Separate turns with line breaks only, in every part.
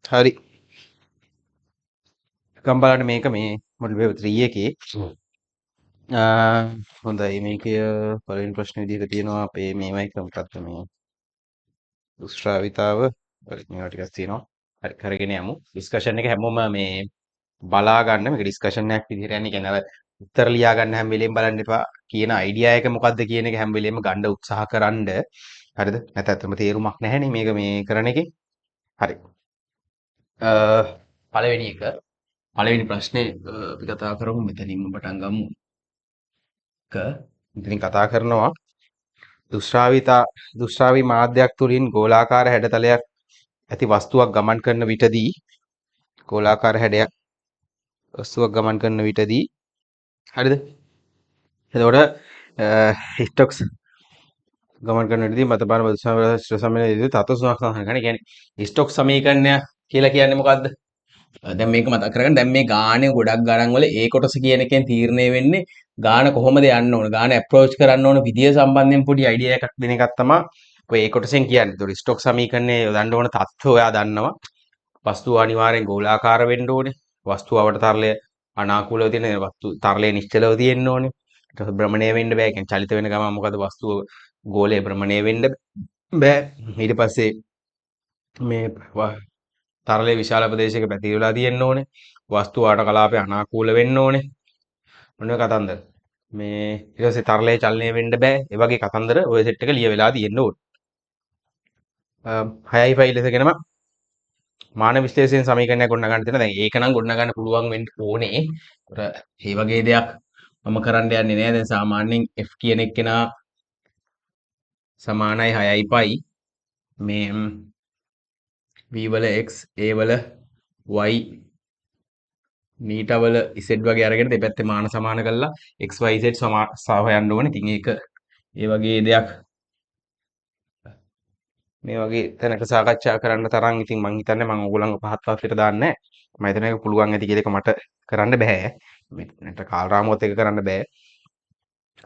හරි. කම්බලන්න මේක මේ මොඩල් පේපර් 3 එකේ හොඳයි මේක පළවෙනි ප්‍රශ්න විදිහට තියෙනවා අපේ මේවයි මොකක්ද මේ දුෂ්ටාවිතාව මේවා ටිකක් තියෙනවා. හරි කරගෙන යමු. ඩිස්කෂන් එක හැමෝම මේ බලා ගන්න මේක ඩිස්කෂන් එකක් විදිහට යන්නේ. කියන්නේ අර උත්තර ලියා ගන්න හැම වෙලෙම බලන්න එපා. කියන අයිඩියා එක මොකක්ද කියන එක හැම වෙලෙම ගන්න උත්සාහ කරන්න. හරිද? නැත්නම් අතම තේරුමක් නැහැනේ මේක මේ කරන එකේ. හරි. අ පළවෙනි එක පළවෙනි ප්‍රශ්නේ අපි කතා කරමු මෙතනින්ම පටන් ගමු. ඉතින් කතා කරනවා දුෂ්ටාවි මාධ්‍යයක් තුළින් ගෝලාකාර හැඩතලයක් ඇති වස්තුවක් ගමන් කරන විටදී ගෝලාකාර හැඩයක් වස්තුවක් ගමන් කරන විටදී හරිද? එතකොට ස්ටොක්ස් ගමන් කරන විටදී මතබාන දුෂ්ටාවි සමීකරණයේදී තත්ත්ව සමහරන කියන්නේ ස්ටොක්ස් සමීකරණය කියලා කියන්නේ මොකද්ද? දැන් මේක මතක් කරගන්න. දැන් මේ ගානේ ගොඩක් ගණන් වල ඒ කොටස කියන එකෙන් තීරණය වෙන්නේ ගාන කොහොමද යන්න ඕන, ගාන ඇප්‍රෝච් කරන්න ඕන විදිය සම්බන්ධයෙන් පොඩි අයිඩියා එකක් දෙන එකක් තමයි ඔය ඒ කොටසෙන් කියන්නේ. ඒතකොට ස්ටොක් සමීකරණයේ යොදන්න ඕන තත්ත්ව ඔයා දන්නවා. වස්තුව අනිවාර්යෙන් ගෝලාකාර වෙන්න ඕනේ. වස්තුව අවට තරලය අනාකූලව තියෙන වස්තු තරලය නිශ්චලව තියෙන්න ඕනේ. ඊට පස්සේ භ්‍රමණය වෙන්න බෑ. කියන්නේ චලිත වෙන ගමන් මොකද වස්තුව ගෝලයේ භ්‍රමණය වෙන්න බෑ. ඊට පස්සේ මේ තරලයේ විශාල ප්‍රදේශයක පැතිරලා තියෙන්න ඕනේ. වස්තුව ආට කලාපේ අනාකූල වෙන්න ඕනේ. මොන කතන්දර. මේ ඊට පස්සේ තරලයේ චලනය වෙන්න බෑ. ඒ වගේ කතන්දර ඔය සෙට් එක ලියවිලා තියෙන්න ඕනේ. 6යි ෆයිල් එකගෙනම මාන විශ්ලේෂණ සමීකරණයක් ගොඩනගන්න තියෙනවා. දැන් ඒක නම් ගොඩනගන්න පුළුවන් වෙන්න ඕනේ. ඒතර මේ වගේ දෙයක් මම කරන්න යන්නේ නෑ. දැන් සාමාන්‍යයෙන් F කියන එක්කෙනා සමානයි 6යි පයි මේ v වල x a වල y මීටවල z වගේ අරගෙන දෙපැත්තේ මාන සමාන කරලා x y z හොයන්න ඕනේ. ඉතින් ඒක ඒ වගේ දෙයක් මේ වගේ තැනක සාකච්ඡා කරන්න තරම් ඉතින් මං හිතන්නේ මම ඕගොල්ලන්ව පහත් පස්සට දාන්නේ නැහැ. මම හිතන එක පුළුවන් ඇති කියලා එක මට කරන්න බෑ. මෙතනට කාලරාමුවත් එක කරන්න බෑ.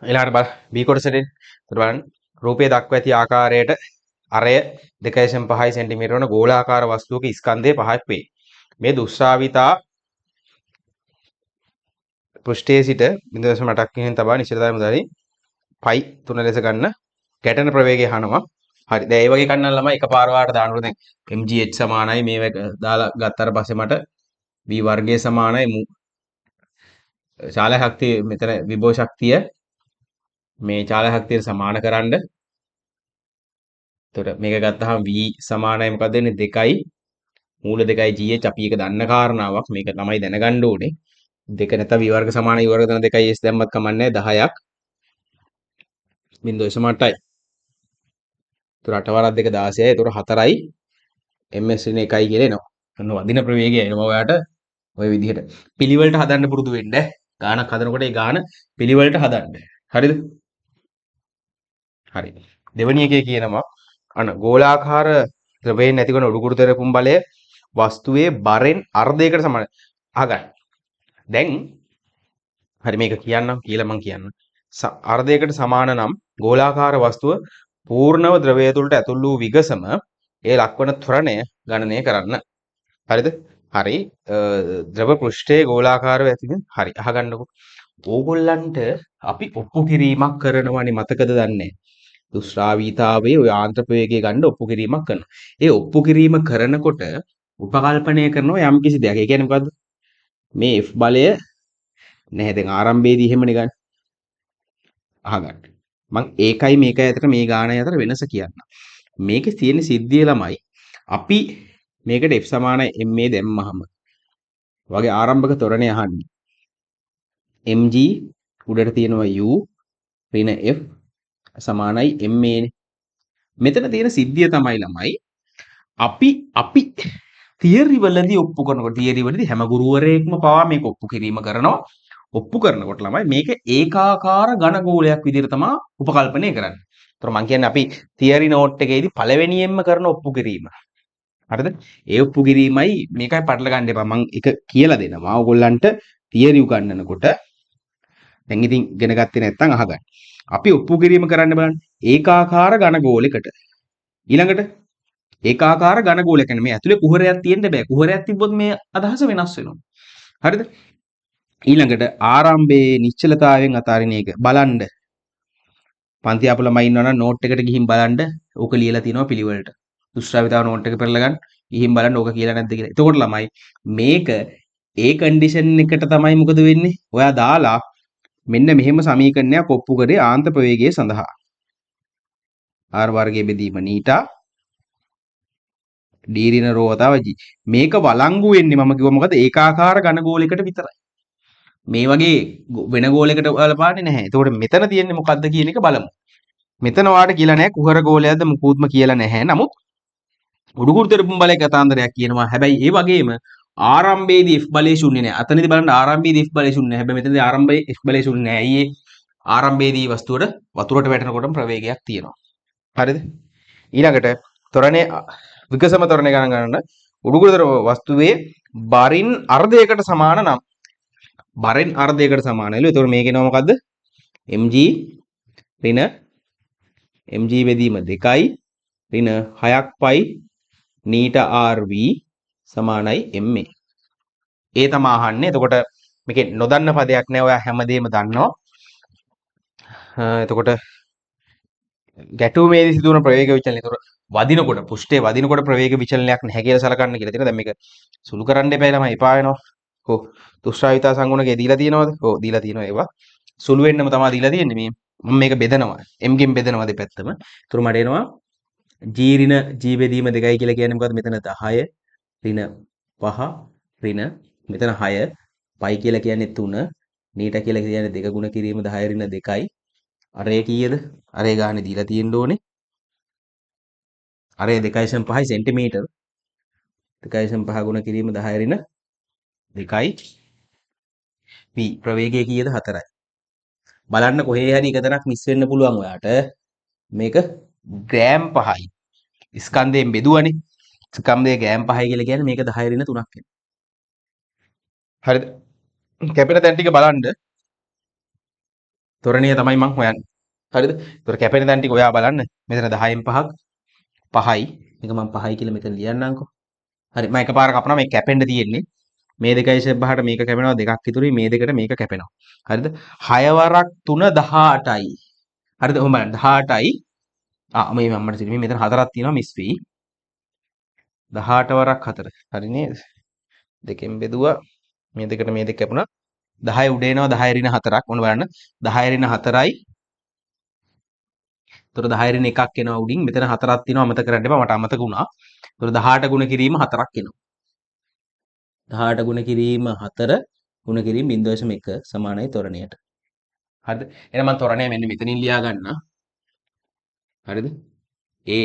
ඊළඟට B කොටසට බලන්න රූපයේ දක්වා ඇති ආකාරයට අරය 2.5 සෙන්ටිමීටර වන ගෝලාකාර වස්තුවක ස්කන්ධය 5ක් වේ. මේ දුෂ්ටාවිතා පෘෂ්ඨයේ සිට 0.8ක් කින් තබා නිශ්චිතතාවය මුදලි පයි 3 ලෙස ගන්න ගැටෙන ප්‍රවේගය අහනවා. හරි. දැන් මේ වගේ කන්නන් ළමයි එකපාර වාට දානකොට දැන් mgh සමානයි මේක දාලා ගත්තාට පස්සේ මට v වර්ගය සමානයි චාලක ශක්තිය මෙතන විභව ශක්තිය මේ චාලක ශක්තියට සමාන කරන්න. එතකොට මේක ගත්තාම v සමානයි මොකද වෙන්නේ 2යි මූල 2යි gh අපි එක දන්න කාරණාවක් මේක තමයි දැනගන්න ඕනේ. 2 නැත්නම් v වර්ග සමානයි v වර්ග තන 2යි s දැම්මත් කමන්නේ 10ක් 0.8යි. ඒතර 8 වරක් 2 16යි. ඒතර 4යි ms නේ 1යි කියලා එනවා. අන්න වදින ප්‍රවේගය එනවා ඔයාට ඔය විදිහට. පිළිවෙලට හදන්න පුරුදු වෙන්න. ගානක් හදනකොට ඒ ගාන පිළිවෙලට හදන්න. හරිද? හරි. දෙවෙනි එකේ කියනවා අන්න ගෝලාකාර ද්‍රවයෙන් නැතිවන උඩුකුරු තෙරපුම් බලය වස්තුවේ බරෙන් අර්ධයකට සමානයි. අහගන්න. දැන් හරි මේක කියන්නම් කියලා මම කියන්න. අර්ධයකට සමාන නම් ගෝලාකාර වස්තුව පූර්ණව ද්‍රවය තුළට ඇතුල් වූ විගසම ඒ ලක්වන ත්වරණය ගණනය කරන්න. හරිද? හරි. ද්‍රව පෘෂ්ඨයේ ගෝලාකාරව ඇතිද? හරි. අහගන්නකො. ඕගොල්ලන්ට අපි ඔප්පු කිරීමක් කරනවානේ මතකද දන්නේ? දුෂ්ටාවීතාවයේ ඔය ආන්ත්‍ර ප්‍රවේගය ගන්න ඔප්පු කිරීමක් කරනවා. ඒ ඔප්පු කිරීම කරනකොට උපකල්පනය කරනවා යම් කිසි දෙයක්. ඒ කියන්නේ මොකද්ද? මේ F බලය නැහැ දැන් ආරම්භයේදී එහෙමනේ ගන්න. අහගන්න. මම ඒකයි මේකයි අතර මේ ගානයි අතර වෙනස කියන්න. මේකේ තියෙන සිද්ධිය ළමයි අපි මේකට F සමානයි ma දැම්මහම වගේ ආරම්භක තොරණේ අහන්නේ. mg උඩට තියෙනවා u ඍණ f සමානයි ma නේ. මෙතන තියෙන සිද්ධිය තමයි ළමයි අපි තියරි වලදී ඔප්පු කරනකොට තියරි වලදී හැම ගුරුවරයෙක්ම පවා මේක ඔප්පු කිරීම කරනවා. ඔප්පු කරනකොට ළමයි මේක ඒකාකාර ඝන ගෝලයක් විදිහට තමයි උපකල්පනය කරන්නේ. ඒතර මම කියන්නේ අපි තියරි නෝට් එකේදී පළවෙනියෙන්ම කරන ඔප්පු කිරීම. හරිද? ඒ ඔප්පු කිරීමයි මේකයි පටල ගන්න එපා. මම එක කියලා දෙනවා. ඕගොල්ලන්ට තියරි උගන්වනකොට දැන් ඉතින් ඉගෙන ගත්තේ නැත්නම් අහගන්න. අපි ඔප්පු කිරීම කරන්න බලන්න. ඒකාකාර ඝන ගෝලයකට. ඊළඟට ඒකාකාර ඝන ගෝලයක් කියන්නේ මේ ඇතුලේ කුහරයක් තියෙන්න බෑ. කුහරයක් තිබ්බොත් මේ අදහස වෙනස් වෙනවා. හරිද? ඊළඟට ආරම්භයේ නිශ්චලතාවයෙන් අතාරින එක. බලන්න. පන්ති අපල ළමයි ඉන්නවා නම් නෝට් එකට ගිහින් බලන්න. ඕක ලියලා තියෙනවා පිළිවෙලට. දුෂ්ටාවිතාව නෝට් එක පෙරලා ගන්න. ගිහින් බලන්න ඕක කියලා නැද්ද කියලා. එතකොට ළමයි මේක ඒ කන්ඩිෂන් එකට තමයි මොකද වෙන්නේ? ඔයා දාලා මෙන්න මෙහෙම සමීකරණයක් ඔප්පු කරේ ආන්ත ප්‍රවේගය සඳහා. R වර්ගයේ බෙදීම නීටා d ඍණ රෝ වතාව g. මේක වළංගු වෙන්නේ මම කිව්වා මොකද ඒකාකාර ඝන ගෝලයකට විතරයි. මේ වගේ වෙන ගෝලයකට බලපාන්නේ නැහැ. එතකොට මෙතන තියෙන්නේ මොකද්ද කියන එක බලමු. මෙතන වාට කියලා නැහැ කුහර ගෝලයක්ද මුකුත්ම කියලා නැහැ. නමුත් උඩුකුරු තෙරපුම් බලයේ කතාන්දරයක් කියනවා. හැබැයි ඒ වගේම ආරම්භයේදී F බලය ශුන්‍ය නැහැ. අතනදී බලන්න ආරම්භයේදී F බලය ශුන්‍ය නැහැ. හැබැයි මෙතනදී ආරම්භයේ F බලය ශුන්‍ය නැහැ. ඇයි ඒ? ආරම්භයේදී වස්තුවට වතුරට වැටෙනකොටම ප්‍රවේගයක් තියෙනවා. හරිද? ඊළඟට ත්වරණයේ විකසම ත්වරණය ගණන් ගන්න උඩුකුරුතර වස්තුවේ බරින් අර්ධයකට සමාන නම් බරින් අර්ධයකට සමානලු. ඒතකොට මේකේනවා මොකද්ද? mg ඍණ mg බෙදීම 2යි ඍණ 6ක් පයි නීට rv සමානයි ma. ඒ තමයි අහන්නේ. එතකොට මේකේ නොදන්න පදයක් නෑ. ඔයා හැමදේම දන්නවා. එතකොට ගැටුමේදී සිදුවන ප්‍රවේග විචලනය. ඒතකොට වදිනකොට පුෂ්ඨයේ වදිනකොට ප්‍රවේග විචලනයක් නැහැ කියලා සලකන්න කියලා තියෙනවා. දැන් මේක සුළු කරන්න එපා ළමයි එපා වෙනවා. කො දුෂ්ටාවිතා සංගුණකේ දීලා තියෙනවද? ඔව් දීලා තියෙනවා ඒවා. සුළු වෙන්නම තමයි දීලා තියෙන්නේ මේ. මම මේක බෙදනවා. m ගෙන් බෙදනවා දෙපැත්තම. ඒතර මට එනවා g ඍණ g බෙදීම 2යි කියලා කියන්නේ මොකද්ද? මෙතන 10 ඍණ 5 ඍණ මෙතන 6 පයි කියලා කියන්නේ 3 නීට කියලා කියන්නේ 2 ගුණ කිරීම 10 ඍණ 2යි. අරේ කීයද? අරේ ගානේ දීලා තියෙන්න ඕනේ. අරේ 2.5 සෙන්ටිමීටර් 2.5 ගුණ කිරීම 10 ඍණ 2යි v ප්‍රවේගය කීයද 4යි. බලන්න කොහේ හරි එක තැනක් මිස් වෙන්න පුළුවන් ඔයාට. මේක ග්‍රෑම් 5යි. ස්කන්ධයෙන් බෙදුවනේ. ස්කන්ධයේ ග්‍රෑම් 5යි කියලා කියන්නේ මේක 10 ඍණ 3ක් වෙනවා. හරිද? කැපෙන තැන් ටික බලන්න. ත්වරණීය තමයි මං හොයන්නේ. හරිද? ඒතර කැපෙන තැන් ටික ඔයා බලන්න. මෙතන 10න් 5ක් 5යි. මේක මම 5යි කියලා මෙතන ලියන්නම්කෝ. හරි මම එකපාර කපනවා මේ කැපෙන්න තියෙන්නේ. මේ 2.5ට මේක කැපෙනවා දෙකක් ඉතුරුයි මේ දෙකට මේක කැපෙනවා. හරිද? 6 වරක් 3 18යි. හරිද? ඔහොම බලන්න 18යි. මේ මම්මට සිරිමේ මෙතන 4ක් තියෙනවා මිස් වෙයි. 18 වරක් 4. හරි නේද? දෙකෙන් බෙදුවා මේ දෙකට මේ දෙක කැපුණා. 10 උඩ එනවා 10 ඍණ 4ක්. ඔන්න බලන්න 10 ඍණ 4යි. ඒතර 10 ඍණ 1ක් එනවා උඩින්. මෙතන 4ක් තියෙනවා අමතක කරන්න එපා. මට අමතක වුණා. ඒතර 18 ගුණ කිරීම 4ක් එනවා. 18 ගුණ කිරීම 4 ගුණ කිරීම 0.1 සමානයි ත්වරණයට. හරිද? එහෙනම් මම ත්වරණය මෙන්න මෙතනින් ලියා ගන්න. හරිද? A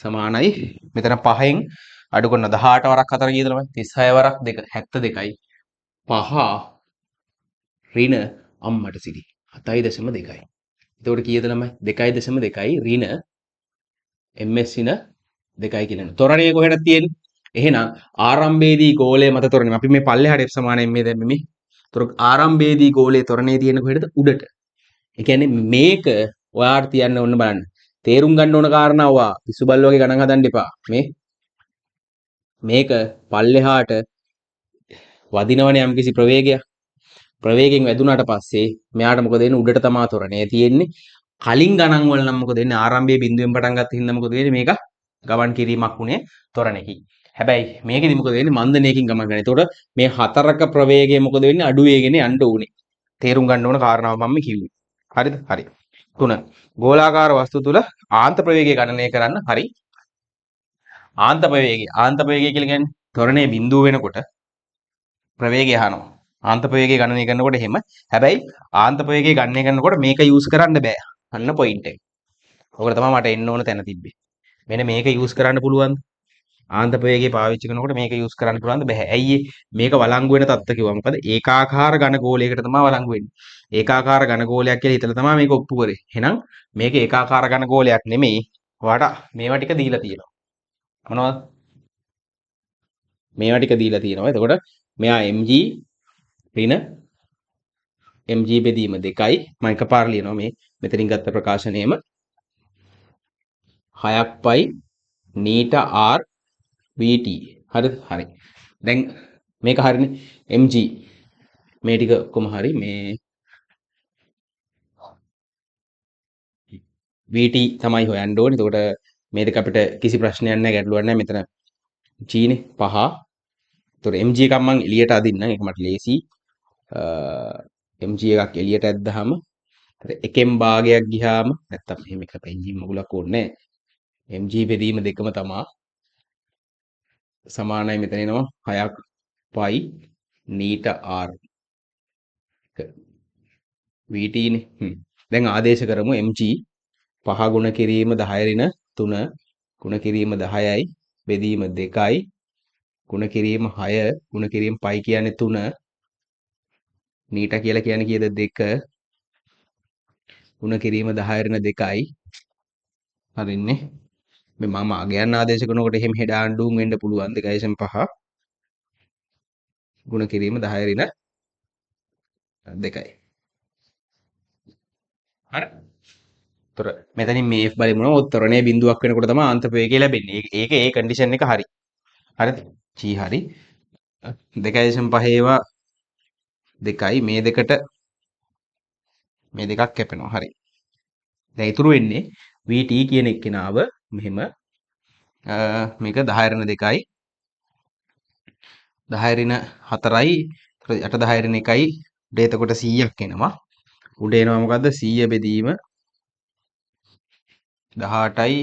සමානයි මෙතන 5න් අඩු කරන 18 වරක් 4 කීයද ළමයි? 36 වරක් 2 72යි. 5 ඍණ අම්මට සිරි 7.2යි. එතකොට කීයද ළමයි? 2.2යි ඍණ ms ඍණ 2යි කියලා එනවා. ත්වරණය කොහෙද තියෙන්නේ? එහෙනම් ආරම්භයේදී ගෝලයේ මත ත්වරණය. අපි මේ පල්ලෙහාට f සමානයි මේ දැම්මේ මේ. ඒතර ආරම්භයේදී ගෝලයේ ත්වරණය තියෙන්නේ කොහෙද? උඩට. ඒ කියන්නේ මේක ඔයාට තියන්න ඕන බලන්න. තේරුම් ගන්න ඕන කාරණාව පිස්සු බල්ල වගේ ගණන් හදන්න එපා. මේක පල්ලෙහාට වදිනවනේ යම්කිසි ප්‍රවේගයක්. ප්‍රවේගයෙන් වැදුනාට පස්සේ මෙයාට මොකද වෙන්නේ? උඩට තමා ත්වරණය තියෙන්නේ. කලින් ගණන් වල නම් මොකද වෙන්නේ? ආරම්භයේ බිඳුවෙන් පටන් ගත්ත හින්දා මොකද වෙන්නේ? මේක ගමන් කිරීමක් උනේ ත්වරණයකින්. හැබැයි මේකෙදි මොකද වෙන්නේ? මන්දනයකින් ගමන් කරනවා. ඒතකොට මේ හතරක ප්‍රවේගය මොකද වෙන්නේ? අඩු වේගෙන යන්න ඕනේ. තේරුම් ගන්න ඕන කාරණාව මම කිව්වේ. හරිද? හරි. 3. ගෝලාකාර වස්තු තුල ආන්ත ප්‍රවේගය ගණනය කරන්න. හරි. ආන්ත ප්‍රවේගය කියලා කියන්නේ ත්වරණයේ බිඳුව වෙනකොට ප්‍රවේගය අහනවා. ආන්ත ප්‍රවේගය ගණනය කරනකොට එහෙම. හැබැයි ආන්ත ප්‍රවේගය ගණනය කරනකොට මේක යූස් කරන්න බෑ. අන්න පොයින්ට් එක. ඔකට තමයි මට එන්න ඕන තැන තිබ්බේ. මෙන්න මේක යූස් කරන්න පුළුවන්ද? ආන්ත ප්‍රවේගය පාවිච්චි කරනකොට මේක යූස් කරන්න පුළුවන්ද? බෑ. ඇයි මේක වළංගු වෙන තත්ත්ව කිව්වා. මොකද ඒකාකාර ඝන ගෝලයකට තමයි වළංගු වෙන්නේ. ඒකාකාර ඝන ගෝලයක් කියලා හිතලා තමයි මේක ඔප්පු කරේ. එහෙනම් මේක ඒකාකාර ඝන ගෝලයක් නෙමෙයි. ඔයාට මේවා ටික දීලා තියෙනවා. මොනවද? මේවා ටික දීලා තියෙනවා. එතකොට මෙයා mg ඍණ mg බෙදීම 2යි. මම එකපාර ලියනවා මේ මෙතනින් ගත්ත ප්‍රකාශනයේම 6ක් පයි නීට r vt හරිද? හරි. දැන් මේක හරිනේ mg මේ ටික කොහොම හරි මේ vt තමයි හොයන්න ඕනේ. එතකොට මේ දෙක අපිට කිසි ප්‍රශ්නයක් නැහැ, ගැටලුවක් නැහැ. මෙතන g නේ 5. එතකොට mg එකක් මම එළියට අදින්නම්. ඒක මට ලේසි. mg එකක් එළියට ඇද්දාම එකෙන් භාගයක් ගියාම නැත්තම් එහෙම එක එන්ජින් මගුලක් ඕනේ නැහැ. mg බෙදීම දෙකම තමයි සමානයි. මෙතන එනවා 6ක් පයි නීට r vt නේ. දැන් ආදේශ කරමු mg 5 ගුණ කිරීම 10 ඍණ 3 ගුණ කිරීම 10යි බෙදීම 2යි ගුණ කිරීම 6 ගුණ කිරීම පයි කියන්නේ 3 නීට කියලා කියන්නේ කීයද 2 ගුණ කිරීම 10 ඍණ 2යි හරින්නේ. මේ මම අගයන් ආදේශ කරනකොට එහෙම හෙඩ ආණ්ඩුම් වෙන්න පුළුවන් 2.5 ගුණ කිරීම 10 ඍණ 2යි. හරි. තොර මෙතනින් මේ f බලමු නෝ ත්වරණයේ බිඳුවක් වෙනකොට තමයි ආන්තර්වේගය ලැබෙන්නේ. ඒක ඒ කන්ඩිෂන් එක හරි. හරිද? g හරි. 2.5 ඒවා 2යි මේ දෙකට මේ දෙකක් කැපෙනවා. හරි. දැන් ඉතුරු වෙන්නේ vt කියන එක්කෙනාව මෙහෙම මේක 10 ඍණ 2යි 10 ඍණ 4යි යට 10 ඍණ 1යි උඩ එතකොට 100ක් එනවා. උඩ එනවා මොකද්ද 100 බෙදීම 18යි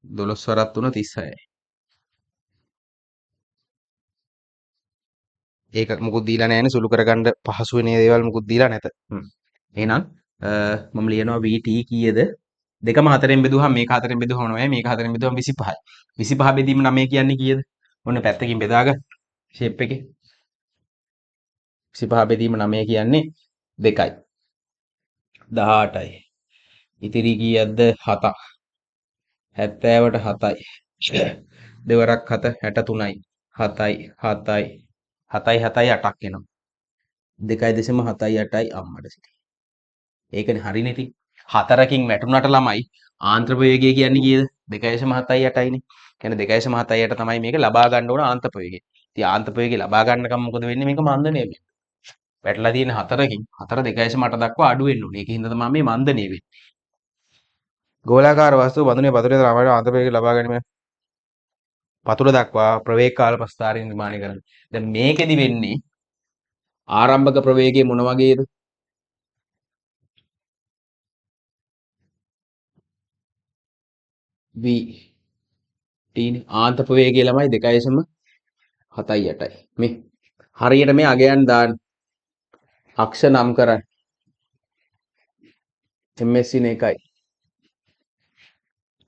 12 වරක් 3 36යි. ඒක මුකුත් දීලා නැහැනේ සුළු කරගන්න පහසු වෙන දේවල් මුකුත් දීලා නැත. එහෙනම් මම ලියනවා vt කීයද? දෙකම 4ෙන් බෙදුවහම මේක 4ෙන් බෙදුවහම 9යි මේක 4ෙන් බෙදුවහම 25යි. 25 බෙදීම 9 කියන්නේ කීයද? ඔන්න පැත්තකින් බෙදාගන්න ෂේප් එකේ. 25 බෙදීම 9 කියන්නේ 2යි. 18යි. ඉතිරි කීයක්ද 7ක්. 70ට 7යි. දෙවරක් 7 63යි. 7යි 7යි 7යි 7යි 8ක් එනවා. 2.78යි අම්මට සිටි. ඒකනේ හරිනේ ඉතින්. 4කින් වැටුණාට ළමයි ආන්ත්‍රප්‍රවේගය කියන්නේ කීයද? 2.78යිනේ. කියන්නේ 2.78 තමයි මේක ලබා ගන්න ඕන ආන්ත්‍රප්‍රවේගය. ඉතින් ආන්ත්‍රප්‍රවේගය ලබා ගන්නකම් මොකද වෙන්නේ? මේක මන්දණය වෙන්නේ. වැටලා තියෙන 4කින් 4 2.8 දක්වා අඩු වෙන්න ඕනේ. ඒකින්ද තමයි මේ මන්දණය වෙන්නේ. ගෝලාකාර වස්තුව බඳුනේ පතුලේ තරමට ආන්ත්‍රප්‍රවේගය ලබා ගැනීම පතුල දක්වා ප්‍රවේග කාල ප්‍රස්ථාරය නිර්මාණය කරන්න. දැන් මේකෙදි වෙන්නේ ආරම්භක ප්‍රවේගය මොන වගේද? v t නේ. ආන්ත ප්‍රවේගය ළමයි 2.78යි. මේ හරියට මේ අගයන් දාන්න අක්ෂ නම් කරන්න. MSc නේ එකයි.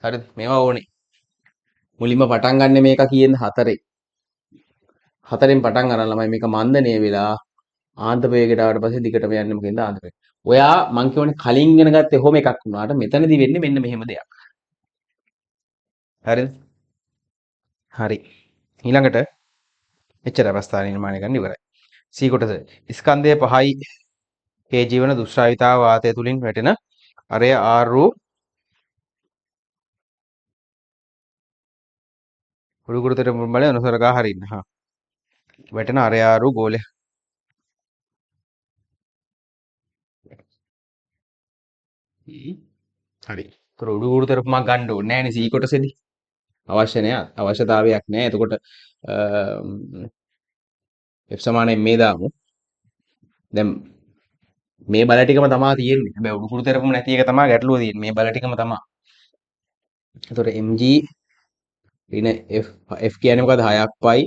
හරිද? මේවා ඕනේ. මුලින්ම පටන් ගන්න මේක කියන්නේ 4. 4ෙන් පටන් ගන්න ළමයි මේක මන්දණය වෙලා ආන්ත ප්‍රවේගයට ආවට පස්සේ දිගටම යන්නේ මොකෙන්ද ආන්ත ප්‍රවේගය. ඔයා මං කියවනේ කලින් ඉගෙන ගත්තේ කොහොම එකක් වුණාට මෙතනදි වෙන්නේ මෙන්න මෙහෙම දෙයක්. හරිද? හරි. ඊළඟට එච්චර ප්‍රස්ථාර නිර්මාණය කරන්න ඉවරයි. C කොටස. ස්කන්ධය 5යි kg වන දුෂ්ටාවිතාව වාතය තුලින් වැටෙන අරය R වූ උඩුකුරුතර මුල්බලය අනුසරකා හරින්න. හා. වැටෙන අරය R වූ ගෝලය. හරි. ඒතර උඩුකුරුතර උපමා ගන්න ඕනේ නෑනේ C කොටසේදී. අවශ්‍ය නෑ. අවශ්‍යතාවයක් නෑ. එතකොට F සමානයි මේ දාමු. දැන් මේ බල ටිකම තමයි තියෙන්නේ. හැබැයි උඩුකුරු තෙරපම නැති එක තමයි ගැටලුව තියෙන්නේ. මේ බල ටිකම තමයි. එතකොට mg ඍණ f කියන්නේ මොකද්ද? 6ක් පයි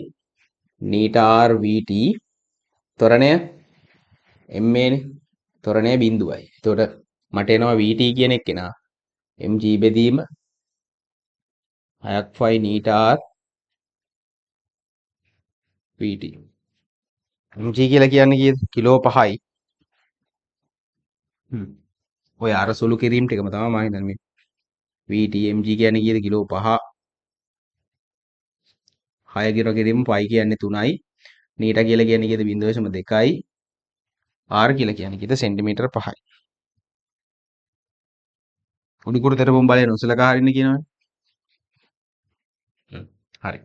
නීට r vt ත්වරණය ma නේ. ත්වරණය බිඳුවයි. එතකොට මට එනවා vt කියන එක කෙනා mg බෙදීම 6ක් පයි නීට r vt. mg කියලා කියන්නේ කීයද? කිලෝ 5යි. ඔය අර සුළු කිරීම ටිකම තමයි මම හිතන්නේ මේ vt mg කියන්නේ කීයද? කිලෝ 5. 6 කිලෝ කිරීම පයි කියන්නේ 3යි. නීට කියලා කියන්නේ කීයද? 0.2යි. r කියලා කියන්නේ කීයද? සෙන්ටිමීටර 5යි. උඩුකුරු තෙරපුම් බලය නොසලකා හරින්න කියනවනේ. හරි.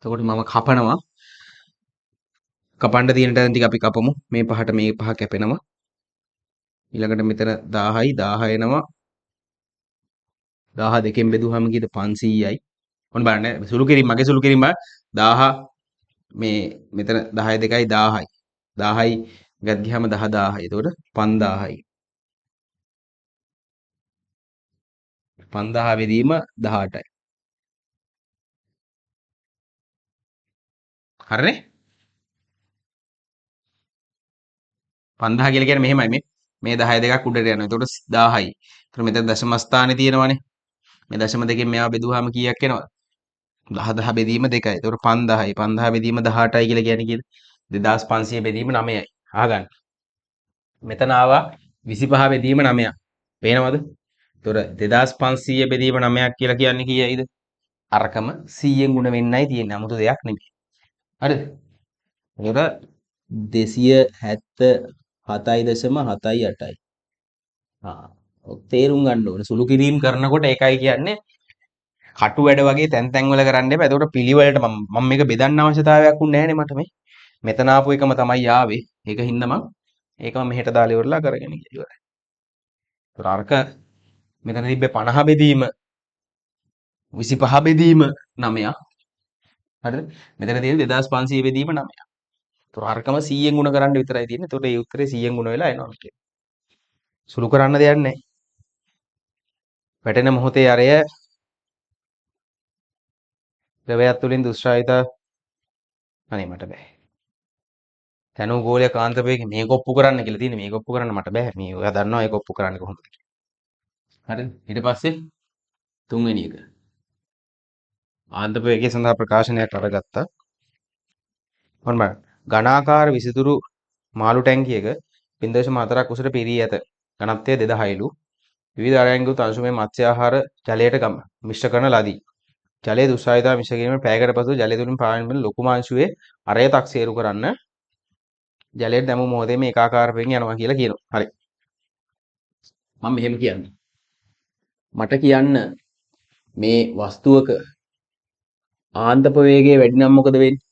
එතකොට මම කපනවා. කපන්න තියෙන තැන ටික අපි කපමු. මේ පහට මේ පහ කැපෙනවා. ඊළඟට මෙතන 10යි 10 එනවා. 12කින් බෙදුවාම කීයද 500යි. ඔන්න බලන්න සුළු කිරීම මගේ සුළු කිරීම 1000 මේ මෙතන 10 2යි 1000යි. 10යි ගත් ගියාම 10 1000යි. එතකොට 5000යි. 5000 බෙදීම 18යි. හරිනේ? 5000 කියලා කියන්නේ මෙහෙමයි මේ 10 දෙකක් උඩට යනවා. එතකොට 1000යි. එතකොට මෙතන දශම ස්ථානේ තියෙනවනේ. මේ දශම දෙකෙන් මෙයාව බෙදුවාම කීයක් එනවද? 10 10 බෙදීම 2යි. එතකොට 5000යි. 5000 බෙදීම 18යි කියලා කියන්නේ කීයද? 2500 බෙදීම 9යි. අහගන්න. මෙතන ආවා 25 බෙදීම 9ක්. පේනවද? එතකොට 2500 බෙදීම 9ක් කියලා කියන්නේ කීයයිද? අරකම 100න් ගුණ වෙන්නයි තියෙන්නේ. 아무තු දෙයක් නෙමෙයි. හරිද? එතකොට 277.78යි. තේරුම් ගන්න ඕනේ. සුළු කිරීම කරනකොට ඒකයි කියන්නේ කටු වැඩ වගේ තැන් තැන් වල කරන්න එපා. එතකොට පිළිවෙලට මම මේක බෙදන්න අවශ්‍යතාවයක් උන්නේ නැහැ නේ මට මේ. මෙතන ආපු එකම තමයි ආවේ. ඒක හින්දා මම ඒකම මෙහෙට දාලා ඉවරලා කරගෙන ගියා ඉවරයි. ඒතර අරක මෙතන තිබ්බේ 50 බෙදීම 25 බෙදීම 9ක්. හරිද? මෙතන තියෙන 2500 බෙදීම 9ක්. ඒතර අරකම 100න් ගුණ කරන්න විතරයි තියෙන්නේ. ඒතකොට මේ උත්තරේ 100න් ගුණ වෙලා එනවා මේකේ. සුළු කරන්න දෙයක් නැහැ. වැටෙන මොහොතේ අරය ද්‍රවයක් තුලින් දුෂ්ටායිතා අනේ මට බෑ. තනු ගෝලයේ කාන්තපේක මේක ඔප්පු කරන්න කියලා තියෙන්නේ. මේක ඔප්පු කරන්න මට බෑ. මේ ඔයා දන්නවා ඒක ඔප්පු කරන්නේ කොහොමද කියලා. හරිද? ඊට පස්සේ තුන්වෙනි එක. ආන්තපේකයේ සඳහා ප්‍රකාශනයක් අරගත්තා. ඔන්න බලන්න. ඝනාකාර විසිතුරු මාළු ටැංකියක 0.4ක් උසට පිරී ඇත. ඝනත්වය 2000ලු. විවිධ ආරයන්ගුත් අංශුමය මත්ස්‍ය ආහාර ජලයට මිශ්‍ර කරන ලදී. ජලයේ දුෂ්ටායතා මිශ්‍ර කිරීමෙන් පැයකට පසු ජලය තුලින් පාවෙන වෙන ලොකුම අංශුවේ අරය තක්සේරු කරන්න ජලයට දැමු මොහොතේ මේ ඒකාකාර වෙමින් යනවා කියලා කියනවා. හරි. මම මෙහෙම කියන්නේ. මට කියන්න මේ වස්තුවක ආන්තප වේගය වැඩි නම් මොකද වෙන්නේ?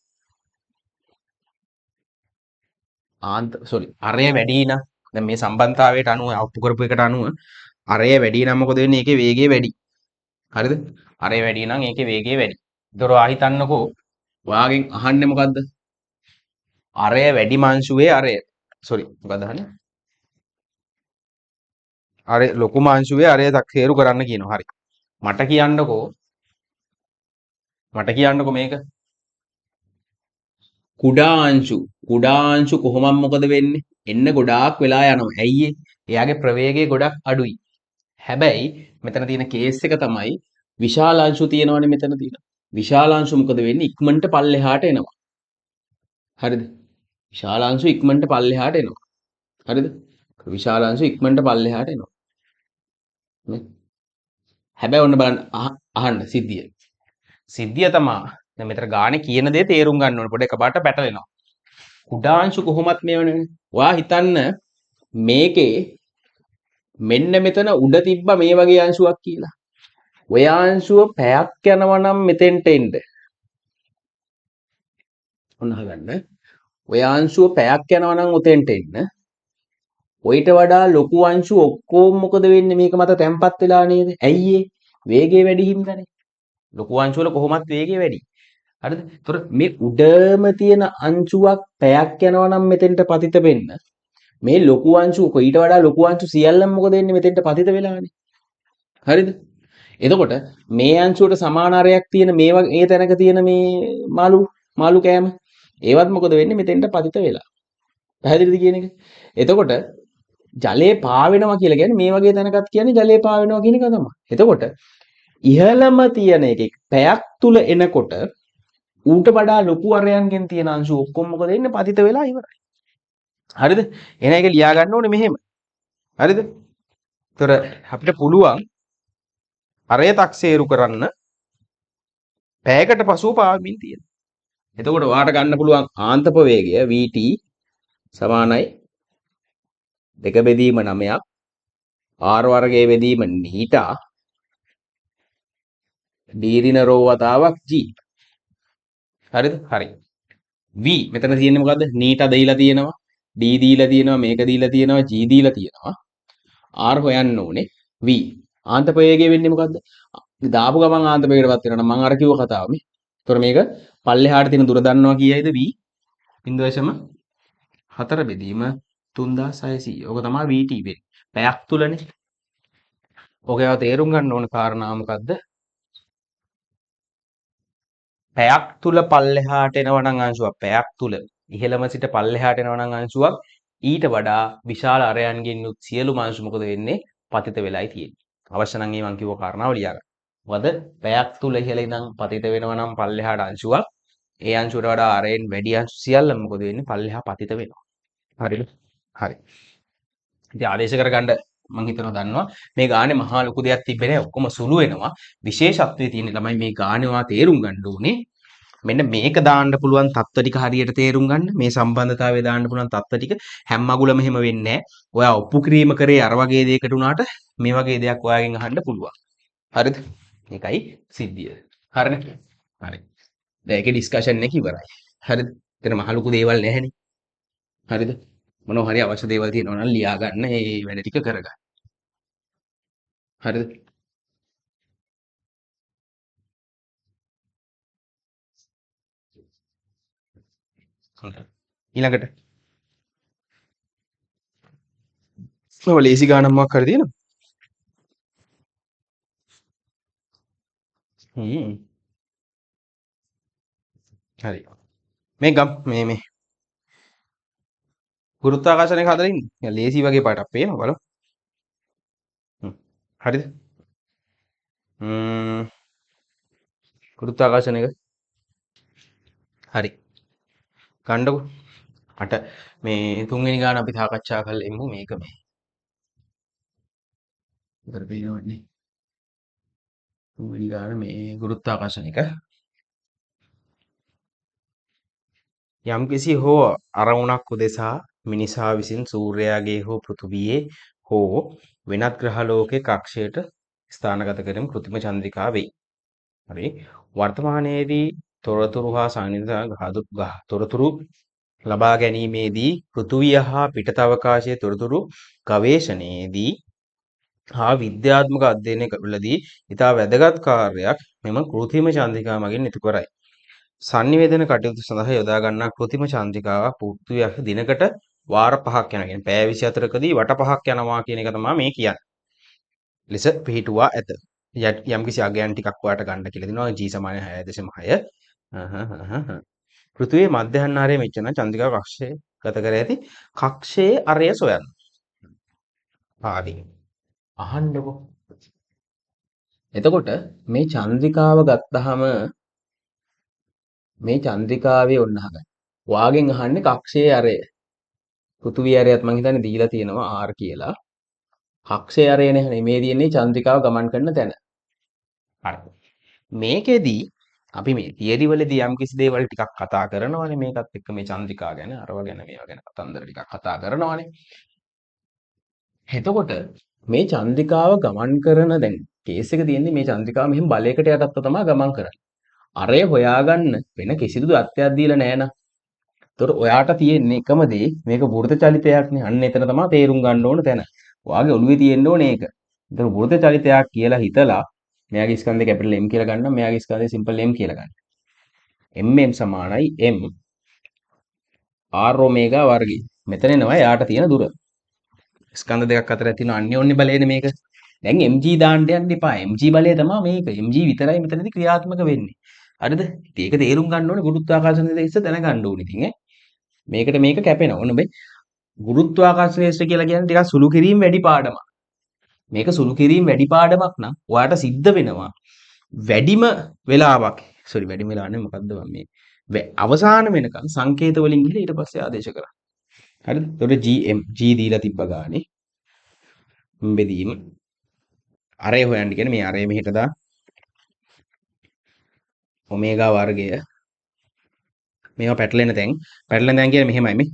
අරය වැඩි නම් දැන් මේ සම්බන්ධතාවයට අනුව ඔප්පු කරපු එකට අනුව අරය වැඩි නම් මොකද වෙන්නේ? ඒකේ වේගය වැඩි. හරිද? අරය වැඩි නම් ඒකේ වේගය වැඩි. ඒතර ආ හිතන්නකෝ ඔයාගෙන් අහන්නේ මොකද්ද? අරය වැඩි මාංශුවේ අරය. මොකද අහන්නේ? අර ලොකු මාංශුවේ අරය තක්සේරු කරන්න කියනවා. හරි. මට කියන්නකෝ මේක. කුඩා අංශු කොහොමද මොකද වෙන්නේ? එන්න ගොඩාක් වෙලා යනවා. ඇයි එයාගේ ප්‍රවේගය ගොඩක් අඩුයි. හැබැයි මෙතන තියෙන කේස් එක තමයි විශාල අංශු තියෙනවනේ මෙතන තියෙන. විශාල අංශු මොකද වෙන්නේ? ඉක්මනට පල්ලෙහාට එනවා. හරිද? විශාල අංශු ඉක්මනට පල්ලෙහාට එනවා. හරිද? විශාල අංශු ඉක්මනට පල්ලෙහාට එනවා. හැබැයි ඔන්න බලන්න අහන්න සිද්ධිය. සිද්ධිය තමයි දැන් මෙතන ගානේ කියන දේ තේරුම් ගන්න ඕනේ. පොඩ එකපාරට පැටලෙනවා. කුඩා අංශු කොහොමත් මේවනේ. ඔයා හිතන්න මේකේ මෙන්න මෙතන උඩ තිබ්බ මේ වගේ අංශුවක් කියලා. ඔය අංශුව පැයක් යනවා නම් මෙතෙන්ට එන්න. ඔන්න අහගන්න. ඔය අංශුව පැයක් යනවා නම් උතෙන්ට එන්න. ඔయిత වඩා ලොකු අංශු ඔක්කොම මොකද වෙන්නේ මේක මත තැම්පත් වෙලා නේද? ඇයි ඒ? වේගය වැඩි හින්දානේ. ලොකු අංශු වල කොහොමත් වේගය වැඩි. හරිද? ඒතර මේ උඩම තියෙන අංශුවක් පැයක් යනවා නම් මෙතෙන්ට පතිත වෙන්න. මේ ලොකු අංශු ඊට වඩා ලොකු අංශු සියල්ලම මොකද වෙන්නේ මෙතෙන්ට පතිත වෙලානේ. හරිද? එතකොට මේ අංශුවට සමාන අරයක් තියෙන මේ තැනක තියෙන මේ මාළු කෑම ඒවත් මොකද වෙන්නේ මෙතෙන්ට පතිත වෙලා. පැහැදිලිද කියන එක? එතකොට ජලයේ පාවෙනවා කියලා කියන්නේ මේ වගේ තැනකත් කියන්නේ ජලයේ පාවෙනවා කියන එක තමයි. එතකොට ඉහළම තියෙන එකේ පැයක් තුල එනකොට ඌට වඩා ලොකු අරයන්ගෙන් තියෙන අංශු ඔක්කොම මොකද වෙන්නේ පතිත වෙලා ඉවරයි. හරිද? එහෙනම් ඒක ලියා ගන්න ඕනේ මෙහෙම. හරිද? ඒතර අපිට පුළුවන් අරය තක්සේරු කරන්න පැයකට පසුව පාවමින් තියෙන. එතකොට ඔයාට ගන්න පුළුවන් ආන්තප වේගය vt සමානයි 2 බෙදීම 9ක් R වර්ගයේ බෙදීම නීටා දීර්ඝ රෝ වතාවක් G. හරිද? හරි. V මෙතන තියෙන්නේ මොකද්ද? නීටා දෙයිලා තියෙනවා. D දීලා තියෙනවා. මේක දීලා තියෙනවා. G දීලා තියෙනවා. R හොයන්න ඕනේ. V. ආන්තපයෝගය වෙන්නේ මොකද්ද? දාපු ගමන් ආන්තපයයකටපත් වෙනවා නම් මම අර කිව්ව කතාව මේ. ඒතොර මේක පල්ලෙහාට තියෙන දුර දන්නවා කීයයිද V? 0.4 බෙදීම 3600. ඕක තමයි VT වෙන්නේ. පැයක් තුලනේ. ඕකේව තේරුම් ගන්න ඕන කාරණා මොකද්ද? පැයක් තුල පල්ලෙහාට එනවා නම් අංශුවක් පැයක් තුල ඉහළම සිට පල්ලෙහාට එනවා නම් අංශුවක් ඊට වඩා විශාල අරයන්ගෙන් යුත් සියලුම අංශු මොකද වෙන්නේ? පතිත වෙලයි තියෙන්නේ. අවශ්‍ය නම් මේ මං කිව්ව කාරණාව ලියා ගන්න. මොකද පැයක් තුල ඉහළ ඉඳන් පතිත වෙනවා නම් පල්ලෙහාට අංශුවක් ඒ අංශුවට වඩා අරයෙන් වැඩි අංශු සියල්ලම මොකද වෙන්නේ? පල්ලෙහා පතිත වෙනවා. හරිද? හරි. ඉතින් ආදේශ කරගන්න මම හිතනවා දන්නවා මේ ගානේ මහා ලොකු දෙයක් තිබ්බේ නැහැ ඔක්කොම සුළු වෙනවා විශේෂත්වයේ තියෙන ළමයි මේ ගානේවා තේරුම් ගන්න ඕනේ මෙන්න මේක දාන්න පුළුවන් தত্ত্ব ටික හරියට තේරුම් ගන්න මේ සම්බන්ධතාවය දාන්න පුළුවන් தত্ত্ব ටික හැම මගුලම එහෙම වෙන්නේ නැහැ ඔයා ඔප්පු කිරීම කරේ අර වගේ දෙයකට උනාට මේ වගේ දෙයක් ඔයාගෙන් අහන්න පුළුවන් හරිද මේකයි සිද්ධිය හරිනේ හරි දැන් ඒකේ ඩිස්කෂන් එක ඉවරයි හරිද එතන මහ ලොකු දේවල් නැහැනේ හරිද මොනවා හරි අවශ්‍ය දේවල් තියෙනවා නම් ලියා ගන්න ඒ වැඩ ටික කරගන්න හරිද හොඳයි ඊළඟට ඔය ලේසි ගානක් මොකක් හරි තියෙනවද හ්ම් හරි මේ ගම් මේ ගුරුත්වාකර්ෂණයක හදලා ඉන්නේ නිකන් ලේසි වගේ පාටක් පේනවා බලමු හ්ම් හරිද ගුරුත්වාකර්ෂණයක හරි ගන්නකො අට මේ තුන්වෙනි ගාන අපි සාකච්ඡා කරලා ඉමු මේක මේ ඉතර පේනවන්නේ තුන්වෙනි ගාන මේ ගුරුත්වාකර්ෂණයක යම්කිසි හෝ අරමුණක් උදෙසා මිනිසා විසින් සූර්යයාගේ හෝ පෘථුවියේ හෝ වෙනත් ග්‍රහලෝකයේ කක්ෂයට ස්ථානගත කිරීම කෘත්‍රිම චන්ද්‍රිකා වෙයි. හරි. වර්තමානයේදී තොරතුරු හා සංනිධාන තොරතුරු ලබා ගැනීමේදී පෘථුවිය හා පිටත අවකාශයේ තොරතුරු ගවේෂණයේදී හා විද්‍යාත්මක අධ්‍යයනවලදී ඉතා වැදගත් කාර්යයක් මෙම කෘත්‍රිම චන්ද්‍රිකා මගින් ඉටු කරයි. sannivedana කටයුතු සඳහා යොදා ගන්නා කෘත්‍රිම චන්ද්‍රිකාවක් පෘථුවියක් දිනකට වාර 5ක් යනවා. කියන්නේ පැය 24කදී වට 5ක් යනවා කියන එක තමයි මේ කියන්නේ. ලෙස පිහිටුවා ඇත. යම්කිසි අගයන් ටිකක් ඔයාලට ගන්න කියලා දෙනවා. G සමානයි 6.6. පෘථුවියේ මධ්‍යහ්නාරයේ මෙච්චර චන්ද්‍රිකා කක්ෂයේ ගත කර ඇති කක්ෂයේ අරය සොයන්න. හරි. අහන්නකො. එතකොට මේ චන්ද්‍රිකාව ගත්තාම මේ චන්ද්‍රිකාවේ ඔන්න අහගන්න. වාගෙන් අහන්නේ කක්ෂයේ අරය. පෘථුවියේ අරයත් මං හිතන්නේ දීලා තියෙනවා R කියලා. කක්ෂයේ අරය නේ මේ තියෙන්නේ චන්ද්‍රිකාව ගමන් කරන තැන. හරි. මේකෙදී අපි මේ තියරි වලදී යම් කිසි දේවල් ටිකක් කතා කරනවානේ මේකත් එක්ක මේ චන්ද්‍රිකා ගැන අරව ගැන මේවා ගැන කතන්දර ටිකක් කතා කරනවානේ. එතකොට මේ චන්ද්‍රිකාව ගමන් කරන දැන් කේස් එක තියෙන්නේ මේ චන්ද්‍රිකාව මෙහෙම බලයකට යටත්ව තමයි ගමන් කරන්නේ. අරය හොයාගන්න වෙන කිසිදු දත්තයක් දීලා නැහැ නා. ඒතකොට ඔයාට තියෙන්නේ එකම දේ මේක වෘත චලිතයක්නේ. අන්න එතන තමයි තේරුම් ගන්න ඕන තැන. ඔයාගේ ඔළුවේ තියෙන්න ඕනේ ඒක. ඒතකොට වෘත චලිතයක් කියලා හිතලා මෙයාගේ ස්කන්ධය කැපිටල් M කියලා ගන්නවා. මෙයාගේ ස්කන්ධය සිම්පල් M කියලා ගන්න. mm සමානයි m r ඔමේගා වර්ගය. මෙතන එනවා යාට තියෙන දුර. ස්කන්ධ දෙකක් අතර තියෙන අන්‍යෝන්‍ය බලයනේ මේක. දැන් mg දාන්න යන්න එපා. mg බලය තමයි මේක. mg විතරයි මෙතනදී ක්‍රියාත්මක වෙන්නේ. හරිද? ඉතින් ඒක තේරුම් ගන්න ඕනේ ගුරුත්වාකර්ෂණ දෙයස දැනගන්න ඕනේ. ඉතින් මේකට මේක කැපෙනවා. ඔන්න බයි. ගුරුත්වාකර්ෂණ දෙයස කියලා කියන්නේ ටිකක් සුළු කිරීම වැඩි පාඩමක්. මේක සුළු කිරීම වැඩි පාඩමක් නම් ඔයාට සිද්ධ වෙනවා. වැඩිම වෙලාවක් වැඩිම වෙලා නෙමෙයි මොකද්ද මම මේ අවසාන වෙනකන් සංකේත වලින් ගිහලා ඊට පස්සේ ආදේශ කරා. හරිද? එතකොට G දීලා තිබ්බ ගානේ බෙදීම අරය හොයන්න කියන්නේ මේ අරය මෙහෙට දා ඔමේගා වර්ගය මේවා පැටලෙන තැන් කියන්නේ මෙහෙමයි මේ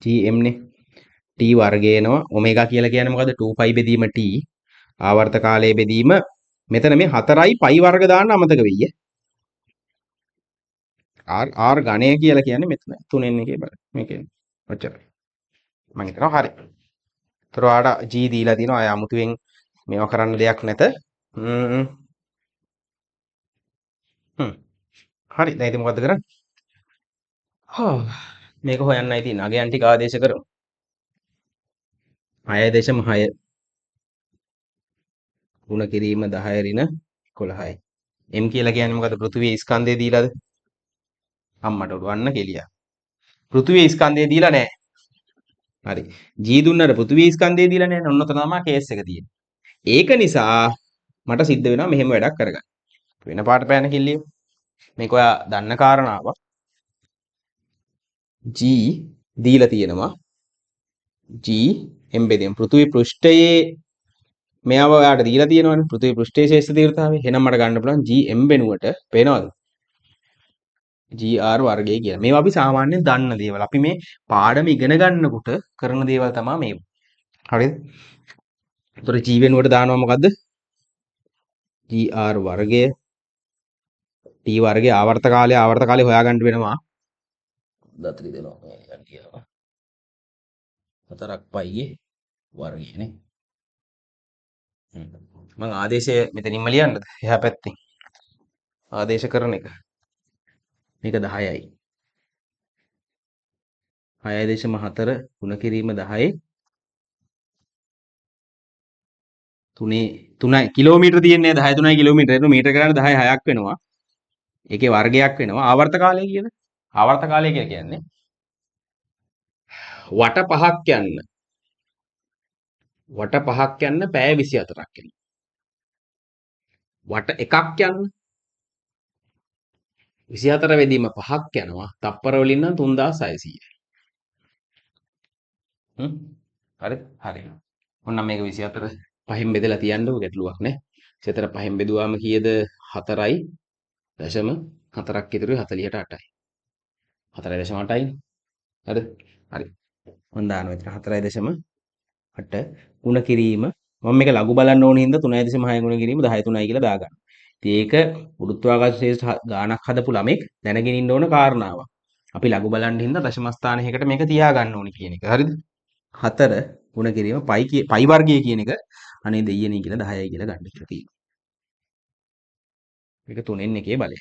GM නේ t වර්ගය එනවා ඔමේගා කියලා කියන්නේ මොකද්ද 2π බෙදීම t ආවර්ත කාලයේ බෙදීම මෙතන මේ 4යි π වර්ග දාන්න අමතක වෙయ్యේ r ඝණය කියලා කියන්නේ මෙතන 3n එකේ බලන්න මේකේ ඔච්චරයි මම හිතනවා හරි. ඒතර ඔයාලට g දීලා තිනවා අය අමුතුවෙන් මේවා කරන්න දෙයක් නැත. හ්ම් හ්ම් හරි දැන් ඉතින් මොකද්ද කරන්නේ? හා මේක හොයන්නයි තියෙන්නේ. අගයන් ටික ආදේශ කරමු. 6.6 ගුණ කිරීම 10 ඍණ 11යි. m කියලා කියන්නේ මොකද්ද? පෘථිවියේ ස්කන්ධය දීලාද? අම්මට උඩවන්න කෙලියා. පෘථිවියේ ස්කන්ධය දීලා නැහැ. හරි. g දුන්නට පෘථිවියේ ස්කන්ධය දීලා නැහැ. ඔන්න ඔතන තමයි කේස් එක තියෙන්නේ. ඒක නිසා මට සිද්ධ වෙනවා මෙහෙම වැඩක් කරගන්න. වෙන පාට පෑන කිල්ලිය. මේක ඔයා දන්න කාරණාවක්. g දීලා තියෙනවා. g එම්බෙදෙන් පෘථිවි පෘෂ්ඨයේ මෙයාව ඔයාලට දීලා තියෙනවනේ පෘථිවි පෘෂ්ඨයේ ශේෂ්ඨ තීව්‍රතාවය. එහෙනම් මට ගන්න පුළුවන් g m වෙනුවට පේනවද? gr වර්ගය කියලා. මේවා අපි සාමාන්‍යයෙන් දන්න දේවල්. අපි මේ පාඩම ඉගෙන ගන්නකොට කරන දේවල් තමයි මේවා. හරිද? ඒතර g වෙනුවට දානවා මොකද්ද? gr වර්ගය t වර්ගය ආවර්ත කාලය හොයාගන්න වෙනවා. දත්‍රි දෙනවා මේ යන්න කියනවා. 4ක් පයියේ වර්ගයනේ. මම ආදේශය මෙතනින්ම ලියන්නද? එහා පැත්තෙන්. ආදේශ කරන එක. මේක 10යි. 6.4 ගුණ කිරීම 10 3යි කිලෝමීටර තියෙන්නේ 10 3යි කිලෝමීටර. ඒක මීටර ගණන් 10 6ක් වෙනවා. ඒකේ වර්ගයක් වෙනවා. ආවර්ත කාලය කියන්නේ. ආවර්ත කාලය කියලා කියන්නේ වට 5ක් යන්න. වට 5ක් යන්න පැය 24ක් යනවා. වට එකක් යන්න 24 වෙදීම 5ක් යනවා. තප්පර වලින් නම් 3600යි. හරිද? හරි. ඔන්න මේක 24 5න් බෙදලා තියන්නකො ගැටලුවක් නැහැ. 24 5න් බෙදුවාම කීයද? 4.4ක් ඉතුරුයි 48යි. 4.8යි. හරිද? හරි. මම දානවා ඉතින් 4.8 ගුණ කිරීම මම මේක ලඝු බලන්න ඕන හින්දා 3.6 ගුණ කිරීම 10 3යි කියලා දාගන්න. ඉතින් ඒක ගුරුත්වාකර්ෂණ ශේෂ්ඨ ගාණක් හදපු ළමෙක් දැනගෙන ඉන්න ඕන කාරණාවක්. අපි ලඝු බලන්න හින්දා දශම ස්ථානයකට මේක තියාගන්න ඕනි කියන එක. හරිද? 4 ගුණ කිරීම පයි වර්ගය කියන එක අනේ දෙයියනේ කියලා 10යි කියලා ගන්න කියලා තියෙනවා. මේක 3න් එකේ බලය.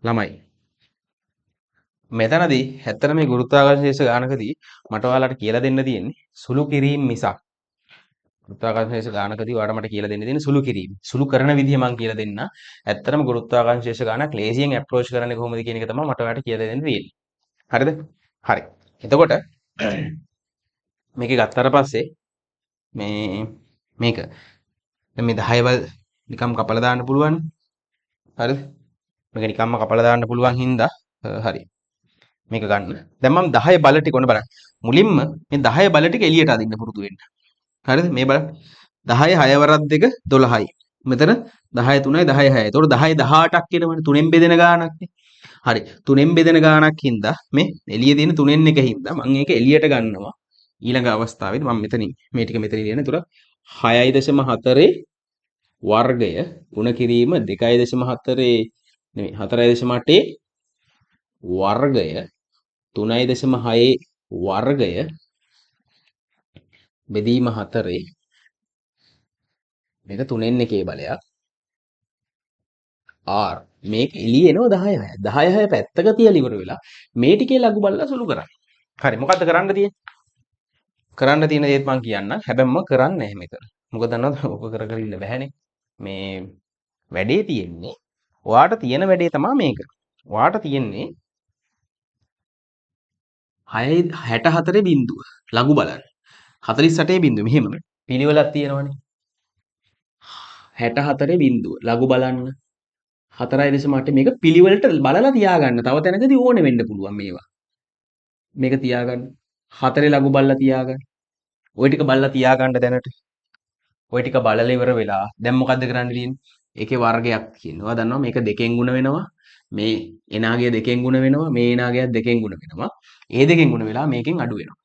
ළමයි මෙතනදී ඇත්තට මේ ගුරුත්වාකර්ෂණ ශේෂ්ඨ ගානකදී මට ඔයාලට කියලා දෙන්න තියෙන්නේ සුළු කිරීම මිසක් ගුරුත්වාකර්ෂණ ශේෂ්ඨ ගානකදී ඔයාලට මට කියලා දෙන්න තියෙන්නේ සුළු කිරීම. සුළු කරන විදිහ මම කියලා දෙන්න. ඇත්තටම ගුරුත්වාකර්ෂණ ශේෂ්ඨ ගානක් ලේසියෙන් ඇප්‍රෝච් කරන්නේ කොහොමද කියන එක තමයි මට ඔයාලට කියලා දෙන්න තියෙන්නේ. හරිද? හරි. එතකොට මේක ගත්තාට පස්සේ මේක දැන් මේ 10 වල නිකම් කපලා දාන්න පුළුවන්. හරිද? මේක නිකම්ම කපලා දාන්න පුළුවන් හින්දා හරි. මේක ගන්න. දැන් මම 10 බල ටික ඔන්න බලන්න. මුලින්ම මේ 10 බල ටික එළියට අදින්න පුරුදු වෙන්න. හරිද? මේ බලන්න. 10 6 වරක් 2 12යි. මෙතන 10 3යි 10 6යි. ඒතකොට 10 18ක් කියනවනේ 3ෙන් බෙදෙන ගාණක් නේ. හරි. 3ෙන් බෙදෙන ගාණක් හින්දා මේ එළියේ තියෙන 3ෙන් එක හින්දා මම ඒක එළියට ගන්නවා. ඊළඟ අවස්ථාවේදී මම මෙතනින් මේ ටික මෙතන ලියන. ඒතර 6.4 වර්ගය ගුණ කිරීම 2.4 නෙමෙයි 4.8 වර්ගය 3.6 වර්ගය බෙදීම 4 මේක 3න් එකේ බලයක් r මේක එළිය එනවා 10 6 10 6 පැත්තක තියලා ඉවර වෙලා මේ ටිකේ ලඝු බලලා සුළු කරන්න. හරි මොකද්ද කරන්න තියෙන්නේ? කරන්න තියෙන දේත් මම කියන්නම්. හැබැයි මම කරන්නේ නැහැ මේක. මොකද දන්නවද? ඔක කර කර ඉන්න බෑනේ. මේ වැඩේ තියෙන්නේ ඔයාට තියෙන වැඩේ තමයි මේක. ඔයාට තියෙන්නේ 64 බිඳුව ලඝු බලන්න. 48 බිඳුව මෙහෙම පිළිවෙලක් තියෙනවනේ. 64 බිඳුව ලඝු බලන්න. 4.8 මේක පිළිවෙලට බලලා තියාගන්න. තව තැනකදී ඕනෙ වෙන්න පුළුවන් මේවා. මේක තියාගන්න. 4 ලඝු බලලා තියාගන්න. ওই ටික බලලා තියාගන්න දැනට. ওই ටික බලලා ඉවර වෙලා දැන් මොකද්ද කරන්න තියෙන්නේ? ඒකේ වර්ගයක් කියනවා. දන්නවා මේක දෙකෙන් ගුණ වෙනවා. මේ එනාගේ දෙකෙන් ගුණ වෙනවා. මේ එනාගේ දෙකෙන් ගුණ වෙනවා. ඒ දෙකෙන් ගුණ වෙලා මේකෙන් අඩු වෙනවා.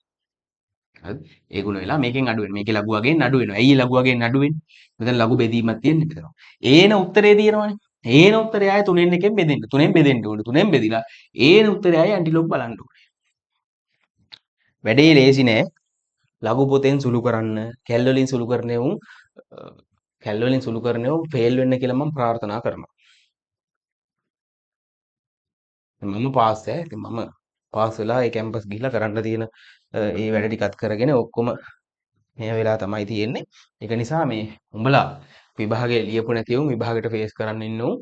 හරිද? ඒ ගුණ වෙලා මේකෙන් අඩු වෙනවා. මේකේ ලඝු වගයෙන් අඩු වෙනවා. ඇයි ලඝු වගයෙන් අඩු වෙන්නේ? මෙතන ලඝු බෙදීමක් තියෙන මෙතන. ඒන උත්තරේ තියෙනවනේ. ඒන උත්තරේ ආයේ තුනෙන් එකෙන් බෙදෙන්න. තුනෙන් බෙදෙන්න ඕනේ. තුනෙන් බෙදිලා ඒන උත්තරේ ආයේ ඇන්ටිලොග් බලන්න ඕනේ. වැඩේ ලේසි නෑ. ලඝු පොතෙන් සුළු කරන්න, කැල් වලින් සුළු කරන උන් කැල් වලින් සුළු කරන උන් ෆේල් වෙන්න කියලා මම ප්‍රාර්ථනා කරනවා. මම පාස් ඈ. ඉතින් මම පාස් වෙලා ඒ කැම්පස් ගිහිල්ලා කරන්න තියෙන ඒ වැඩ ටිකත් කරගෙන ඔක්කොම මේ වෙලා තමයි තියෙන්නේ. ඒක නිසා මේ උඹලා විභාගේ ලියපු නැති උන් විභාගෙට ෆේස් කරන්න ඉන්න උන්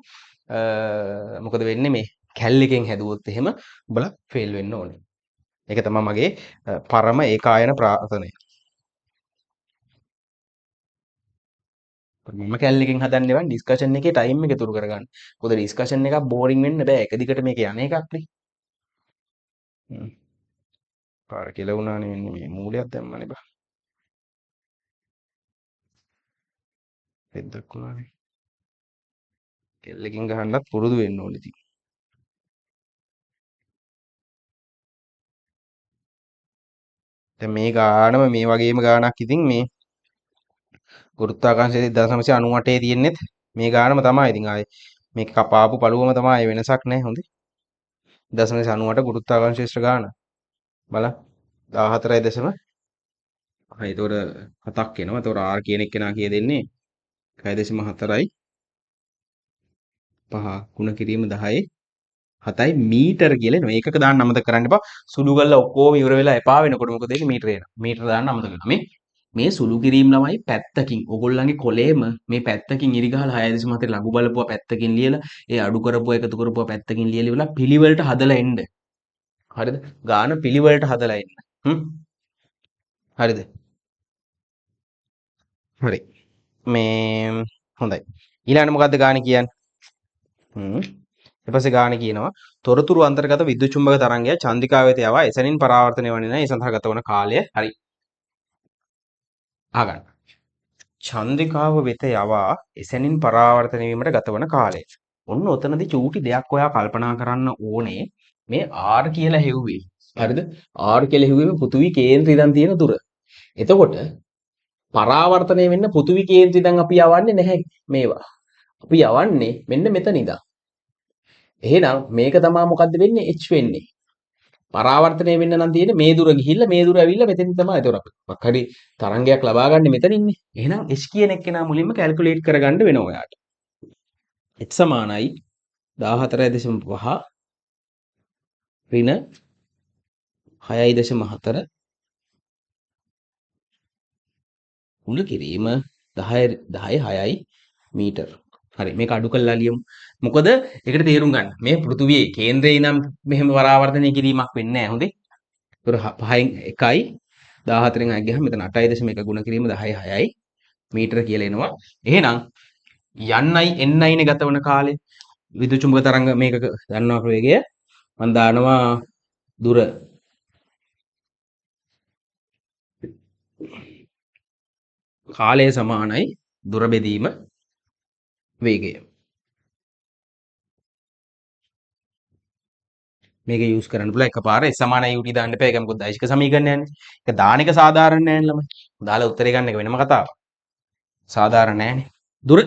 මොකද වෙන්නේ මේ කැල් එකෙන් හැදුවොත් එහෙම උඹලා ෆේල් වෙන්න ඕනේ. ඒක තමයි මගේ පරම ඒකායන ප්‍රාර්ථනය. මම කැල් එකෙන් හදන්න එවන් ඩිස්කෂන් එකේ ටයිම් එක ඉතුරු කරගන්න. මොකද ඩිස්කෂන් එකක් බෝරින් වෙන්න බෑ. එක දිගට මේක යන එකක් නේ. හ්ම්. පාර කියලා වුණානේ මෙන්න මේ මූලයක් දැම්මනේ බා. පෙද්දක් වුණානේ. කෙල් එකෙන් ගහන්නත් පුරුදු වෙන්න ඕනේ ඉතින්. දැන් මේ ගානම මේ වගේම ගානක් ඉතින් මේ ගුරුත්වාකර්ෂණයේ 1998 තියෙන්නෙත් මේ ගානම තමයි. ඉතින් ආයේ මේක කපාපු පළුවම තමයි වෙනසක් නැහැ හොඳේ. 0.98 ගුරුත්වාකර්ෂණ ශේෂ්ත්‍ර ගාන. බලන්න 14.5. හරි ඒතකොට 7ක් එනවා. ඒතකොට R කියන එක්කෙනා කිය දෙන්නේ 1.4යි 5 ගුණ කිරීම 10යි 7යි මීටර කියලා එනවා. ඒකක දාන්න අමතක කරන්න එපා. සුළු කරලා ඔක්කොම ඉවර වෙලා එපා වෙනකොට මොකද වෙන්නේ? මීටර එනවා. මීටර දාන්න අමතක කරනවා. මේ සුළු කිරීම ළමයි පැත්තකින් ඔයගොල්ලන්ගේ කොලේම මේ පැත්තකින් ඉරි ගහලා 6.4 ලඝු බලපුවා පැත්තකින් ලියලා ඒ අඩු කරපුවා එකතු කරපුවා පැත්තකින් ලියලා ඉවරලා පිළිවෙලට හදලා එන්න. හරිද? ගාන පිළිවෙලට හදලා එන්න. හ්ම්. හරිද? හරි. මේ හොඳයි. ඊළඟට මොකද්ද ගාන කියන්නේ? හ්ම්. ඊට පස්සේ ගාන කියනවා තොරතුරු අන්තර්ගත විද්‍යුත් චුම්බක තරංගය චන්ද්‍රිකා වෙත යවා එසැනින් පරාවර්තනය වන්නේ නැහැ. ඒ සඳහා ගත වන කාලය හරි. අහගන්න. චන්ද්‍රිකාව වෙත යවා එසැනින් පරාවර්තනය වීමට ගතවන කාලය. ඔන්න ඔතනදී චූටි දෙයක් ඔයා කල්පනා කරන්න ඕනේ. මේ R කියලා හෙව්වේ. හරිද? R කියලා හෙව්වේ මේ පෘථිවි කේන්ද්‍රය ඉඳන් තියෙන දුර. එතකොට පරාවර්තනය වෙන්න පෘථිවි කේන්ද්‍රය ඉඳන් අපි යවන්නේ නැහැ මේවා. අපි යවන්නේ මෙන්න මෙතන ඉඳන්. එහෙනම් මේක තමයි මොකද්ද වෙන්නේ? H වෙන්නේ. පරාවර්තනය වෙන්න නම් තියෙන්නේ මේ දුර ගිහිල්ලා මේ දුර ඇවිල්ලා මෙතෙන් තමයි. ඒතොර අපි මොකක් හරි තරංගයක් ලබා ගන්න මෙතනින්නේ. එහෙනම් h කියන එක්කෙනා මුලින්ම කැල්කියුලේට් කරගන්න වෙනවා ඔයාට. h සමානයි 14.5 ඍණ 6.4 මුල කිරීම 10 මීටර. හරි මේක අඩු කරලා ලියමු. මොකද ඒකට තේරුම් ගන්න. මේ පෘථුවියේ කේන්ද්‍රේ ඉඳන් මෙහෙම පරාවර්තනය කිරීමක් වෙන්නේ නැහැ. හොඳේ. ඒතර 5න් 1යි 14න් 6 ගියහම මෙතන 8.1 ගුණ කිරීම 10.6යි මීටර කියලා එනවා. එහෙනම් යන්නයි එන්නයිනේ ගත වන කාලය. විද්‍යුත් චුම්බක තරංග මේක ගන්නවා වේගය මම දානවා දුර කාලය සමානයි දුර බෙදීම වේගය. මේක යූස් කරන්න පුළුවන් එකපාර S සමානයි UT දාන්න එපා. ඒක මොකද දෛශික සමීකරණයක් නේ. ඒක දාන එක සාධාරණ නෑ නේ ළමයි. දාලා උත්තරේ ගන්න එක වෙනම කතාවක්. සාධාරණ නෑනේ. දුර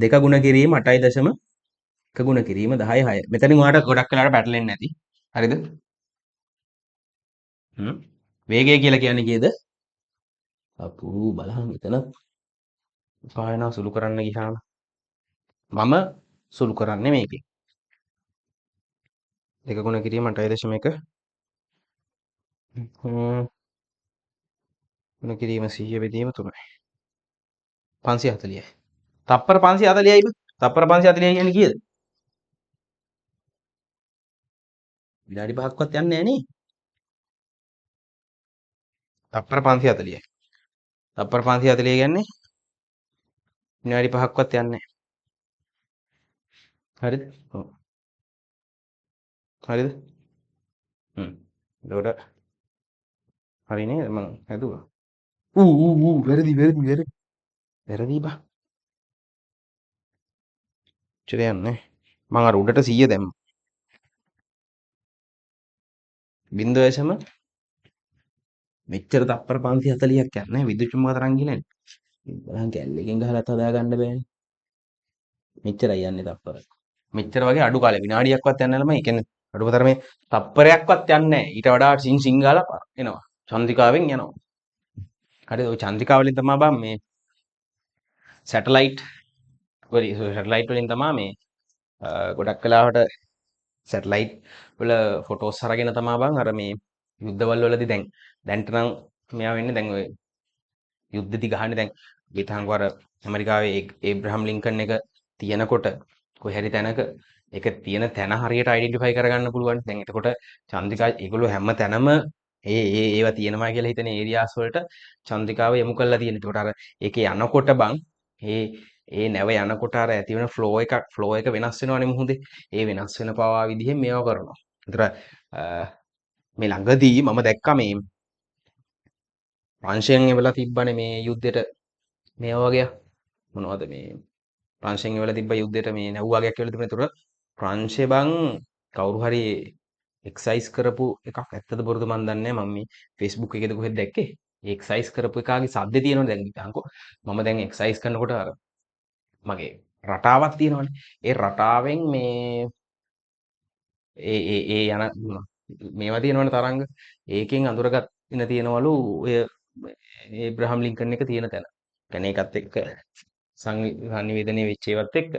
දෙක ගුණ කිරීම 8.1 ගුණ කිරීම 10.6. මෙතනින් ඔයාලට ගොඩක් වෙලාවට පැටලෙන්නේ නැති. හරිද? හ්ම්. වේගය කියලා කියන්නේ කීයද? අපු බලහන් එතන පායනවා සුළු කරන්න ගියාම මම සුළු කරන්නේ මේකේ. දෙක ගුණ කිරීම 8.1 ගුණ කිරීම 100 බෙදීම 3යි. 540යි. තප්පර 540යි බ. තප්පර 540යි කියන්නේ කීයද? විනාඩි 5ක්වත් යන්නේ නැහැ නේ. තප්පර 540යි. තප්පර 540 කියන්නේ විනාඩි 5ක්වත් යන්නේ නැහැ. හරිද? ඔව්. හරිද? හ්ම්. එතකොට හරි නේද මම හැදුවා. වැරදි. වැරදි බා. චර යන්නේ. මම අර උඩට 100 දැම්මා. 0.5 මෙච්චර තප්පර 540ක් යන්නේ විදුලි චුම්බක තරංග කියන්නේ. බලන්න කැල්ලකින් ගහලත් හදා ගන්න බෑනේ. මෙච්චරයි යන්නේ තප්පර. මෙච්චර වගේ අඩු කාලේ විනාඩියක්වත් යන්නේ නැහැ ළමයි. ඒ කියන්නේ අඩුම තරමේ තප්පරයක්වත් යන්නේ නැහැ. ඊට වඩා සිං ගාලා එනවා. චන්ද්‍රිකාවෙන් යනවා. හරිද? ওই චන්ද්‍රිකාවලින් තමයි බං මේ සැටලයිට් සැටලයිට් වලින් තමයි මේ ගොඩක් වෙලාවට සැටලයිට් වල ෆොටෝස් අරගෙන තමයි බං අර මේ යුද්ධවල වලදී දැන්ට නම් මෙයා වෙන්නේ දැන් ඔය යුද්ධෙදි ගහන්නේ දැන් විතහංග අර ඇමරිකාවේ ඒබ්‍රහම් ලින්කන් එක තියෙනකොට කොහේ හරි තැනක ඒක තියෙන තැන හරියට අයිඩෙන්ටිෆයි කරගන්න පුළුවන්. දැන් එතකොට චන්ද්‍රිකා ඒගොල්ලෝ හැම තැනම ඒවා තියෙනවා කියලා හිතන ඒරියාස් වලට චන්ද්‍රිකාව යොමු කරලා තියෙන. ඒකට අර ඒකේ යනකොට බං ඒ නැව යනකොට අර ඇති වෙන ෆ්ලෝ එක වෙනස් වෙනවනේ මුහුදේ. ඒ වෙනස් වෙන පවා විදිහෙන් මේවා කරනවා. ඒතර මේ ළඟදී මම දැක්කා මේ ප්‍රංශයෙන් එවලා තිබ්බනේ මේ යුද්ධෙට මේ වගේ මොනවද මේ ප්‍රංශයෙන් එවලා තිබ්බ යුද්ධෙට මේ නැව් වගේක් එවලා තිබුණේ. ඒතර ප්‍රංශේ බං කවුරු හරි එක්සයිස් කරපු එකක් ඇත්තද බොරුද මන් දන්නේ නැහැ. මම මේ Facebook එකේද කොහෙද දැක්කේ. ඒ එක්සයිස් කරපු එකාගේ සද්දේ තියෙනවනේ දැන් හිතන්කෝ. මම දැන් එක්සයිස් කරනකොට අර මගේ රටාවක් තියෙනවනේ. ඒ රටාවෙන් මේ ඒ යන මේවා තියෙනවනේ තරංග. ඒකෙන් අඳුරගත් ඉන තියෙනවලු ඔය ඒබ්‍රහම් ලින්කන් එක තියෙන තැන. කියන්නේ ඒකත් එක්ක සංනිවේදනය වෙච්ච ඒවත් එක්ක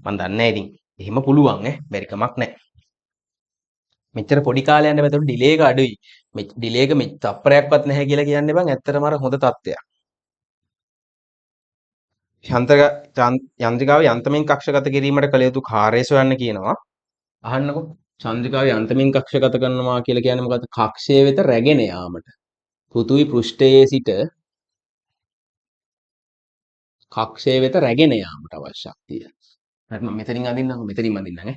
මම දන්නේ නැහැ ඉතින්. එහෙම පුළුවන් ඈ. බැරි කමක් නැහැ. මෙච්චර පොඩි කාලයක් යන බැතොට ඩිලේ එක අඩුයි. මේ ඩිලේ එක තප්පරයක්වත් නැහැ කියලා කියන්නේ බං ඇත්තටම අර හොඳ තත්ත්වයක්. යන්ත්‍රිකාව යන්තමින් කක්ෂගත කිරීමට කළ යුතු කාර්ය සොයන්න කියනවා. අහන්නකෝ. චන්ද්‍රිකාව යන්තමින් කක්ෂගත කරනවා කියලා කියන්නේ මොකද්ද? කක්ෂය වෙත රැගෙන යාමට. පෘථිවි පෘෂ්ඨයේ සිට කක්ෂය වෙත රැගෙන යාමට අවශ්‍ය ශක්තිය. හරි මම මෙතනින් අඳින්නම් ඈ.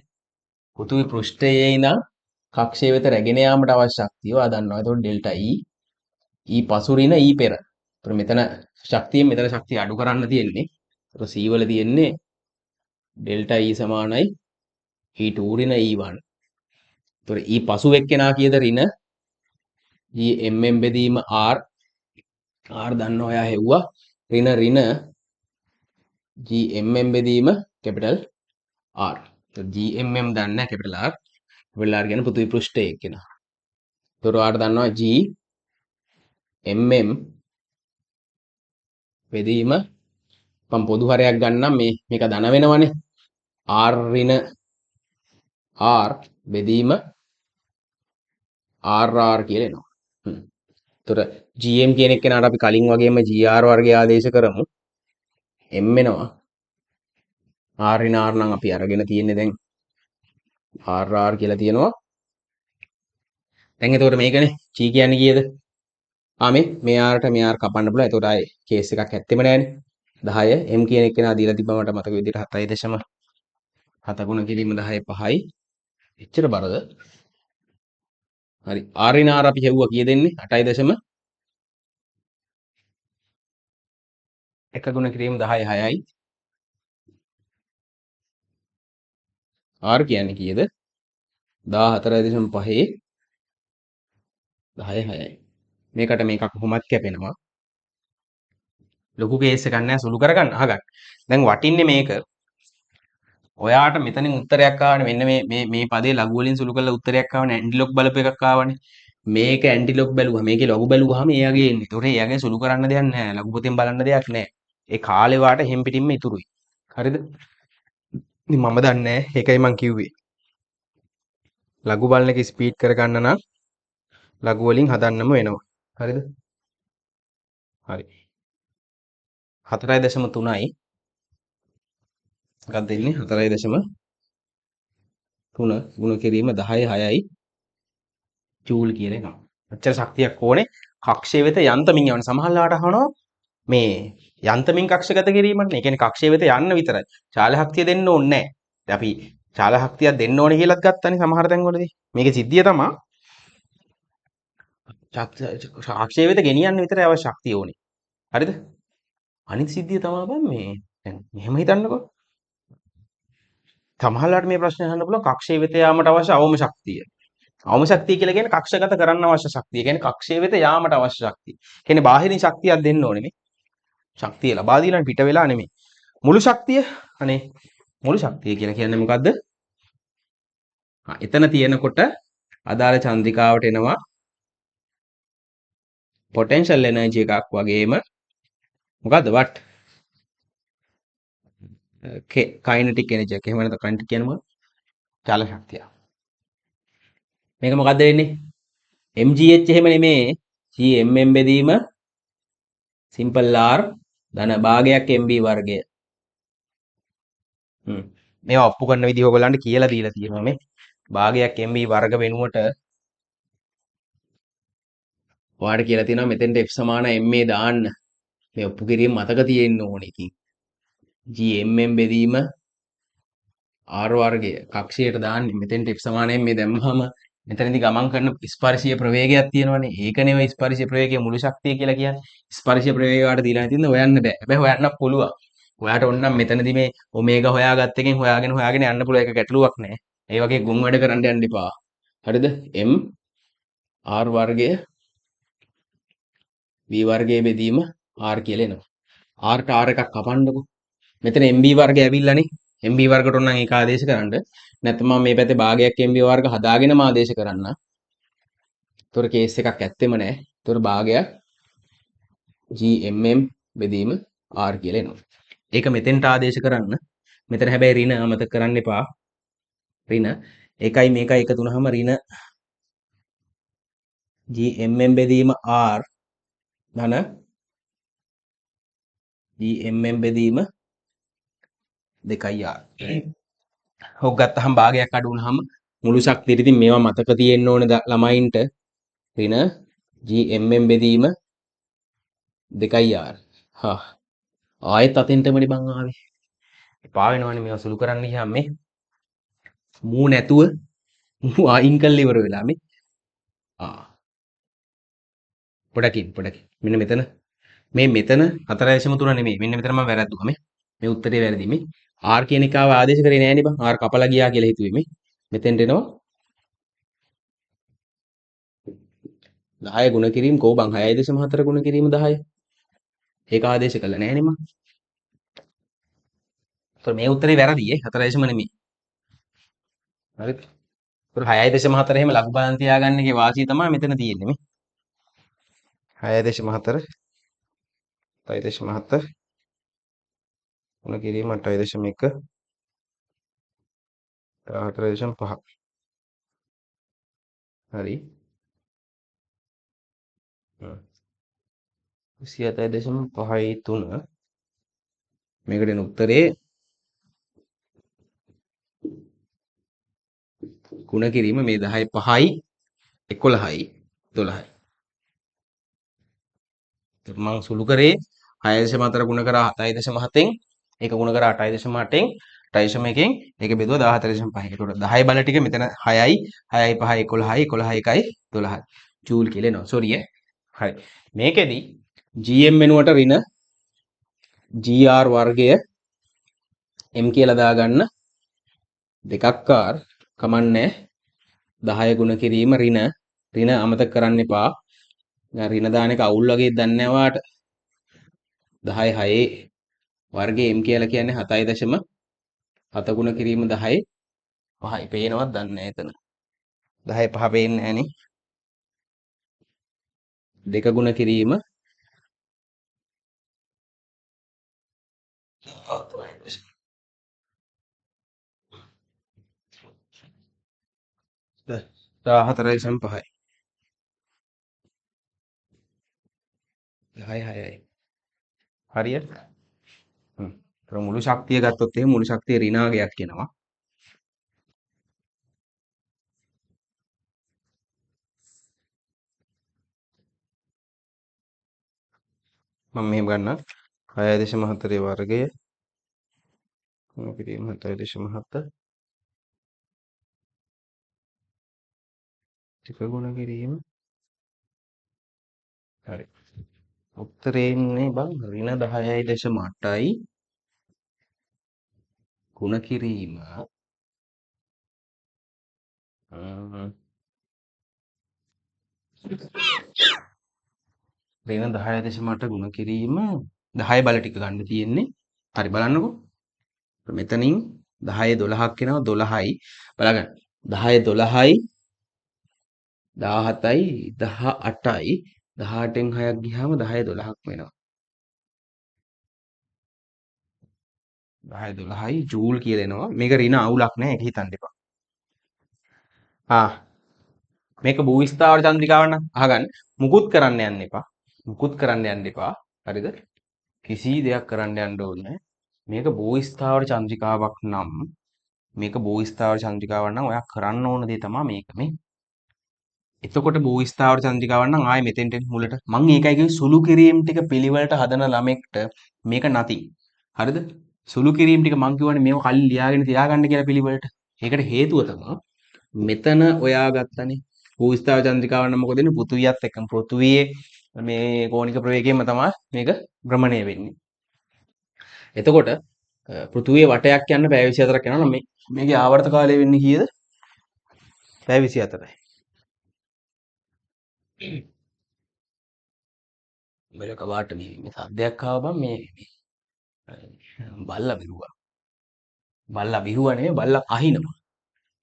පෘථිවි පෘෂ්ඨයේ ඉඳන් කක්ෂය වෙත රැගෙන යාමට අවශ්‍ය ශක්තිය ඔයා දන්නවා. එතකොට ඩෙල්ටා E පසු ඍණ E පෙර. ඒතර මෙතන ශක්තිය අඩු කරන්න තියෙන්නේ. ඒතර C වල තියෙන්නේ ඩෙල්ටා E සමානයි E2 ඍණ E1. ඒතර E පසු එක්කෙනා කීයද ඍණ G mm බෙදීම R දන්නවා ඔයා හෙව්වා ඍණ G mm බෙදීම කැපිටල් R. ඒතර G mm දන්නේ නැහැ කැපිටල් R. කැපිටල් R කියන්නේ පෘථිවි පෘෂ්ඨයේ එක්කෙනා. ඒතර R දන්නවා G mm බෙදීම මම පොදු හරයක් ගන්නම් මේක ධන වෙනවනේ R ඍණ R බෙදීම RR කියලා එනවා. ඒතර GM කියන එක කෙනාට අපි කලින් වගේම GR වර්ගය ආදේශ කරමු. M වෙනවා. R ඍණ R නම් අපි අරගෙන තියෙන්නේ දැන් RR කියලා තියෙනවා. දැන් එතකොට මේකනේ G කියන්නේ කීයද? මේ R ට මේ R කපන්න පුළුවන්. එතකොට ආයේ කේස් එකක් ඇත්තෙම නැහැනේ. 10 M කියන එක කෙනා දීලා තිබ්බම මට මතක විදිහට 7.7 ගුණ කිරීම 10 5යි. එච්චර බරද? හරි. R ඍණ R අපි හෙව්වා කීය දෙන්නේ? 8.1 ගුණ කිරීම 10 6යි. R කියන්නේ කීයද? 14.5 10 6යි. මේකට මේක කොහොමත් කැපෙනවා. ලොකු කේස් එකක් නැහැ සුළු කරගන්න අහගන්න. දැන් වටින්නේ මේක. ඔයාට මෙතනින් උත්තරයක් ආවනේ මෙන්න මේ පදේ ලඝු වලින් සුළු කරලා උත්තරයක් ආවනේ ඇන්ටිලොග් බලපු එකක් ආවනේ. මේක ඇන්ටිලොග් බැලුවා. මේකේ ලඝු බැලුවාම එයාගේ එන්නේ. ඒතකොට එයාගේ සුළු කරන්න දෙයක් නැහැ. ලඝු පොතෙන් බලන්න දෙයක් නැහැ. ඒ කාලේ වාට හැම් පිටින්ම ඉතුරුයි. හරිද? ඉතින් මම දන්නේ නැහැ. ඒකයි මං කිව්වේ. ලඝු බලන එක ස්පීඩ් කරගන්න නම් ලඝු වලින් හදන්නම වෙනවා. හරිද? හරි. 4.3යි. මොකක්ද දෙන්නේ? 4.3 ගුණ කිරීම 10 6යි ජූල් කියන එක. අච්චර ශක්තියක් ඕනේ කක්ෂය වෙත යන්තමින් යවන. සමහරලාට අහනවා මේ යන්තමින් කක්ෂගත කිරීමට. ඒ කියන්නේ කක්ෂය වෙත යන්න විතරයි. චාල ශක්තිය දෙන්න ඕනේ නැහැ. දැන් අපි චාල ශක්තියක් දෙන්න ඕනේ කියලාත් ගත්තානේ සමහර තැන්වලදී. මේකේ සිද්ධිය තමයි කක්ෂය වෙත ගෙනියන්න විතරයි අවශ්‍ය ශක්තිය ඕනේ. හරිද? අනිත් සිද්ධිය තමයි බං මේ දැන් මෙහෙම හිතන්නකෝ. සමහරලාට මේ ප්‍රශ්නේ අහන්න පුළුවන් කක්ෂය වෙත යාමට අවශ්‍ය අවම ශක්තිය. අවම ශක්තිය කියලා කියන්නේ කක්ෂගත කරන්න අවශ්‍ය ශක්තිය. ඒ කියන්නේ කක්ෂය වෙත යාමට අවශ්‍ය ශක්තිය. කියන්නේ බාහිරින් ශක්තියක් දෙන්න ඕනේ මේ. ශක්තිය ලබා දීලා පිට වෙලා නෙමෙයි. මුළු ශක්තිය අනේ මුළු ශක්තිය කියලා කියන්නේ මොකද්ද? එතන තියෙනකොට අදාළ චන්ද්‍රිකාවට එනවා පොටෙන්ෂල් එනර්ජි එකක් වගේම මොකද්ද වට කයිනටික් එනර්ජි එක. එහෙම නැත්නම් කයිනටික් කියන්නේ මොකක්ද? චල ශක්තිය. මේක මොකද්ද වෙන්නේ? mgh එහෙම නෙමේ. gmm බෙදීම සිම්පල් r ධන භාගයක් mb වර්ගය. මේවා ඔප්පු කරන විදිහ ඔයගොල්ලන්ට කියලා දීලා තියෙනවා මේ. භාගයක් mb වර්ග වෙනුවට ඔයාලට කියලා තියෙනවා මෙතෙන්ට f සමාන ma දාන්න. මේ ඔප්පු කිරීම මතක තියෙන්න ඕනේ. ඉතින් gmm බෙදීම r වර්ගය කක්ෂයට දාන්නේ මෙතෙන්ට f සමාන ma දැම්මම මෙතනදී ගමන් කරන ස්පර්ශීය ප්‍රවේගයක් තියෙනවනේ. ඒක නෙවෙයි ස්පර්ශීය ප්‍රවේගයේ මුළු ශක්තිය කියලා කියන්නේ. ස්පර්ශීය ප්‍රවේගය වාට දීලා තියෙන හොයන්න බෑ. හැබැයි හොයන්න පුළුවන්. ඔයාට ඕන නම් මෙතනදී මේ ඔමේගා හොයාගත්ත එකෙන් හොයාගෙන යන්න පුළුවන්. ඒක ගැටලුවක් නෑ. ඒ වගේ ගුණ වැඩ කරන්න යන්න එපා. හරිද? m r වර්ගය v වර්ගයේ බෙදීම r කියලා එනවා. r ට r එකක් කපන්නකො. මෙතන mb වර්ගය ඇවිල්ලානේ. mb වර්ගට ඕන නම් ඒක ආදේශ කරන්න. නැත්නම් මම මේ පැත්තේ භාගයක් mb වර්ග හදාගෙනම ආදේශ කරන්න. ඒතොර කේස් එකක් ඇත්තෙම නැහැ. ඒතොර භාගයක් gmm බෙදීම r කියලා එනවා. ඒක මෙතෙන්ට ආදේශ කරන්න. මෙතන හැබැයි ඍණ අමතක කරන්න එපා. ඍණ ඒකයි මේකයි එකතු වුනහම ඍණ gmm බෙදීම r ධන gmm බෙදීම 2r. හොක් ගත්තහම භාගයක් අඩු වුනහම මුළු ශක්තියට ඉතින් මේවා මතක තියෙන්න ඕනේ ළමයින්ට. ඍණ gmm බෙදීම 2r. හා ආයෙත් අතෙන්ටමනේ බං ආවේ. එපා වෙනවනේ මේවා සුළු කරන්න ගියාම මේ මූ නැතුව මූ අයින් කරලා ඉවර වෙලා මේ පොඩකින් මෙන්න මෙතන මෙතන 4.3 නෙමෙයි මෙන්න මෙතන මම වැරද්දුවා මේ උත්තරේ වැරදි මේ r කියන එකාව ආදේශ කරේ නෑනේ බං r කපලා ගියා කියලා හිතුවේ මේ මෙතෙන්ට එනවා 10 ගුණ කිරීම කෝ බං 6.4 ගුණ කිරීම 10 ඒක ආදේශ කළා නෑනේ මං ඒතර මේ උත්තරේ වැරදි 4 නෙමෙයි හරිද ඒතර 6.4 එහෙම ලඝු බලන් තියාගන්න එකේ වාසිය තමයි මෙතන තියෙන්නේ මේ 6.4 7.7 ගුණ කිරීම 8.1 14.5 හරි 27.53 මේකට එන උත්තරේ ගුණ කිරීම මේ 10 5යි 11යි 12යි. මම සුළු කරේ 6.4 ගුණ කරා 7.7න් ඒක ගුණ කරා 8.8න් 8.1න් ඒක බෙදුවා 14.5. ඒකට 10 බල ටික මෙතන 6යි 6යි 5යි 11යි 11යි 1යි 12යි. ජූල් කියලා එනවා. සෝරි හරි. මේකෙදි GM වෙනුවට ඍණ GR වර්ගය M කියලා දාගන්න දෙකක් r කමන්නේ 10 ගුණ කිරීම ඍණ අමතක කරන්න එපා. දැන් ඍණ දාන එක අවුල් වගේ දන්නේ නැහැ වාට 10 6 වර්ගයේ m කියලා කියන්නේ 7.7 ගුණ කිරීම 10 5යි පේනවත් දන්නේ නැහැ එතන 10 5 පේන්නේ නැහනේ දෙක ගුණ කිරීම 14.5යි 10 6යි හරියට මුළු ශක්තිය ගත්තොත් එහෙනම් මුළු ශක්තිය ඍණාගයක් එනවා මම මෙහෙම ගන්නම් 6.4 වර්ගය ගුණ කිරීම 7.7 ටික ගුණ කිරීම හරි උත්තරේ ඉන්නේ බං ඍණ 10.8යි ගුණ කිරීම ඍණ 10.8 ගුණ කිරීම 10 බල ටික ගන්න තියෙන්නේ. හරි බලන්නකෝ. මෙතනින් 10 12ක් එනවා 12යි බලගන්න. 10 12යි 17යි 18යි 18න් 6ක් ගියාම 10 12ක් වෙනවා. 10 12යි ජූල් කියලා එනවා. මේක ඍණ අවුලක් නෑ. ඒක හිතන්න එපා. මේක භූවිස්ථාවර චන්ද්‍රිකාවක් නම් අහගන්න. මුකුත් කරන්න යන්න එපා. මුකුත් කරන්න යන්න එපා. හරිද? කිසි දෙයක් කරන්න යන්න ඕනේ නෑ. මේක භූවිස්ථාවර චන්ද්‍රිකාවක් නම් ඔයා කරන්න ඕන දේ තමයි මේක මේ. එතකොට භූවිස්ථාවර චන්ද්‍රිකාවක් නම් ආයේ මෙතෙන්ට එන්න මුලට. මම ඒකයි කිව්වේ සුළු කිරීම ටික පිළිවෙලට හදන ළමෙක්ට මේක නැති. හරිද? සුළු කිරීම ටික මං කියවනේ මේව කලින් ලියාගෙන තියාගන්න කියලා පිළිවෙලට. ඒකට හේතුව තමයි මෙතන ඔයා ගත්තනේ භූවිස්ථාවර චන්ද්‍රිකාවක් නම් මොකද වෙන්නේ? පෘථුවියත් එක්කම පෘථුවියේ මේ කෝණික ප්‍රවේගයෙන්ම තමයි මේක භ්‍රමණය වෙන්නේ. එතකොට පෘථුවියේ වටයක් යන්න පැය 24ක් යනවා නම් මේකේ ආවර්ත කාලය වෙන්නේ කීයද? පැය 24යි. මෙලක වාට මේ සද්දයක් ආව බං මේ බල්ලා බිරුවා. බල්ලා බිරුවා නෙමෙයි බල්ලා අහිනවා.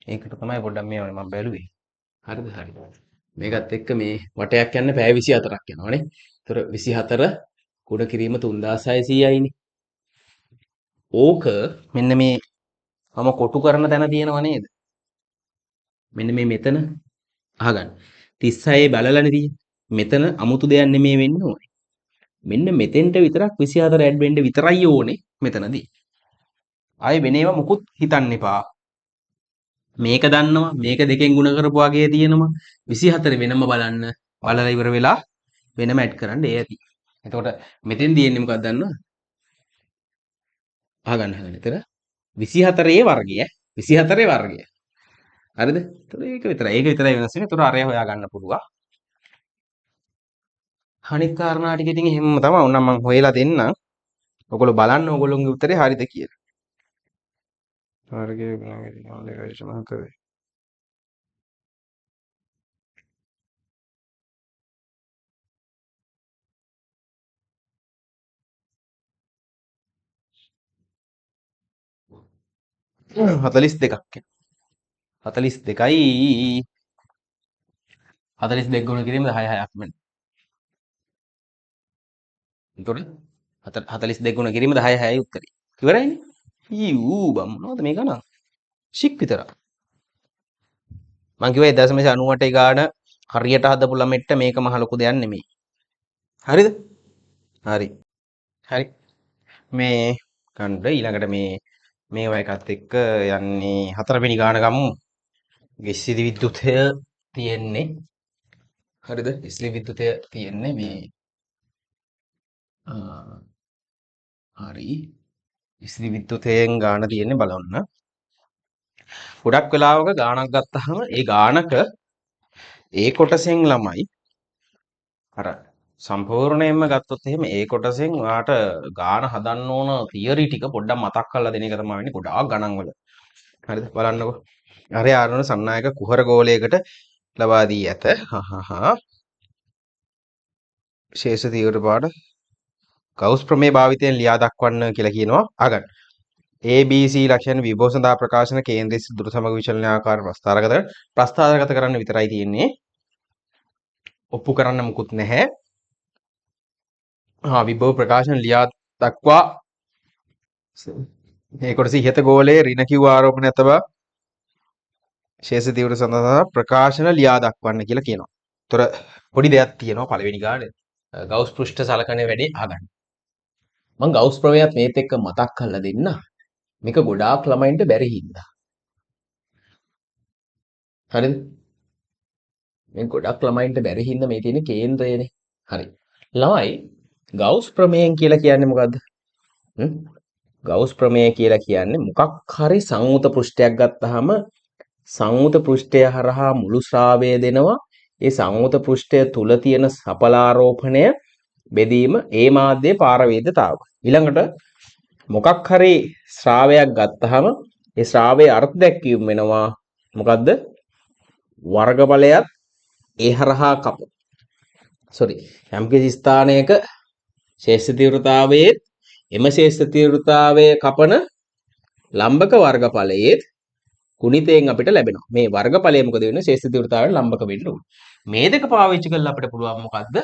ඒකට තමයි පොඩ්ඩක් මේ මම බැලුවේ. හරිද? හරි. මේකත් එක්ක මේ වටයක් යන්න පැය 24ක් යනවානේ. ඒතර 24 කුඩ කිරීම 3600යිනේ. ඕක මෙන්න මේ මම කොටු කරන තැන තියෙනව නේද? මෙන්න මේ මෙතන අහගන්න. 36 බලලානේ තියෙන්නේ. මෙතන 아무තු දෙයක් නෙමෙයි වෙන්න ඕනේ. මෙන්න මෙතෙන්ට විතරක් 24 ඇඩ් වෙන්න විතරයි ඕනේ මෙතනදී. ආයේ වෙන ඒවා මුකුත් හිතන්න එපා. මේක දන්නවා මේක දෙකෙන් ගුණ කරපු වගේ තියෙනවා 24 වෙනම බලන්න. බලලා ඉවර වෙලා වෙනම ඇඩ් කරන්න ඒ ඇති. එතකොට මෙතෙන් තියෙන්නේ මොකක්ද දන්නවද? අහගන්න එතන 24 වර්ගය 24 වර්ගය. හරිද? එතකොට ඒක විතරයි. ඒක විතරයි වෙනස් වෙන්නේ. එතකොට අරය හොයා ගන්න පුළුවන්. අනිත් කාරණා ටික ඉතින් එහෙම තමයි. උන්නම් මම හොයලා දෙන්නම්. ඔයගොල්ලෝ බලන්න ඔයගොල්ලෝගේ උත්තරේ හරිද කියලා. වර්ගයේ ගුණාංගයේ මොලේකයි සමාන්තරයි. හතලිස් දෙකක් 42යි 42 ගුණ කිරීම 10 6ක් වෙනවා. එතකොට 42 ගුණ කිරීම 10 6යි උත්තරේ. ඉවරයිනේ. ඌ බම් මොනවද මේ ගණන්? ශික් විතර. මං කිව්වා 1.98 ගාන හරියට හදපු ළමෙට්ට මේක මහ ලොකු දෙයක් නෙමෙයි. හරිද? හරි. හරි. මේ ගන්න ඊළඟට මේවා එකත් එක්ක යන්නේ හතරවෙනි ගාන ගමු. ඉස්සිරි විද්‍යුතය තියෙන්නේ. හරිද? ඉස්සිරි විද්‍යුතය තියෙන්නේ මේ හරි. ඉස්සිරි විද්‍යුතයෙන් ගාන තියෙන්නේ බලන්න. ගොඩක් වෙලාවක ගානක් ගත්තාම ඒ ගානක ඒ කොටසෙන් ළමයි අර සම්පූර්ණයෙන්ම ගත්තොත් එහෙම ඒ කොටසෙන් ඔයාට ගාන හදන්න ඕන තියරි ටික පොඩ්ඩක් මතක් කරලා දෙන එක තමයි වෙන්නේ ගොඩාක් ගණන් වල. හරිද? බලන්නකෝ. අරේ ආරණ සන්නායක කුහර ගෝලයකට ලබා දී ඇත. ශේෂ තීව්‍ර පාඩ ගවුස් ප්‍රමේය භාවිතයෙන් ලියා දක්වන්න කියලා කියනවා. අහගන්න. ABC ලක්ෂණ විභව සඳහා ප්‍රකාශන කේන්ද්‍රයේ දුර සමග විචලන ආකාර ප්‍රස්ථාරගත කරන්න විතරයි තියෙන්නේ. ඔප්පු කරන්න මුකුත් නැහැ. විභව ප්‍රකාශන ලියා දක්වා මේ කොටස ඉහත ගෝලයේ ඍණ Q ආරෝපණය අතව ශේෂ තීව්‍ර සඳහා ප්‍රකාශන ලියා දක්වන්න කියලා කියනවා. ඒතර පොඩි දෙයක් තියෙනවා පළවෙනි ගානේ. ගවුස් පෘෂ්ඨ සලකන වැඩේ අහගන්න. මම ගවුස් ප්‍රමේයත් මේත් එක්ක මතක් කරලා දෙන්න. මේක ගොඩාක් ළමයින්ට බැරි හින්දා. හරිද? මේ ගොඩක් ළමයින්ට බැරි හින්දා මේ තියෙන කේන්ද්‍රයනේ. හරි. ළමයි ගවුස් ප්‍රමේයන් කියලා කියන්නේ මොකද්ද? ගවුස් ප්‍රමේය කියලා කියන්නේ මොකක් හරි සංවෘත පෘෂ්ඨයක් ගත්තාම සංවෘත පෘෂ්ඨය හරහා මුළු ශ්‍රාවය දෙනවා. ඒ සංවෘත පෘෂ්ඨය තුල තියෙන සපලාරෝපණය බෙදීම ඒ මාධ්‍යයේ පාරවේදතාව. ඊළඟට මොකක් හරි ශ්‍රාවයක් ගත්තාම ඒ ශ්‍රාවයේ අර්ථ දැක්වීම වෙනවා. මොකද්ද? වර්ගඵලයත් ඒ හරහා යම්කිසි ස්ථානයක ශේෂ්ඨ තීව්‍රතාවයේ එම ශේෂ්ඨ තීව්‍රතාවයේ කපන ලම්බක වර්ගඵලයේ ගුණිතයෙන් අපිට ලැබෙනවා. මේ වර්ගඵලය මොකද වෙන්නේ? ශේෂ්ඨ තීව්‍රතාවයට ලම්බක වෙන්න ඕනේ. මේ දෙක පාවිච්චි කරලා අපිට පුළුවන් මොකද්ද?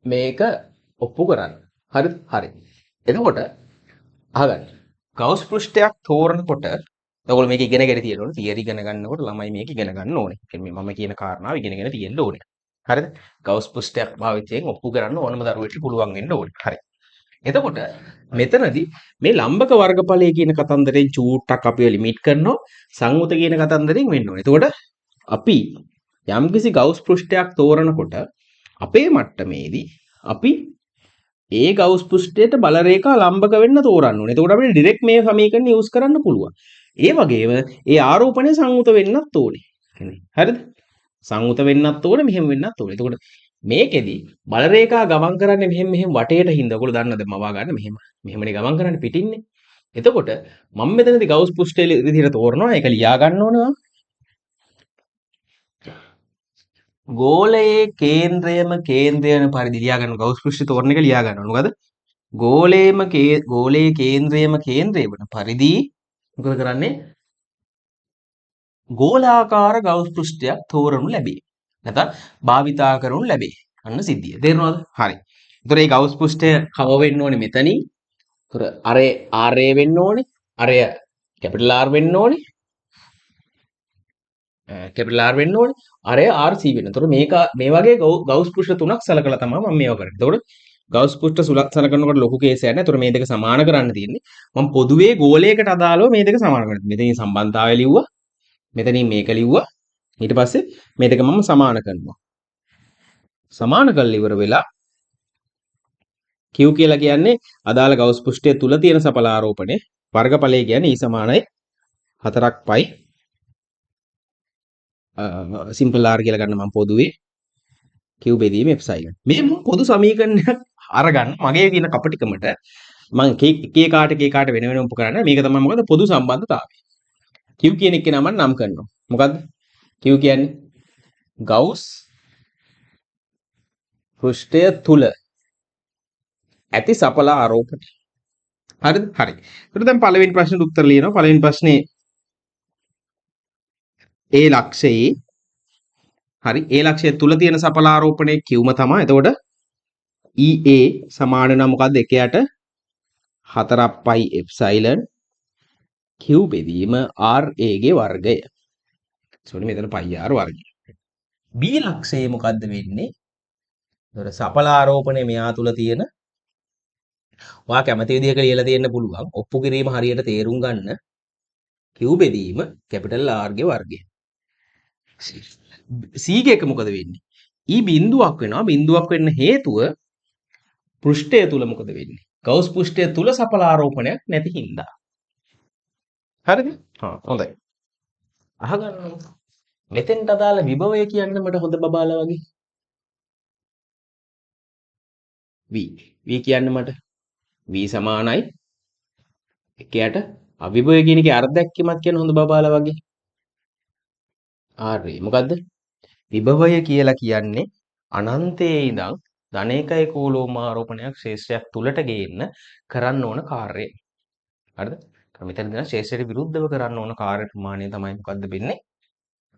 මේක ඔප්පු කරන්න. හරිද? හරි. එතකොට අහගන්න. ගවුස් පෘෂ්ඨයක් තෝරනකොට ඔයගොල්ලෝ මේක ඉගෙනගෙන තියෙන්න ඕනේ. තියරි ඉගෙන ගන්නකොට ළමයි මේක ඉගෙන ගන්න ඕනේ. කියන්නේ මම කියන කාරණාව ඉගෙනගෙන තියෙන්න ඕනේ. හරිද? ගවුස් පෘෂ්ඨයක් භාවිතයෙන් ඔප්පු කරන්න ඕනම දරුවෙට පුළුවන් වෙන්න ඕනේ. හරි. එතකොට මෙතනදී මේ ලම්බක වර්ගඵලය කියන කතන්දරයෙන් චූට්ටක් අපිව ලිමිට් කරනවා. සංයුත කියන කතන්දරයෙන් වෙන්න ඕනේ. එතකොට අපි යම්කිසි ගවුස් පෘෂ්ඨයක් තෝරනකොට අපේ මට්ටමේදී අපි ඒ ගවුස් පෘෂ්ඨයට බල රේඛා ලම්බක වෙන්න තෝරන්න ඕනේ. එතකොට අපිට ඩිරෙක්ට් මේ සමීකරණ යූස් කරන්න පුළුවන්. ඒ වගේම ඒ ආරෝපණය සංයුත වෙන්නත් ඕනේ. හරිද? සංයුත වෙන්නත් ඕනේ, මෙහෙම වෙන්නත් ඕනේ. එතකොට මේකෙදි බල රේඛා ගමන් කරන්නේ මෙහෙම වටේට හින්දා. ඔයගොල්ලෝ දන්නවද මවා ගන්න මෙහෙමනේ ගමන් කරන්නේ පිටින්නේ. එතකොට මම මෙතනදී ගවුස් පෘෂ්ඨය විදිහට තෝරනවා. ඒක ලියා ගන්න ඕනේ. ගෝලයේ කේන්ද්‍රය වෙන පරිදි ලියා ගන්න ගවුස් පෘෂ්ඨය තෝරන එක ලියා ගන්න ඕනේ. මොකද ගෝලයේ කේන්ද්‍රය වෙන පරිදි මොකද කරන්නේ? ගෝලාකාර ගවුස් පෘෂ්ඨයක් තෝරනු ලැබේ. නැත්නම් භාවිතා කරනු ලැබේ. අන්න සිද්ධිය. තේරුණාද? හරි. ඒතර මේ ගවුස් පෘෂ්ඨය කව වෙන්න ඕනේ මෙතනින්. ඒතර අරේ RA වෙන්න ඕනේ. අරය කැපිටල් R වෙන්න ඕනේ. කැපිටල් R වෙන්න ඕනේ. අරය RC වෙන්න. ඒතර මේ වගේ ගවුස් පෘෂ්ඨ තුනක් සලකලා තමයි මම මේව කරන්නේ. ඒතකොට ගවුස් පෘෂ්ඨ සලකනකොට ලොකු කේසයක් නැහැ. ඒතර මේ දෙක සමාන කරන්න තියෙන්නේ. මම පොදුවේ ගෝලයකට අදාළව මේ දෙක සමාන කරනවා. මෙතනින් සම්බන්ධතාවය ලිව්වා. මෙතනින් මේක ලිව්වා. ඊට පස්සේ මේ දෙක මම සමාන කරනවා. සමාන කරලා ඉවර වෙලා Q කියලා කියන්නේ අදාළ ගවුස් පෘෂ්ඨය තුල තියෙන සඵල ආරෝපණය. වර්ගඵලය කියන්නේ E සමානයි 4ක් පයි සිම්පල් R කියලා ගන්න මම පොදුවේ Q බෙදීම එප්සයිලන්. මේ මම පොදු සමීකරණයක් අරගන්න මගේ කියන කපටිකමට මම එක කාට වෙන වෙනම කරන්නේ. මේක තමයි මොකද පොදු සම්බන්ධතාවය. Q කියන එක නම නම් කරනවා. මොකද්ද? Q කියන්නේ ගවුස් පෘෂ්ඨය තුල ඇති සඵල ආරෝපණය. හරිද? හරි. ඒකට දැන් පළවෙනි ප්‍රශ්නෙට උත්තර ලියනවා. පළවෙනි ප්‍රශ්නේ ඒ ලක්ෂයේ හරි ඒ ලක්ෂය තුල තියෙන සඵල ආරෝපණයේ Qම තමයි. එතකොට EA සමාන නම් මොකද්ද? 1යට 4ක් පයි එප්සයිලන් Q බෙදීම RA ගේ වර්ගය. සෝනි මෙතන පයි R වර්ගය. B ලක්ෂයේ මොකද්ද වෙන්නේ? ඒතර සඵල ආරෝපණය මෙයා තුල තියෙන ඔයා කැමති විදිහක ලියලා තියෙන්න පුළුවන්. ඔප්පු කිරීම හරියට තේරුම් ගන්න. Q බෙදීම කැපිටල් R ගේ වර්ගය. C එක මොකද වෙන්නේ? E බිඳුවක් වෙනවා. බිඳුවක් වෙන්න හේතුව පෘෂ්ඨය තුල මොකද වෙන්නේ? ගවුස් පෘෂ්ඨය තුල සඵල ආරෝපණයක් නැති හින්දා. හරිද? හොඳයි. අහගන්න. මෙතෙන්ට අදාළ විභවය කියන්න මට හොඳ බබාලා වගේ. V කියන්න මට V සමානයි 1යට අවිභවය කියන එකේ අර්ධයක් කිමත් කියන හොඳ බබාලා වගේ. RA මොකද්ද? විභවය කියලා කියන්නේ අනන්තයේ ඉඳන් ධන 1 කූලෝම ආරෝපණයක් ශේෂ්ත්‍රයක් තුලට ගේන්න කරන්න ඕන කාර්යය. හරිද? මෙතන දෙන ශේෂ්ත්‍රයට විරුද්ධව කරන්න ඕන කාර්ය ප්‍රමාණය තමයි මොකද්ද වෙන්නේ?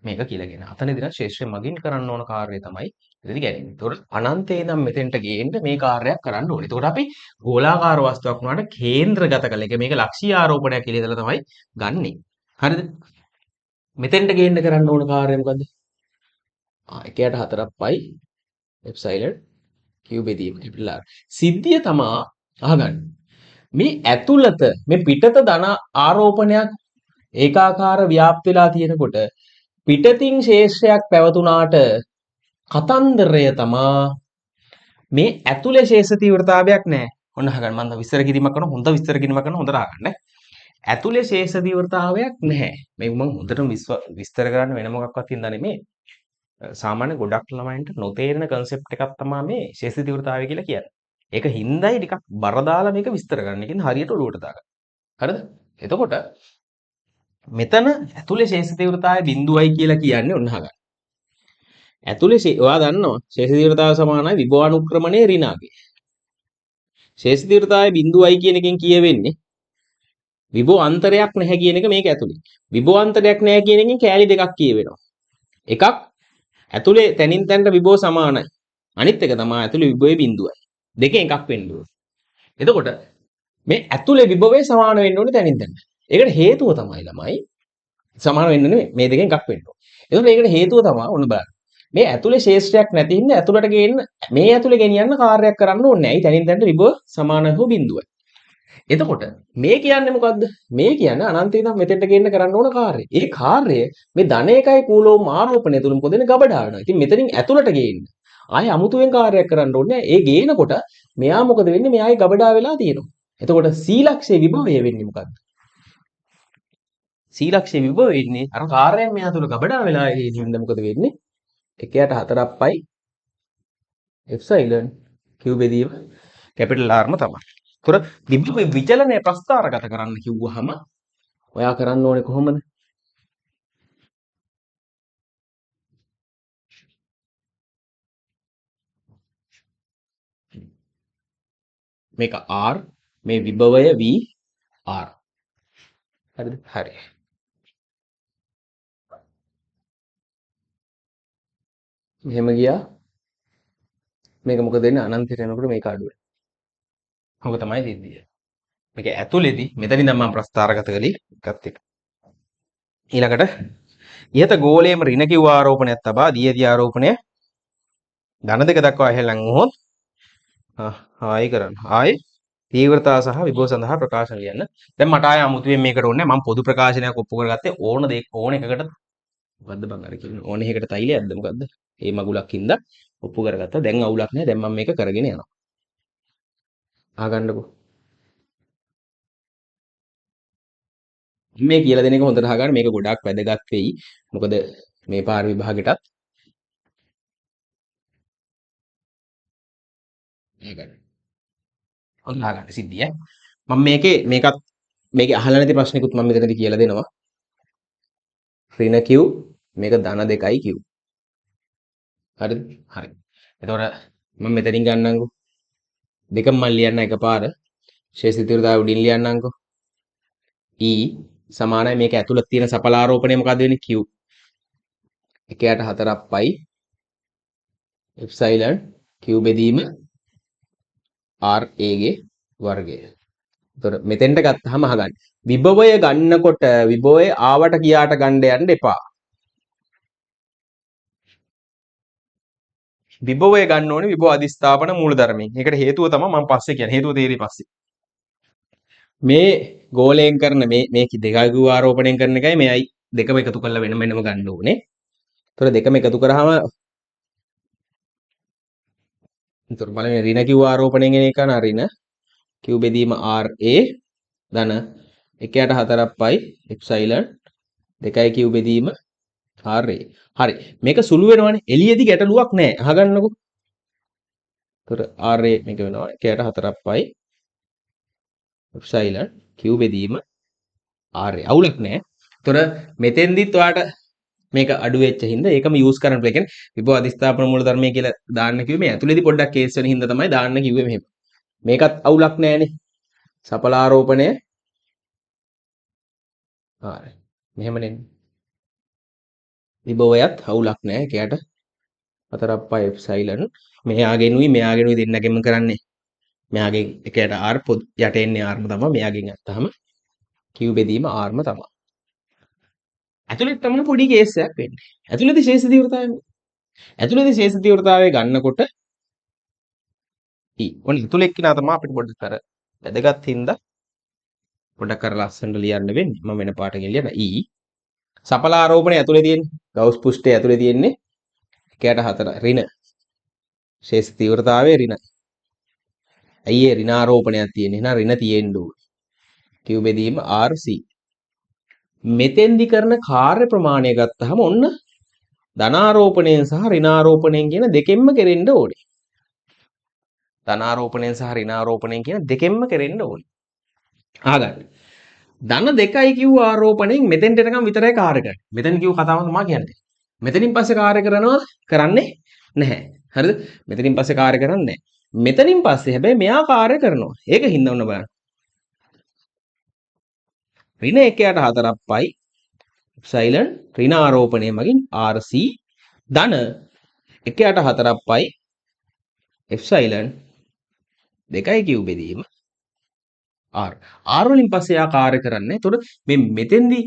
මේක කියලා කියන. අතනදී නම් ශේෂ්ත්‍රය මගින් කරන්න ඕන කාර්යය තමයි ඉතින් කියන්නේ. ඒතකොට අනන්තයේ ඉඳන් මෙතෙන්ට ගේන්න මේ කාර්යයක් කරන්න ඕනේ. ඒතකොට අපි ගෝලාකාර වස්තුවක් වුණාට කේන්ද්‍රගත කළ එක මේක ලක්ෂීය ආරෝපණයක් කියලා ඉතලා තමයි ගන්නෙ. හරිද? මෙතෙන්ට ගේන්න කරන්න ඕන කාර්යය මොකද්ද? 1යට 4ක් පයි එප්සයිලන් Q බෙදීම කැපිටල් R. සිද්ධිය තමා අහගන්න. මේ ඇතුළත මේ පිටත ධන ආරෝපණයක් ඒකාකාර ව්‍යාප්ත වෙලා තියෙනකොට පිටතින් ශේෂ්ත්‍රයක් පැවතුනාට කතන්දරය තමා මේ ඇතුලේ ශේෂ්ත්‍ර තීව්‍රතාවයක් නැහැ. ඔන්න අහගන්න මම විස්තර කිරීමක් කරනවා. හොඳ විස්තර කිරීමක් කරනවා. හොඳට අහගන්න. ඇතුලේ ශේෂ්ත්‍ර තීව්‍රතාවයක් නැහැ. මේක මම හොඳටම විස්තර කරන්න වෙන මොකක්වත් හින්දා නෙමෙයි. සාමාන්‍ය ගොඩක් ළමයින්ට නොතේරෙන concept එකක් තමයි මේ ශේෂ්ත්‍ර තීව්‍රතාවය කියලා කියන්නේ. ඒක හින්දායි ටිකක් බර දාලා මේක විස්තර කරන්න. ඒකෙන් හරියට ඔලුවට දාගන්න. හරිද? එතකොට මෙතන ඇතුලේ ශේෂ්ත්‍ර තීව්‍රතාවය බිඳුවයි කියලා කියන්නේ ඔන්න අහගන්න. ඇතුලේ ඔයා දන්නවා ශේෂ තීව්‍රතාව සමානයි විභව අනුක්‍රමණයේ ඍණාගේ. ශේෂ තීව්‍රතාවය බිඳුවයි කියන එකෙන් කියවෙන්නේ විභව අන්තරයක් නැහැ කියන එක මේක ඇතුලේ. විභව අන්තරයක් නැහැ කියන එකෙන් කෑලි දෙකක් කියවෙනවා. එකක් ඇතුලේ තනින් තනට විභව සමානයි. අනිත් එක තමයි ඇතුලේ විභවයේ බිඳුවයි. දෙකෙන් එකක් වෙන්න ඕනේ. එතකොට මේ ඇතුලේ විභවය සමාන වෙන්න ඕනේ තනින් තනට. ඒකට හේතුව තමයි ළමයි සමාන වෙන්න නෙමෙයි මේ දෙකෙන් එකක් වෙන්න ඕනේ. එතකොට ඒකට හේතුව තමයි ඔන්න බලන්න. මේ ඇතුලේ ශේෂ්ත්‍රයක් නැති හින්දා ඇතුලට ගේන්න මේ ඇතුලේ ගෙනියන්න කාර්යයක් කරන්න ඕනේ නැහැ. තනින් තනට විභව සමාන හෝ බිඳුවයි. එතකොට මේ කියන්නේ මොකද්ද? මේ කියන්නේ අනන්තය ඉඳන් මෙතෙන්ට ගේන්න කරන්න ඕන කාර්යය. ඒ කාර්යය මේ ධන එකයි කූලෝම ආරෝපණය තුල මොකද වෙන්නේ? ගබඩා වෙනවා. ඉතින් මෙතනින් ඇතුලට ගේන්න. ආයේ අමුතුවෙන් කාර්යයක් කරන්න ඕනේ නැහැ. ඒ ගේනකොට මෙයා මොකද වෙන්නේ? මෙයාගේ ගබඩා වෙලා තියෙනවා. එතකොට සීලක්ෂයේ විභවය වෙන්නේ මොකද්ද? සීලක්ෂයේ විභවය වෙන්නේ අර කාර්යයෙන් මෙයා තුල ගබඩා වෙලා ඉන්නේ මොකද වෙන්නේ? 1යට 4ක් පයි එප්සයිලන් q බෙදීම කැපිටල් r ම තමයි. ඒතර විභව විචලනය ප්‍රස්ථාරගත කරන්න කිව්වහම ඔයා කරන්න ඕනේ කොහොමද? මේක r මේ විභවය v r. හරිද? හරි. මෙහෙම ගියා. මේක මොකද වෙන්නේ? අනන්තයට යනකොට මේක අඩු වෙනවා. ඔක තමයි සිද්ධිය. මේක ඇතුලේදී මෙතනින් නම් මම ප්‍රස්ථාරගත කළේ එකත් එක. ඊළඟට ඉහත ගෝලයේම ඍණ කිව් ආරෝපණයක් තබා දියදී ආරෝපණය ධන දෙක දක්වා ඉහළම වුණොත් ආයි කරන්න. ආයි තීව්‍රතාව සහ විභව සඳහා ප්‍රකාශන ලියන්න. දැන් මට ආය අමුතුවෙන් මේකට ඕනේ නැහැ. මම පොදු ප්‍රකාශනයක් ඔප්පු කරගත්තේ ඕන දෙයක් ඕන එකකට මොකද්ද බං අර කියන්නේ ඕන එකකට තෛලයක්ද මොකද්ද? ඒ මගුලක් හින්දා ඔප්පු කරගත්තා. දැන් අවුලක් නැහැ. දැන් මම මේක කරගෙන යනවා. අහගන්නකෝ. මේ කියලා දෙන එක හොඳට අහගන්න. මේක ගොඩාක් වැදගත් වෙයි. මොකද මේ පාර විභාගෙටත් ඒකයි. හොඳට අහගන්න සිද්ධිය. මම මේකේ අහලා නැති ප්‍රශ්නිකුත් මම මෙතනදී කියලා දෙනවා. ඍණ Q මේක ධන 2යි Q. හරිද? හරි. එතකොට මම මෙතනින් ගන්නම්කෝ. දෙකම මම ලියන්න එකපාර. ශේෂ තීව්‍රතාවය උඩින් ලියන්නම්කෝ. E සමානයි මේක ඇතුළත තියෙන සපලාරෝපණය මොකද්ද වෙන්නේ? Q. 1යට 4ක් පයි එප්සයිලන් Q බෙදීම RA ගේ වර්ගය. එතකොට මෙතෙන්ට ගත්තාම අහගන්න. විභවය ගන්නකොට විභවය ආවට ගියාට ගන්න යන්න එපා. විභවය ගන්න ඕනේ විභව අධිස්ථාපන මූලධර්මයෙන්. ඒකට හේතුව තමයි මම පස්සේ කියන්නේ. හේතුව තේරෙයි පස්සේ. මේ ගෝලයෙන් කරන මේ දෙකගු ආරෝපණයෙන් කරන එකයි මෙයයි දෙකම එකතු කරලා වෙනම ගන්න ඕනේ. ඒතර දෙකම එකතු කරාම ඒතර බලන්න ඍණ Q ආරෝපණයෙන් එන එක නා ඍණ Q බෙදීම RA ධන 1යට 4ක් පයි එප්සයිලන් 2යි Q බෙදීම RA. හරි. මේක සුළු වෙනවනේ. එළියේදී ගැටලුවක් නැහැ. අහගන්නකෝ. ඒතර RA මේක වෙනවා 1යට 4ක් පයි එප්සයිලන් Q බෙදීම RA. අවුලක් නැහැ. ඒතර මෙතෙන්දිත් ඔයාට මේක අඩු වෙච්ච හින්දා ඒකම යූස් කරන්න පුළුවන්. කියන්නේ විභව අධිස්ථාපන මූලධර්මය කියලා දාන්න කිව්වේ මේ ඇතුළේදී පොඩ්ඩක් කේස් වෙන හින්දා තමයි දාන්න කිව්වේ මෙහෙම. මේකත් අවුලක් නැහැනේ. සපලාරෝපණය හරි. මෙහෙම නෙන්නේ. විභවයත් අවුලක් නැහැ. එයාට 4ක් පයි එප්සයිලන් මෙයාගෙනුයි දෙන්නගෙම කරන්නේ. මෙයාගෙන් එකයට R පොදු යට එන්නේ R ම තමයි. මෙයාගෙන් ගත්තාම Q බෙදීම R ම තමයි. ඇතුළේ තමයි පොඩි කේස් එකක් වෙන්නේ. ඇතුළේදී ශේෂ තීව්‍රතාවය. ඇතුළේදී ශේෂ තීව්‍රතාවය ගන්නකොට ඔන්න ඇතුළේ එක්කිනා තමයි අපිට පොඩ්ඩක් අර වැදගත් හින්දා පොඩ්ඩක් අර ලස්සනට ලියන්න වෙන්නේ. මම වෙන පාටකින් ලියන සපලාරෝපණය ඇතුළේ තියෙන්නේ. ගවුස් පුෂ්ඨය ඇතුළේ තියෙන්නේ 1යට 4 ඍණ. ශේෂ තීව්‍රතාවය ඍණ. ඇයි ඒ ඍණාරෝපණයක් තියෙන්නේ? එහෙනම් ඍණ තියෙන්න ඕනේ. Q බෙදීම RC. මෙතෙන්දි කරන කාර්ය ප්‍රමාණය ගත්තාම ඔන්න ධනාරෝපණයෙන් සහ ඍණාරෝපණයෙන් කියන දෙකෙන්ම කෙරෙන්න ඕනේ. ධනාරෝපණයෙන් සහ ඍණාරෝපණයෙන් කියන දෙකෙන්ම කෙරෙන්න ඕනේ. අහගන්න. ධන 2යි කිව්ව ආරෝපණයෙන් මෙතෙන්ට එනකම් විතරයි කාර්ය කරන්නේ. මෙතන කිව්ව කතාව තමයි කියන්නේ. මෙතනින් පස්සේ කාර්ය කරනවා කරන්නේ නැහැ. හරිද? මෙතනින් පස්සේ කාර්ය කරන්නේ නැහැ. මෙතනින් පස්සේ හැබැයි මෙයා කාර්ය කරනවා. ඒක හින්දා ඔන්න බලන්න. ඍණ 1යට 4ක් පයි එප්සයිලන් ඍණ ආරෝපණය මගින් RC ධන 1යට 4ක් පයි එප්සයිලන් 2යි කියු බෙදීම R. R වලින් පස්සේ යා කාර්ය කරන්නේ. එතකොට මේ මෙතෙන්දි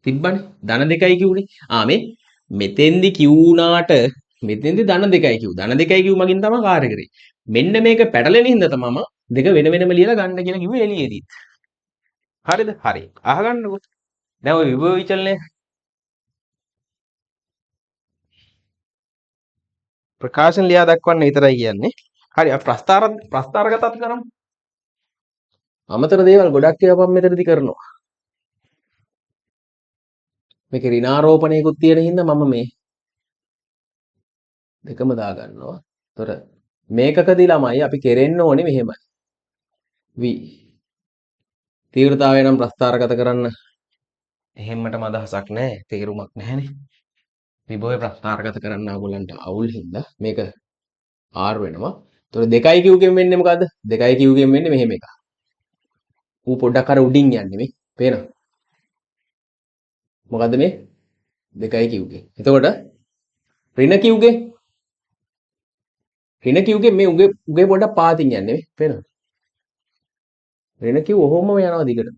තිබ්බනේ ධන 2යි කියුනේ. මේ මෙතෙන්දි කියුණාට මෙතෙන්දි ධන 2යි කියු. ධන 2යි කියු මගින් තමයි කාර්ය කරේ. මෙන්න මේක පැටලෙන හින්දා තමයි දෙක වෙන වෙනම ලියලා ගන්න කියලා කිව්වේ එළියේදී. හරිද? හරි. අහගන්නකො. දැන් ওই විභව විචලනය ප්‍රකාශන ලියා දක්වන්න විතරයි කියන්නේ. හරි අපි ප්‍රස්තාරගතත් කරමු. අමතර දේවල් ගොඩක් ඒවා මම මෙතනදී කරනවා. මේකේ ඍණාරෝපණයකුත් තියෙන හින්දා මම මේ දෙකම දා ගන්නවා. ඒතර මේකකදී ළමයි අපි කෙරෙන්න ඕනේ මෙහෙමයි. v තීව්‍රතාවය නම් ප්‍රස්තාරගත කරන්න එහෙමටම අදහසක් නැහැ. තේරුමක් නැහැනේ. විභවය ප්‍රස්තාරගත කරන්න ඕගොල්ලන්ට අවුල් හින්දා මේක R වෙනවා. ඒතර 2යි කියුගෙන් වෙන්නේ මොකද්ද? 2යි කියුගෙන් වෙන්නේ මෙහෙම එකක්. ඌ පොඩ්ඩක් අර උඩින් යන්නේ මේ. පේනවද? මොකද්ද මේ? 2යි කියුගෙන්. එතකොට ඍණ කියුගෙන් මේ උගේ පොඩ්ඩක් පාතින් යන්නේ මේ. පේනවද? ඍණ කියු ඔහොමම යනවා දිගට.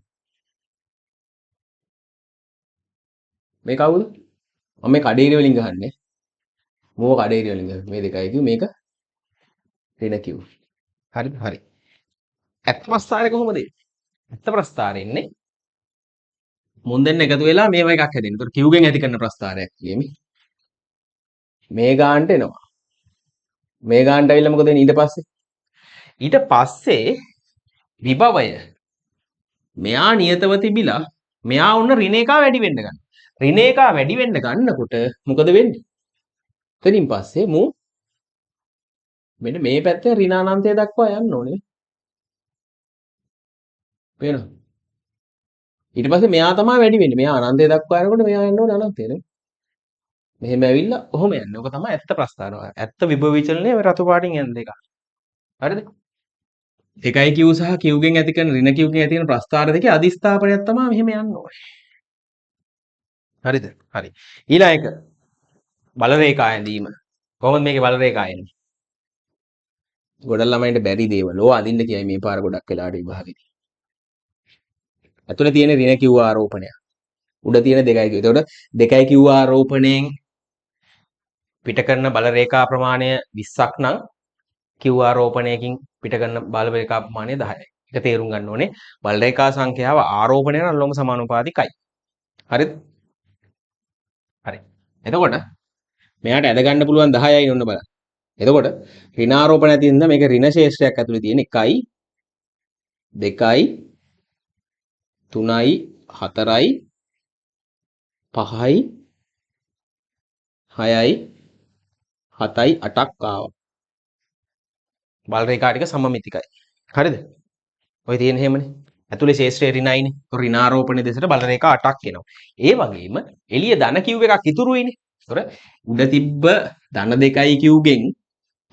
මේ කවුද? මම මේ කඩේරි වලින් ගහන්නේ. මොව කඩේරි වලින් ගහන්නේ. මේ 2යි කියු මේක ඍණ කියු. හරිද? හරි. ඇත්ත ප්‍රස්ථාරය කොහොමද? ඇත්ත ප්‍රස්ථාරය ඉන්නේ මුන් දෙන්න එකතු වෙලා මේව එකක් හැදෙන. ඒතකොට කියුගෙන් ඇති කරන ප්‍රස්ථාරයක් කියමි. මේ ගානට එනවා. මේ ගානට ඇවිල්ලා මොකද වෙන්නේ ඊට පස්සේ? ඊට පස්සේ විභවය මෙයා නියතව තිබිලා මෙයා උන්න ඍණ එක වැඩි වෙන්න ගන්නවා. ඍණ එක වැඩි වෙන්න ගන්නකොට මොකද වෙන්නේ? එතනින් පස්සේ මු මෙන්න මේ පැත්තෙන් ඍණ අනන්තය දක්වා යන්න ඕනේ. පේනවද? ඊට පස්සේ මෙයා තමයි වැඩි වෙන්නේ. මෙයා අනන්තය දක්වා යනකොට මෙයා යන්න ඕනේ අනන්තයට. මෙහෙම ඇවිල්ලා ඔහොම යන්නේ. ඔක තමයි ඇත්ත ප්‍රස්ථාරය. ඇත්ත විභව විචලනය රතු පාටින් යන දෙක. හරිද? එකයි Q සහ Q ගෙන් ඇති කරන ඍණ Q ගෙන් ඇති කරන ප්‍රස්ථාර දෙකේ අදිස්ථාපනයක් තමයි මෙහෙම යන්න ඕනේ. හරිද? හරි. ඊළඟ එක බල රේඛා ඇඳීම. කොහොමද මේකේ බල රේඛා එන්නේ? ගොඩක් ළමයින්ට බැරි දේවල්. ඕවා අඳින්න කියයි මේ පාර ගොඩක් වෙලාවට විභාගෙදී. ඇතුලේ තියෙන ඍණ Q ආරෝපණය. උඩ තියෙන 2යි Q. එතකොට 2යි Q ආරෝපණයෙන් පිට කරන බල රේඛා ප්‍රමාණය 20ක් නම් Q ආරෝපණයකින් පිට කරන බල රේඛා ප්‍රමාණය 10යි. ඒක තේරුම් ගන්න ඕනේ. බල රේඛා සංඛ්‍යාව ආරෝපණය නම් අනුලෝම සමානුපාතිකයි. හරිද? හරි. එතකොට මෙයාට ඇද ගන්න පුළුවන් 10යි ඔන්න බලන්න. එතකොට ඍණාරෝපණ ඇති හින්දා මේක ඍණ ශේෂ්ත්‍රයක් ඇතුලේ තියෙන 1යි 2යි 3යි 4යි 5යි 6යි 7යි 8ක් ආවා. බල රේඛා ටික සමමිතිකයි. හරිද? ඔය තියෙන හැමනේ. ඇතුලේ ශේෂ්ත්‍රය ඍණයිනේ. તો ඍණාරෝපණ දෙසට බල රේඛා 8ක් එනවා. ඒ වගේම එළිය ධන කිව් එකක් ඉතුරුයිනේ. ඒතොර උඩ තිබ්බ ධන 2යි කිව්ගෙන්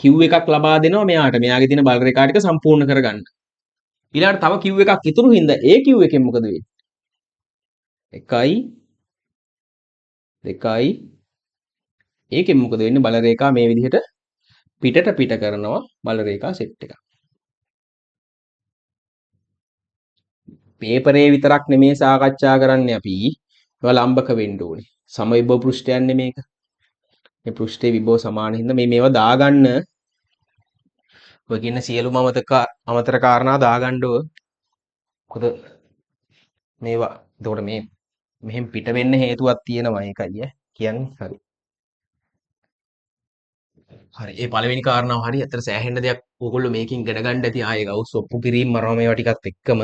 කිව් එකක් ලබා දෙනවා මෙයාට. මෙයාගේ තියෙන බල රේඛා ටික සම්පූර්ණ කරගන්න. ඊළඟට තව කිව් එකක් ඉතුරු හින්දා ඒ කිව් එකෙන් මොකද වෙන්නේ? 1යි 2යි ඒකෙන් මොකද වෙන්නේ? බල රේඛා මේ විදිහට පිට කරනවා බල රේඛා සෙට් එකක්. පේපරේ විතරක් නෙමේ සාකච්ඡා කරන්නේ අපි. ඒවා ලම්බක වෙන්න ඕනේ. සමවිභව පෘෂ්ඨයන්නේ මේක. මේ පෘෂ්ඨයේ විභව සමාන හින්දා මේවා දාගන්න ඔය කියන සියලුම අමතර කාරණා දාගන්න ඕ. මොකද මේවා එතකොට මේ මෙහෙම පිට වෙන්න හේතුවක් තියෙනවා ඒකයි කියන්නේ. හරි. හරි. ඒ පළවෙනි කාරණාව හරි. අතර සෑහෙන්න දෙයක් ඕගොල්ලෝ මේකෙන් ඉගෙන ගන්න ඇති. ආයේ ගවුස් ඔප්පු කිරීම මරම මේවා ටිකත් එක්කම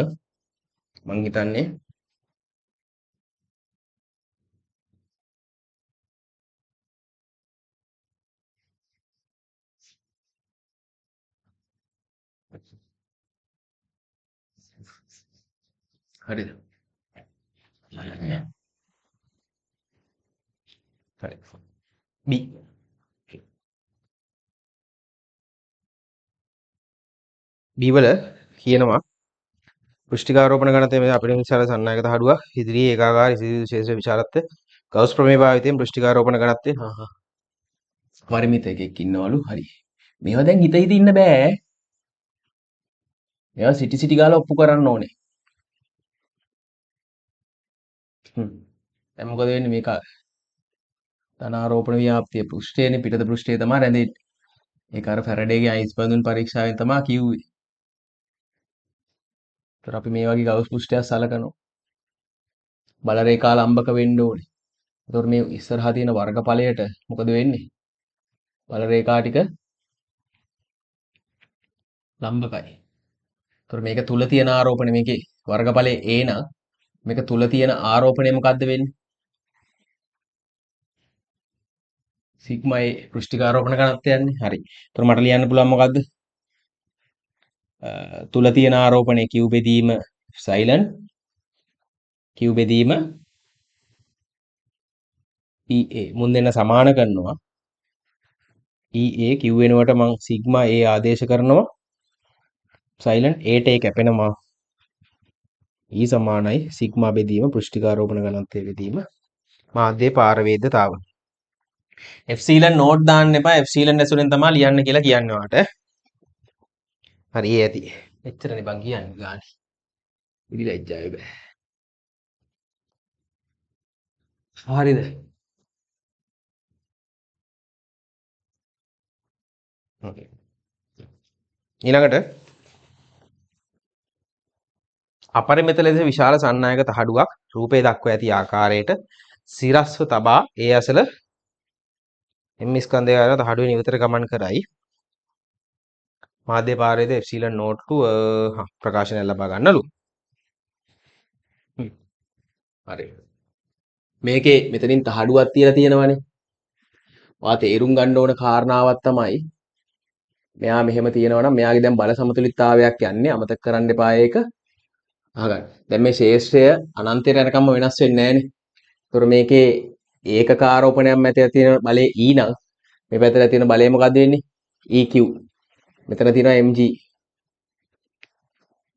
මං හිතන්නේ හරිද? හරි. B. B වල කියනවා පෘෂ්ඨිකාරෝපණ ගණිතයේ මේ අපිට විශාල සන්නායක තහඩුවක් ඉදිරියේ ඒකාකාර විශේෂ විශාලත්වය ගවුස් ප්‍රමේය භාවිතයෙන් පෘෂ්ඨිකාරෝපණ ගණිතයේ පරිමිත එකෙක් ඉන්නවලු. හරි. මේවා දැන් හිත හිත ඉන්න බෑ. මේවා සිටි සිටි ගාලා ඔප්පු කරන්න ඕනේ. දැන් මොකද වෙන්නේ මේක ධනාරෝපණ ව්‍යාප්තිය පෘෂ්ඨයනේ පිටත පෘෂ්ඨය තමයි රැඳෙන්නේ. ඒක අර ෆැරඩේගේ අයිස් බඳුන් පරීක්ෂාවෙන් තමයි කිව්වේ. ඒතර අපි මේ වගේ ගවුස් පෘෂ්ඨයක් සලකනවා. බල රේඛා ලම්බක වෙන්න ඕනේ. ඒතර මේ ඉස්සරහා තියෙන වර්ගඵලයට මොකද වෙන්නේ? බල රේඛා ටික ලම්බකයි. ඒතර මේක තුල තියෙන ආරෝපණය මේකේ වර්ගඵලයේ A නම් මේක තුල තියෙන ආරෝපණය මොකද්ද වෙන්නේ? Sigma A පෘෂ්ඨිකාරෝපණ ඝනත්වයන්නේ. හරි. ඒතර මට ලියන්න පුළුවන් මොකද්ද? තුල තියෙන ආරෝපණය Q බෙදීම සයිලන් Q බෙදීම EA මුන් දෙන්න සමාන කරනවා. EA Q වෙනුවට මං සිග්මා A ආදේශ කරනවා. සයිලන් A ට ඒ කැපෙනවා. E සමානයි සිග්මා බෙදීම පෘෂ්ඨිකාරෝපණ ඝනත්වය බෙදීම මාධ්‍යයේ පාරවේද්‍යතාව. එප්සිලන් නෝට් දාන්න එපා. එප්සිලන් ඇසුරෙන් තමයි ලියන්න කියලා කියන්නේ ඔයාට. හරි ඒ ඇති. එච්චරනේ බං කියන්නේ ගානේ. ඉදිරිය ලැජ්ජාවේ බෑ. හරිද? ඕකේ. ඊළඟට අපරිමිත ලෙස විශාල සන්නායක තහඩුවක් රූපේ දක්වා ඇති ආකාරයට සිරස්ව තබා ඒ අසල M ස්කන්ධය ආර තහඩුවේ නිවිතර ගමන් කරයි. මාධ්‍ය පාරේද එප්සිලන් නෝට් ටු ප්‍රකාශනය ලබා ගන්නලු. හරි. මේකේ මෙතනින් තහඩුවක් තියලා තියෙනවනේ. ඔයා තේරුම් ගන්න ඕන කාරණාවක් තමයි මෙයා මෙහෙම තියෙනවා නම් මෙයාගේ දැන් බල සමතුලිතතාවයක් යන්නේ අමතක කරන්න එපා ඒක. අහගන්න. දැන් මේ ශේෂ්ත්‍රය අනන්තයට යනකම්ම වෙනස් වෙන්නේ නැහනේ. ඒතර මේකේ ඒකක ආරෝපණයක් මැද තියෙන බලය E නම් මේ පැත්තට තියෙන බලය මොකද්ද වෙන්නේ? EQ. මෙතන තියෙනවා mg.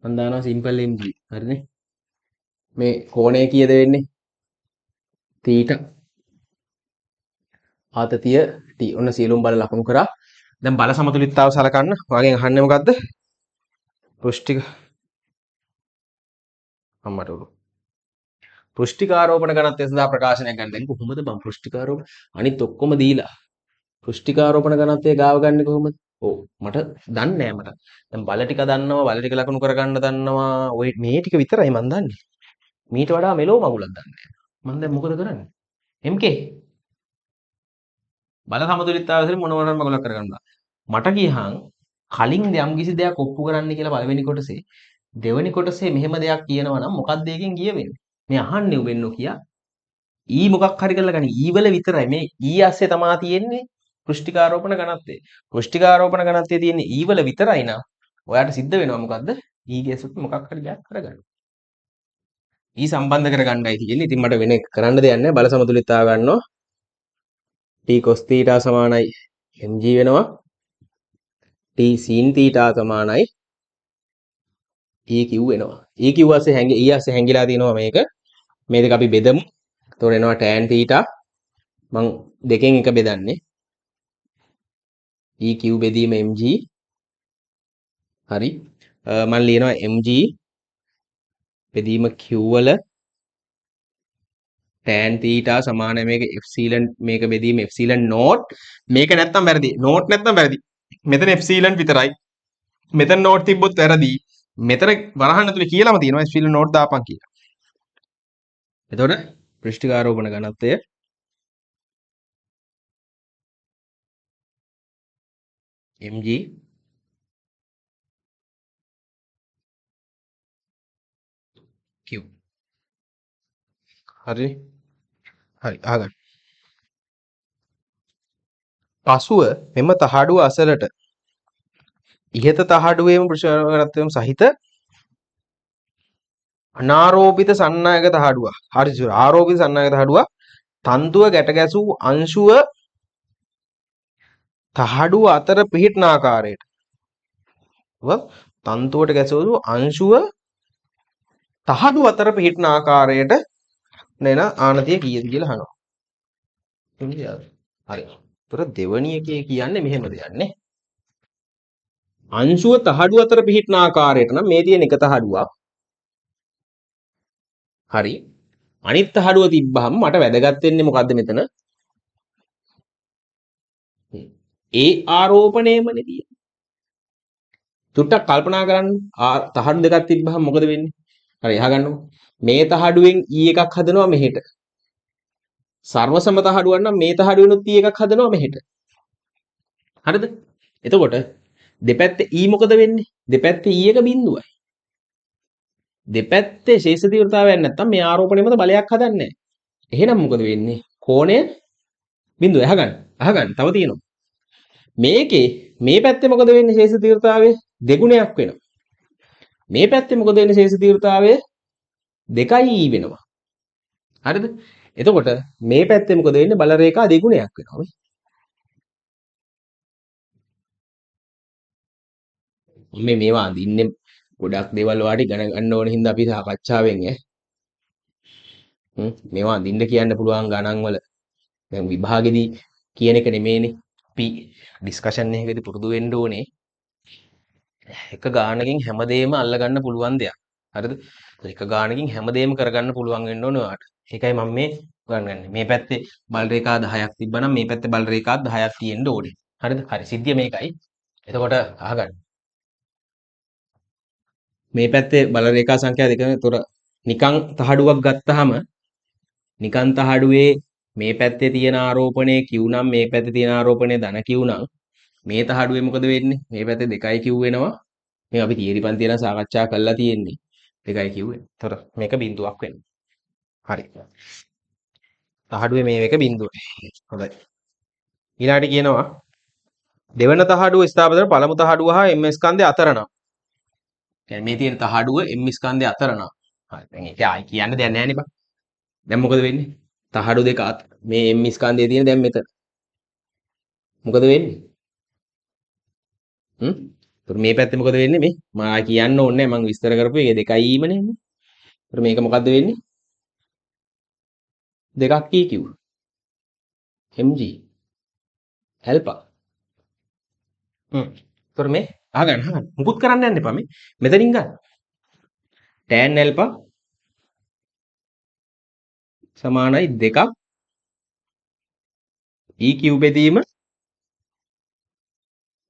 මම දානවා සිම්පල් mg. හරිනේ. මේ කෝණය කීයද වෙන්නේ? θ. ආතතිය t. ඔන්න සියලුම බල ලකුණු කරා. දැන් බල සමතුලිතතාව සලකන්න. ඔයගෙන් අහන්නේ මොකද්ද? පෘෂ්ඨික අම්මට උරු. පෘෂ්ඨිකාරෝපණ ඝනත්වය සඳහා ප්‍රකාශනයක් ගන්න. දැන් කොහොමද බං පෘෂ්ඨිකාරෝපණ අනිත් ඔක්කොම දීලා පෘෂ්ඨිකාරෝපණ ඝනත්වය ගාව ගන්න කොහොමද? ඔව් මට දන්නේ නෑ මට. දැන් බල ටික දන්නවා, බල ටික ලකුණු කරගන්න දන්නවා. ඔය මේ ටික විතරයි මම දන්නේ. මීට වඩා මෙලෝ මගුලක් දන්නේ නෑ. මම දැන් මොකද කරන්නේ? MK බල සමතුලිතතාවය විසින් මොන මොනවාම මගුලක් කරගන්නවා. මට කියහන් කලින් යම් කිසි දෙයක් ඔප්පු කරන්න කියලා පළවෙනි කොටසේ දෙවෙනි කොටසේ මෙහෙම දෙයක් කියනවා නම් මොකක්ද ඒකෙන් කියවෙන්නේ? මේ අහන්නේ උබෙන්නෝ කියා. ඊ මොකක් හරි කරලා ගනි. ඊ වල විතරයි මේ ඊ ඇස්සේ තමා තියෙන්නේ පෘෂ්ඨිකාරෝපණ ඝනත්වය. පෘෂ්ඨිකාරෝපණ ඝනත්වය තියෙන්නේ ඊ වල විතරයි නම් ඔයාට සිද්ධ වෙනවා මොකද්ද? ඊගේ ඇසුත් මොකක් හරි දෙයක් කරගන්න. ඊ සම්බන්ධ කරගන්නයි තියෙන්නේ. ඉතින් මට වෙන කරන්න දෙයක් නැහැ. බල සමතුලිතතාව ගන්නවා. t cos θ සමානයි mg වෙනවා. t sin θ සමානයි EQ වෙනවා. EQ ඇස්සේ හැංගිලා තියෙනවා මේක. මේ දෙක අපි බෙදමු. එතකොට එනවා tan θ. මම දෙකෙන් එක බෙදන්නේ. EQ බෙදීම mg. හරි. මම ලියනවා mg බෙදීම q වල tan θ සමාන මේක එප්සිලන් මේක බෙදීම එප්සිලන් නෝට්. මේක නැත්තම් වැරදි. නෝට් නැත්තම් වැරදි. මෙතන එප්සිලන් විතරයි. මෙතන නෝට් තිබ්බොත් වැරදි. මෙතන වරහන් ඇතුලේ කියලාම තියෙනවා එප්සිලන් නෝට් දාපන් කියලා. එතකොට පෘෂ්ඨිකාරෝපණ ඝනත්වය mg q. හරි. හරි අහගන්න. පසුව මෙම තහඩුව අසලට ඉහත තහඩුවේම පෘෂ්ඨිකාරෝපණ ඝනත්වයම සහිත අනාරෝපිත සන්නායක තහඩුවක්. හරි ආරෝපිත සන්නායක තහඩුවක් තන්තුව ගැට ගැසූ අංශුව තහඩුව අතර පිහිටන ආකාරයට. තන්තුවට ගැසූ අංශුව තහඩුව අතර පිහිටන ආකාරයට නේන ආනතිය කීයද කියලා අහනවා. හරි. ඒතර දෙවැනි එකේ කියන්නේ මෙහෙම දෙයක් නේ. අංශුව තහඩුව අතර පිහිටන ආකාරයට නම් මේ තියෙන එක තහඩුවක්. හරි. අනිත් තහඩුව තිබ්බහම මට වැදගත් වෙන්නේ මොකද්ද මෙතන? ඒ ආරෝපණයමනේ තියෙන්නේ. චුට්ටක් කල්පනා කරන්න. තහඩු දෙකක් තිබ්බහම මොකද වෙන්නේ? හරි අහගන්නකො. මේ තහඩුවෙන් ඊ එකක් හදනවා මෙහෙට. සර්වසම තහඩුවක් නම් මේ තහඩුවෙනුත් ඊ එකක් හදනවා මෙහෙට. හරිද? එතකොට දෙපැත්තේ ඊ මොකද වෙන්නේ? දෙපැත්තේ ඊ එක බිඳුවයි. දෙපැත්තේ ශේෂ තීව්‍රතාවයක් නැත්තම් මේ ආරෝපණය මත බලයක් හදන්නේ නැහැ. එහෙනම් මොකද වෙන්නේ? කෝණය බිඳුව අහගන්න. තව තියෙනවා. මේකේ මේ පැත්තේ මොකද වෙන්නේ? ශේෂ තීව්‍රතාවය දෙගුණයක් වෙනවා. මේ පැත්තේ මොකද වෙන්නේ? ශේෂ තීව්‍රතාවය 2e වෙනවා. හරිද? එතකොට මේ පැත්තේ මොකද වෙන්නේ? බල රේඛා දෙගුණයක් වෙනවා. මේවා අඳින්නේ ගොඩක් දේවල් වාට ඉගෙන ගන්න ඕන හින්දා අපි සාකච්ඡාවෙන් මේවා අඳින්න කියන්න පුළුවන් ගණන් වල දැන් විභාගෙදී කියන එක නෙමෙයිනේ අපි ඩිස්කෂන් එකකදී පුරුදු වෙන්න ඕනේ එක ගානකින් හැමදේම අල්ලගන්න පුළුවන් දෙයක් හරිද එක ගානකින් හැමදේම කරගන්න පුළුවන් වෙන්න ඕනේ ඔයාලට ඒකයි මම මේ උගන්වන්නේ මේ පැත්තේ බල රේඛා 10ක් තිබ්බනම් මේ පැත්තේ බල රේඛා 10ක් තියෙන්න ඕනේ හරිද හරි සිද්ධිය මේකයි එතකොට අහගන්න මේ පැත්තේ බල රේඛා සංඛ්‍යා දෙකම තොර නිකං තහඩුවක් ගත්තාම නිකං තහඩුවේ මේ පැත්තේ තියෙන ආරෝපණය Q නම් මේ පැත්තේ තියෙන ආරෝපණය ධන Q නම් මේ තහඩුවේ මොකද වෙන්නේ මේ පැත්තේ 2යි Q වෙනවා මේ අපි තියරි පන්ති යන සාකච්ඡා කරලා තියෙන්නේ 2යි Q වෙනවා. ඒතර මේක බිඳුවක් වෙනවා. හරි. තහඩුවේ මේ එක බිඳුවයි. හොඳයි. ඊළාට කියනවා දෙවන තහඩුව ස්ථාපිත පළමු තහඩුව හා M ස්කන්ධය අතර නම් කියන්නේ මේ තියෙන තහඩුව M ස්කන්ධය අතර නම් හරි දැන් ඒක ආයි කියන්න දෙයක් නැහැ නේ බං දැන් මොකද වෙන්නේ තහඩු දෙක මේ M ස්කන්ධයේ තියෙන දැන් මෙතන මොකද වෙන්නේ ඒතර මේ පැත්තේ මොකද වෙන්නේ මේ මම ආයි කියන්න ඕනේ නැහැ මම විස්තර කරපු එක දෙකයිම නේ ඒතර මේක මොකද්ද වෙන්නේ දෙකක් EQ MG ඇල්ෆා ඒතර මේ අහගන්න මුකුත් කරන්න යන්න එපා මේ මෙතනින් ගන්න tan ඇල්ෆා සමානයි 2ක් EQ බෙදීම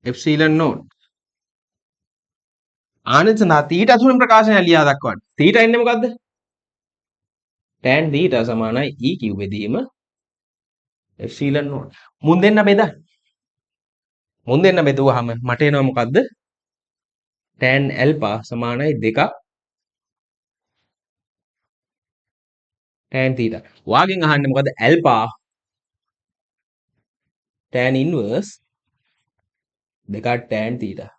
එප්සිලන් නෝඩ් ආනන්ද තීටා තුන ප්‍රකාශනය ලියා දක්වන්න තීටා එන්නේ මොකද්ද tan තීටා සමානයි EQ බෙදීම එප්සිලන් නෝඩ් මුන් දෙන්න බෙදුවාම මට එනවා මොකද්ද tan ඇල්ෆා සමානයි 2ක් tan තීටා වාගෙන් අහන්නේ මොකද්ද ඇල්ෆා tan ඉන්වර්ස් 2ක් tan තීටා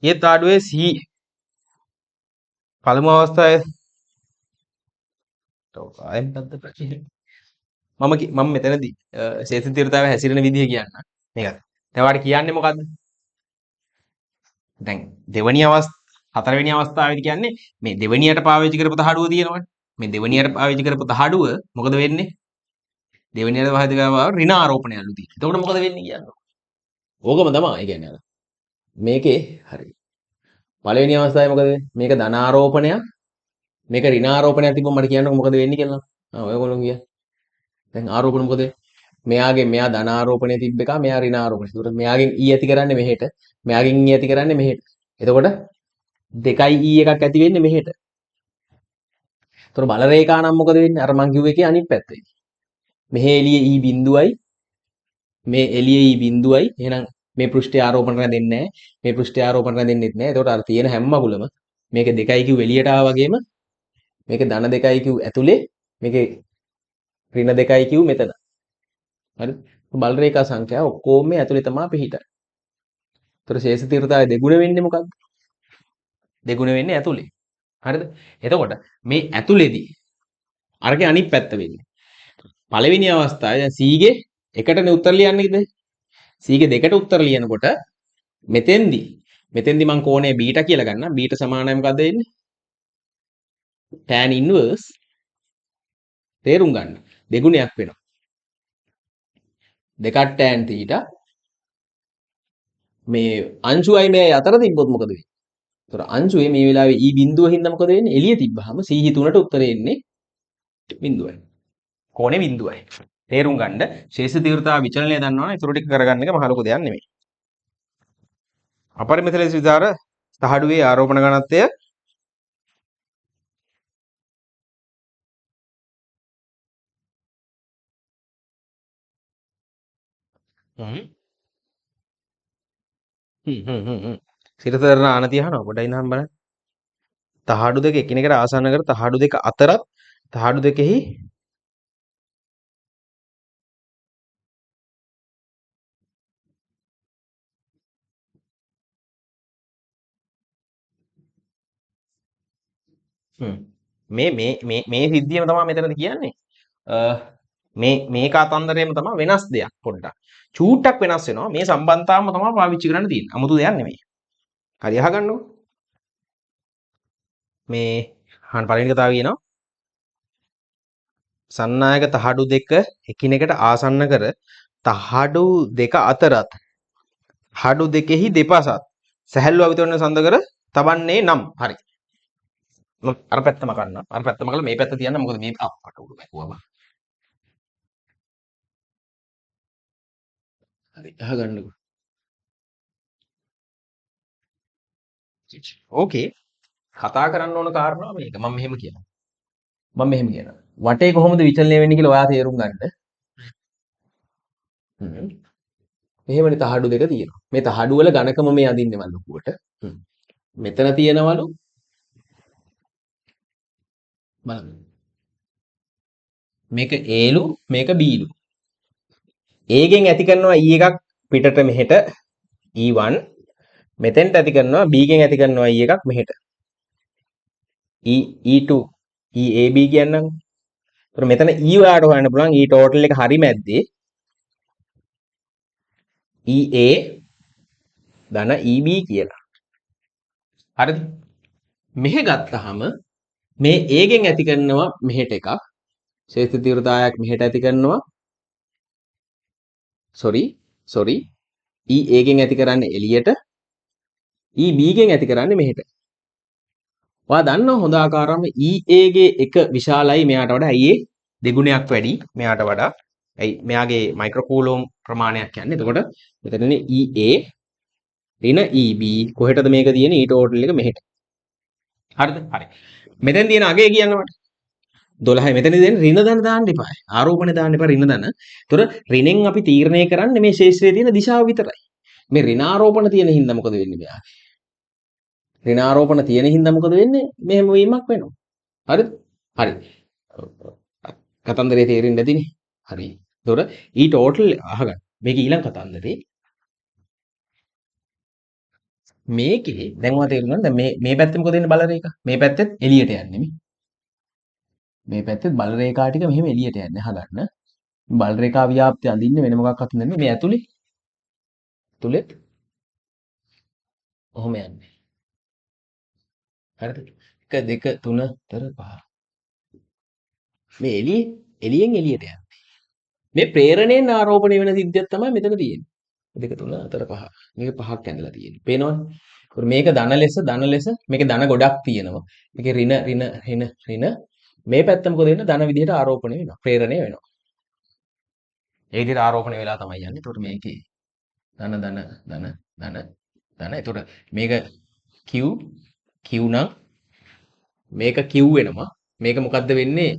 ये ताडुවේ C පළමු අවස්ථාවේ ආයෙත් නැද්ද ප්‍රශ්නේ මම මෙතනදී ශේෂ තීව්‍රතාවය හැසිරෙන විදිහ කියන්න මේක දැන් ඔයාලට කියන්නේ මොකද්ද දැන් දෙවෙනි හතරවෙනි අවස්ථාවේදී කියන්නේ මේ දෙවෙනියට පාවිච්චි කරපු තහඩුව තියෙනවනේ මේ දෙවෙනියට පාවිච්චි කරපු තහඩුව මොකද වෙන්නේ දෙවෙනියට පාවිච්චි කරපුවා ඍණ ආරෝපණයලු තියෙනවා එතකොට මොකද වෙන්නේ කියන්නේ ඕකම තමයි ඒ කියන්නේ මේකේ හරි පළවෙනි අවස්ථාවේ මොකද මේක ධන ආරෝපණයක් මේක ඍණ ආරෝපණයක් තිබ්බම මට කියන්නකො මොකද වෙන්නේ කියලා ඔයගොල්ලෝ කිය දැන් ආරෝපණ මොකද මෙයා ධන ආරෝපණය තිබ්බ එක මෙයා ඍණ ආරෝපණය ඒකට මෙයාගෙන් E ඇති කරන්නේ මෙහෙට මෙයාගෙන් E ඇති කරන්නේ මෙහෙට එතකොට 2යි E එකක් ඇති වෙන්නේ මෙහෙට ඒතර බල රේඛා නම් මොකද වෙන්නේ අර මං කිව්ව එකේ අනිත් පැත්තේ මෙහෙ එළියේ E බිඳුවයි මේ එළියේ E බිඳුවයි එහෙනම් මේ පෘෂ්ඨය ආරෝපණ රැඳෙන්නේ නැහැ. මේ පෘෂ්ඨය ආරෝපණ රැඳෙන්නෙත් නැහැ. ඒකට අර තියෙන හැම මගුලම මේක 2යි කිව් එළියට ආවා වගේම මේක ධන 2යි කිව් ඇතුලේ මේකේ ඍණ 2යි කිව් මෙතන. හරි? බල රේඛා සංඛ්‍යාව ඔක්කොම මේ ඇතුලේ තමයි පිහිටන්නේ. ඒතර ශේෂ තීව්‍රතාවය දෙගුණ වෙන්නේ මොකක්ද? දෙගුණ වෙන්නේ ඇතුලේ. හරිද? එතකොට මේ ඇතුලේදී අරගේ අනිත් පැත්ත වෙන්නේ. පළවෙනි අවස්ථාවේ දැන් C ගේ එකටනේ උත්තර ලියන්නේ. C ගේ දෙකට උත්තර ලියනකොට මෙතෙන්දී මම කෝණය බීටා කියලා ගන්නම්. බීටා සමානයි මොකද්ද වෙන්නේ? tan inverse තේරුම් ගන්න. දෙගුණයක් වෙනවා. දෙකක් tan theta මේ අංශුවයි මේ අතර තිබ්බොත් මොකද වෙන්නේ? ඒතර අංශුවේ මේ වෙලාවේ E බිඳුව හින්දා මොකද වෙන්නේ? එළිය තිබ්බහම C තුනට උත්තරේ එන්නේ බිඳුවයි. කෝණේ බිඳුවයි. තේරුම් ගන්න ශේෂ තීව්‍රතාව විචලනය දන්නවනේ ඒතර ටික කරගන්න එක මහ ලොකු දෙයක් නෙමෙයි. අපරිමිත ලෙස විදාර තහඩුවේ ආරෝපණ ඝනත්වය සිරතරන ආනතිය අහනවා පොඩ්ඩයි නම් බලන්න. තහඩු දෙක එකිනෙකට ආසන්න කර තහඩු දෙක අතරත් තහඩු දෙකෙහි මේ සිද්ධියම තමයි මෙතනදී කියන්නේ. මේ කාතන්දරයම තමයි වෙනස් දෙයක් පොඩ්ඩක්. චූට්ටක් වෙනස් වෙනවා. මේ සම්බන්ධතාවම තමයි පාවිච්චි කරන්න තියෙන්නේ. 아무තු දෙයක් නෙමෙයි. හරි අහගන්නකො. මේ අහන්න පළවෙනි කතාව කියනවා. සන්නායක තහඩු දෙක එකිනෙකට ආසන්න කර තහඩු දෙක අතරත් තහඩු දෙකෙහි දෙපසත් සැහැල්ලු අවිතරණ සඳ කර තබන්නේ නම් හරි. මම අර පැත්තම කරන්න. අර පැත්තම කළා මේ පැත්ත තියන්න. මොකද මේ අපට උඩ බැකුවා. හරි අහගන්නකො. ඕකේ කතා කරන්න ඕන කාරණාව මේක. මම මෙහෙම කියනවා. වටේ කොහොමද විචලනය වෙන්නේ කියලා ඔයා තේරුම් ගන්න. මෙහෙමනේ තහඩු දෙක තියෙනවා. මේ තහඩු වල ඝනකම මේ අඳින්නේ මම ලොකුවට. මෙතන තියෙනවලු බලන්න. මේක Aලු මේක Bලු. A ගෙන් ඇති කරනවා E එකක් පිටට මෙහෙට E1 මෙතෙන්ට ඇති කරනවා B ගෙන් ඇති කරනවා E එකක් මෙහෙට E2 EAB කියන්නම්. ඒතර මෙතන E ඔයාලට හොයන්න පුළුවන් E total එක හරි මැද්දේ EA ධන EB කියලා. හරිද? මෙහෙ ගත්තාම මේ A ගෙන් ඇති කරනවා මෙහෙට එකක්. ශේෂ තීව්‍රතාවයක් මෙහෙට ඇති කරනවා. sorry EA ගෙන් ඇති කරන්නේ එළියට. EB ගෙන් ඇති කරන්නේ මෙහෙට. ඔයා දන්නවා හොඳ ආකාරවම EA ගේ එක විශාලයි මෙයාට වඩා. ඇයි ඒ දෙගුණයක් වැඩි මෙයාට වඩා. ඇයි මෙයාගේ මයික්‍රෝකූලෝම් ප්‍රමාණයක් කියන්නේ. එතකොට මෙතනනේ EA ඍණ EB කොහෙටද මේක තියෙන්නේ? E total එක මෙහෙට. හරිද? හරි. මෙතෙන් තියෙන අගය කියන්න මට. 12යි මෙතනදී දෙන්නේ ඍණ ධන දාන්න එපා. ආරෝපණය දාන්න එපා ඍණ ධන. ඒතොර ඍණෙන් අපි තීරණය කරන්නේ මේ ශේෂ්ත්‍රයේ තියෙන දිශාව විතරයි. මේ ඍණාරෝපණ තියෙන හින්දා මොකද වෙන්නේ මෙයා? ඍණාරෝපණ තියෙන හින්දා මොකද වෙන්නේ? මෙහෙම වීමක් වෙනවා. හරිද? හරි. කතන්දරේ තේරෙන්නේ නැතිනේ. හරි. ඒතොර E total අහගන්න. මේක ඊළඟ කතන්දරේ. මේකේ දැන් ඔයා තේරුම් ගන්න. දැන් මේ පැත්තේ මොකද වෙන්නේ බල රේඛ? මේ පැත්තෙත් එළියට යන්නේ මේ. මේ පැත්තෙත් බල රේඛා ටික මෙහෙම එළියට යන්නේ. අහගන්න. බල රේඛා ව්‍යාප්තිය අඳින්නේ වෙන මොකක්වත් නෙමෙයි. මේ ඇතුලේ ඔහොම යන්නේ. හරිද? 1 2 3 4 5. මේ එළියෙන් එළියට යන්නේ. මේ ප්‍රේරණයෙන් ආරෝපණය වෙන සිද්ධියක් තමයි මෙතන තියෙන්නේ. 2 3 4 5. මේක පහක් ඇඳලා තියෙන්නේ. පේනවනේ? මේක ධන ලෙස මේක ධන ගොඩක් තියෙනවා. මේකේ ඍණ මේ පැත්ත මොකද වෙන්නේ? ධන විදිහට ආරෝපණය වෙනවා. ප්‍රේරණය වෙනවා. ඒ විදිහට ආරෝපණය වෙලා තමයි යන්නේ. ඒතකොට මේකේ ධන. ඒතකොට මේක Q නම් මේක Q වෙනවා. මේක මොකද්ද වෙන්නේ?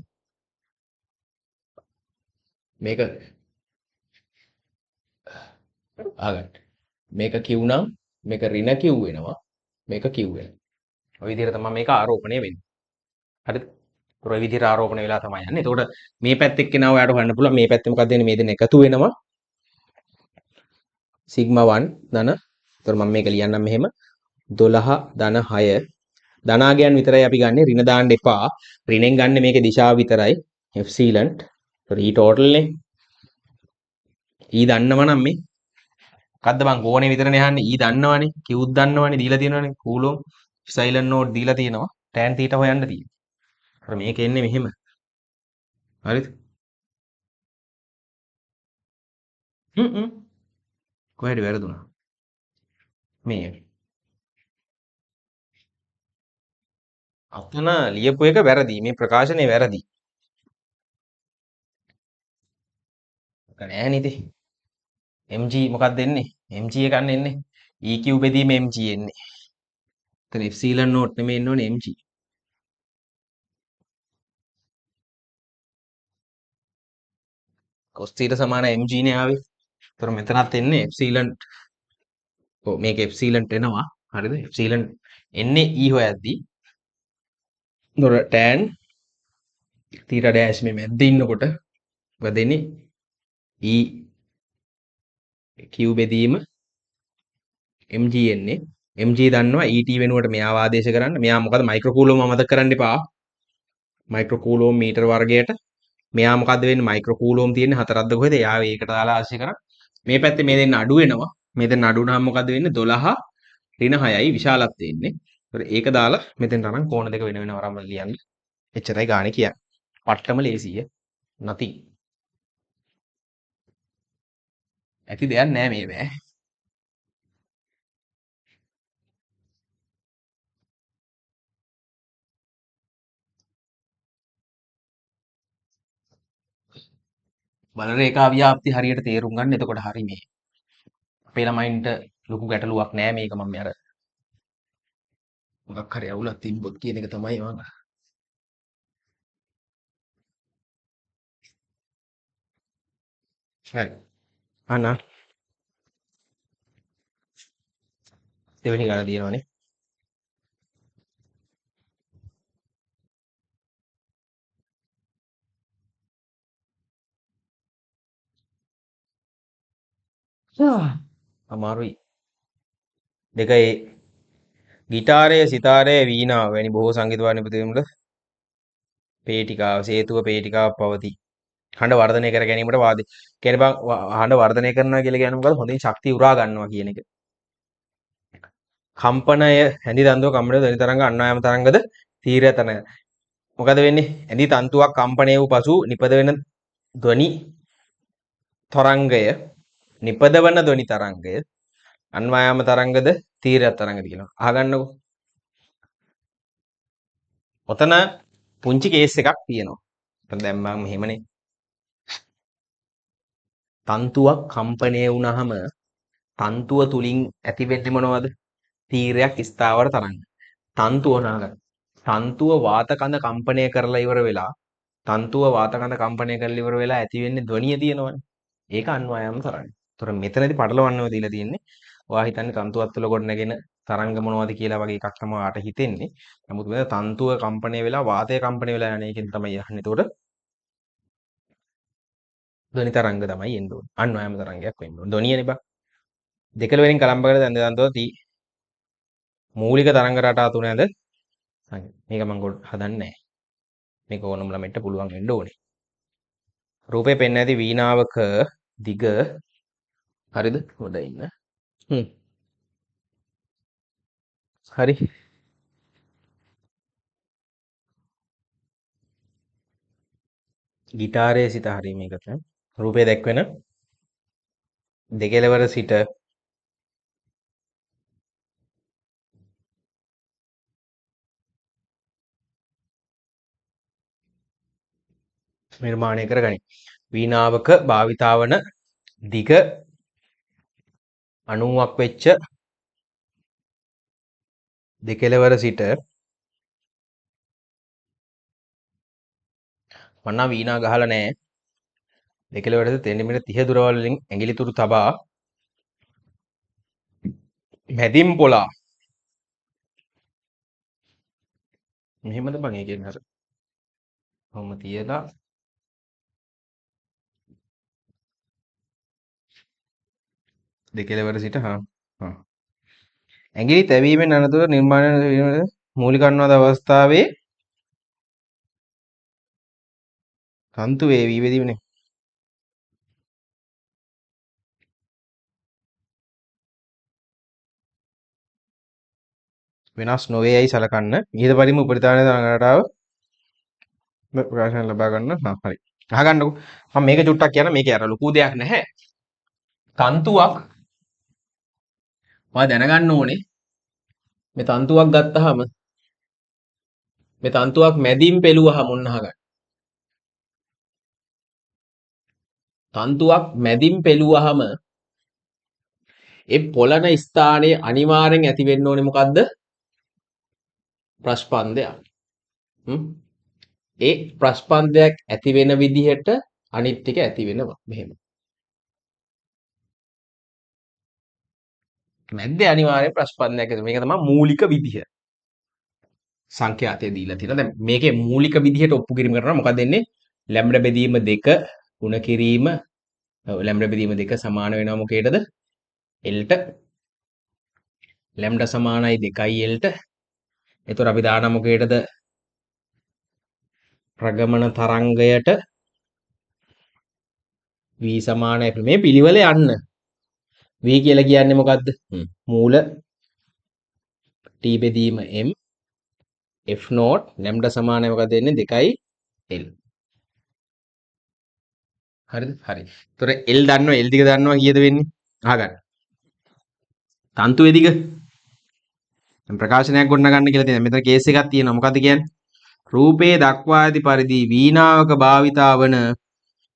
මේක ආගන්න. මේක Q නම් මේක ඍණ Q වෙනවා. මේක Q වෙනවා. ඔය විදිහට තමයි මේක ආරෝපණය වෙන්නේ. හරිද? ඔය විදිහට ආරෝපණය වෙලා තමයි යන්නේ. එතකොට මේ පැත්තෙක් කෙනා ඔයාලට හොයන්න පුළුවන්. මේ පැත්තේ මොකක්ද වෙන්නේ? මේ දෙන්න එකතු වෙනවා. සිග්මා 1 ධන. එතකොට මම මේක ලියන්නම් මෙහෙම 12 ධන 6 ධනාගයන් විතරයි අපි ගන්නෙ ඍණ දාන්න එපා. ඍණෙන් ගන්න මේකේ දිශාව විතරයි. එප්සිලන්ට් ඊ ටෝටල්නේ. ඊ දන්නවනම් මේ මොකද්ද බං කෝණේ විතරනේ අහන්නේ. ඊ දන්නවනේ. කිව්ත් දන්නවනේ දීලා තියෙනවනේ. කූලොම් එප්සයිලන් නෝට් දීලා තියෙනවා. tan θ හොයන්න තියෙන්නේ. අර මේක එන්නේ මෙහෙම. හරිද? කොහෙද වැරදුනා? මේ අතන ලියපු එක වැරදි. මේ ප්‍රකාශනය වැරදි. නෑ නේද? mg මොකක්ද එන්නේ? mg එක ගන්න එන්නේ. eq බෙදීම mg එන්නේ. එතන එප්සිලන් නෝට් නෙමෙයි එන්න ඕනේ mg. cos θ සමාන mg නේ ආවේ. ඒතර මෙතනත් එන්නේ එප්සිලන්. ඔව් මේක එප්සිලන්ට් එනවා. හරිද? එප්සිලන් එන්නේ e හොයද්දී. ඒතර tan θ ඩෑෂ් මේ මැද්දේ ඉන්නකොට මොකද එන්නේ? e q බෙදීම mg එන්නේ. mg දන්නවා et වෙනුවට මෙයාව ආදේශ කරන්න. මෙයා මොකද මයික්‍රෝකූලෝම් අමතක කරන්න එපා. මයික්‍රෝකූලෝම් මීටර වර්ගයට මෙයා මොකද්ද වෙන්නේ මයික්‍රෝකූලෝම් තියෙන්නේ හතරක්ද කොහෙද? එයා ඒකට දාලා ආශය කරා. මේ පැත්තේ මේ දෙන්න අඩු වෙනවා. මේ දෙන්න අඩු වුණාම මොකද්ද වෙන්නේ? 12 ඍණ 6යි විශාලත්වය එන්නේ. ඒතර ඒක දාලා මෙතෙන් තරම් කෝණ දෙක වෙන වෙනම ආරම්භ ලියන්න. එච්චරයි ගානේ කියන්නේ. පට්ටම ලේසිය. නැති. ඇති දෙයක් නෑ මේ බෑ. බල රේඛා ව්‍යාප්ති හරියට තේරුම් ගන්න. එතකොට හරි මේ. අපේ ළමයින්ට ලොකු ගැටලුවක් නෑ මේක මම අර මොකක් හරි අවුලක් තිබ්බොත් කියන එක තමයි මම. හරි. අනා දෙවෙනි ගාන දිනවනේ. අමාරුයි. දෙකේ ගිටාරය, සිතාරය, වීණාව වැනි බොහෝ සංගීත වාද්‍ය ප්‍රතිමවල පේටිකාව, සේතුව පේටිකාවක් පවතී. හඬ වර්ධනය කර ගැනීමට වාද්‍ය. කියන්නේ බං හඬ වර්ධනය කරනවා කියලා කියන්නේ මොකද? හොඳින් ශක්තිය උරා ගන්නවා කියන එක. කම්පනය ඇඳි තන්තුව කම්පනය ධ්වනි තරංග අන්වායම තරංගද තීරය තන. මොකද වෙන්නේ? ඇඳි තන්තුවක් කම්පණය වූ පසු නිපද වෙන ධ්වනි තරංගය නිපදවන ධ්වනි තරංගය අන්වායම තරංගද තීරය තරංගද කියනවා. අහගන්නකෝ. ඔතන පුංචි කේස් එකක් තියෙනවා. දැන් මම මෙහෙමනේ තන්තුවක් කම්පණය වුණාම තන්තුව තුලින් ඇති වෙන්නේ මොනවද? තීරයක් ස්ථාවර තරංග. තන්තුව නාගන්න. තන්තුව වාත කඳ කම්පණය කරලා ඉවර වෙලා තන්තුව වාත කඳ කම්පණය කරලා ඉවර වෙලා ඇති වෙන්නේ ධ්වනිය තියෙනවනේ. ඒක අන්වායම තරංග. ඒතර මෙතනදී පටලවන්නව දීලා තියෙන්නේ. ඔයා හිතන්නේ තන්තුවත් තුළ ගොඩනගෙන තරංග මොනවද කියලා වගේ එකක් තමයි ආට හිතෙන්නේ. නමුත් මේ තන්තුව කම්පණය වෙලා වාතය කම්පණය වෙලා යන එකෙන් තමයි යන්නේ. ඒතකොට ධ්වනි තරංග තමයි එන්න ඕනේ. අන්වායම තරංගයක් වෙන්න ඕනේ. ධ්වනියනේ බා. දෙකල වලින් කලම්බ කරලා දැන් තන්තුව මූලික තරංග රටා තුන ඇද මේක මම හදන්නේ නැහැ. මේක ඕනම ළමෙක්ට පුළුවන් වෙන්න ඕනේ. රූපේ පෙන්න ඇති වීණාවක දිග හරිද? හොඳ ඉන්න. හරි. ගිටාරයේ සිට හරි මේකට. රූපේ දැක්වෙන දෙකලවර සිට නිර්මාණය කරගනි. වීණාවක භාවිතාවන දිග 90ක් වෙච්ච දෙකලවර සිට මම වීණා ගහලා නැහැ. දෙකලවරට සෙන්ටිමීටර් 30 දුර වලින් ඇඟිලි තුරු තබා මැදින් පොලා මෙහෙමද බං ඒ කියන්නේ අර කොහොම තියලා දෙකලවර සිට ඇඟිලි තැවීමෙන් අනතුරු නිර්මාණය වීමද මූලික අනුවාද අවස්ථාවේ තන්තු වේවි වේදීමනේ. වෙනස් නොවේයි සලකන්න. ඉහත පරිම උපරිතාන තරඟ ප්‍රකාශන ලබා ගන්න. හරි. අහගන්නකෝ. මම මේක චුට්ටක් කියන මේක අර ලොකු දෙයක් නැහැ. තන්තුවක් ඔයා දැනගන්න ඕනේ. මේ තන්තුවක් ගත්තාම මේ තන්තුවක් මැදින් පෙළුවහම ඔන්න අහගන්න. තන්තුවක් මැදින් පෙළුවහම ඒ පොළන ස්ථානයේ අනිවාර්යෙන් ඇති වෙන්න ඕනේ මොකද්ද? ප්‍රස්පන්දයක්. ඒ ප්‍රස්පන්දයක් ඇති වෙන විදිහට අනිත් ටික ඇති වෙනවා. මෙහෙම. මැද්දේ අනිවාර්යෙන් ප්‍රස්පන්දයක් ඇති. මේක තමයි මූලික විදිහ. සංඛ්‍යාතය දීලා තියෙනවා. දැන් මේකේ මූලික විදිහට ඔප්පු කිරීම කරනවා. මොකක්ද වෙන්නේ? ලැම්ඩා බෙදීම 2 ගුණ කිරීම ලැම්ඩා බෙදීම 2 සමාන වෙනවා මොකේදද? L ට. ලැම්ඩා සමානයි 2යි L ට. එතකොට අපි දාන මොකේදද? ප්‍රගමන තරංගයට v සමානයි. මේ පිළිවෙල යන්න. v කියලා කියන්නේ මොකද්ද? මූල t බෙදීම m f නෝට් ලැම්ඩා සමානයි මොකද වෙන්නේ 2යි l. හරිද? හරි. ඒතර l දන්නවා l දිග දන්නවා කීයද වෙන්නේ? අහගන්න. තන්තු වේදික දැන් ප්‍රකාශනයක් ගොඩනගන්න කියලා තියෙනවා. මෙතන කේස් එකක් තියෙනවා. මොකද්ද කියන්නේ? රූපේ දක්වා ඇති පරිදි වීණාවක භාවිතා වන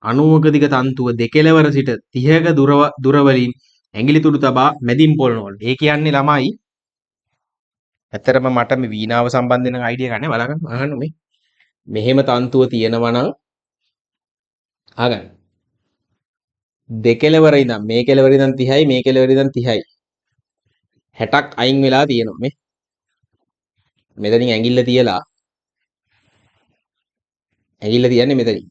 90ක දිග තන්තුව දෙකෙලවර සිට 30ක දුර වලින් ඇඟිලි තුඩු තබා මැදින් පොළනවලු. ඒ කියන්නේ ළමයි ඇත්තරම මට මේ වීණාව සම්බන්ධ වෙන අයිඩියා ගන්න බලන්න අහන්න මේ. මෙහෙම තන්තුව තියෙනවා නම් අහගන්න. දෙකෙලවර ඉඳන් මේ කෙලවර ඉඳන් 30යි මේ කෙලවර ඉඳන් 30යි. 60ක් අයින් වෙලා තියෙනවා මේ. මෙතනින් ඇඟිල්ල තියලා ඇඟිල්ල තියන්නේ මෙතනින්.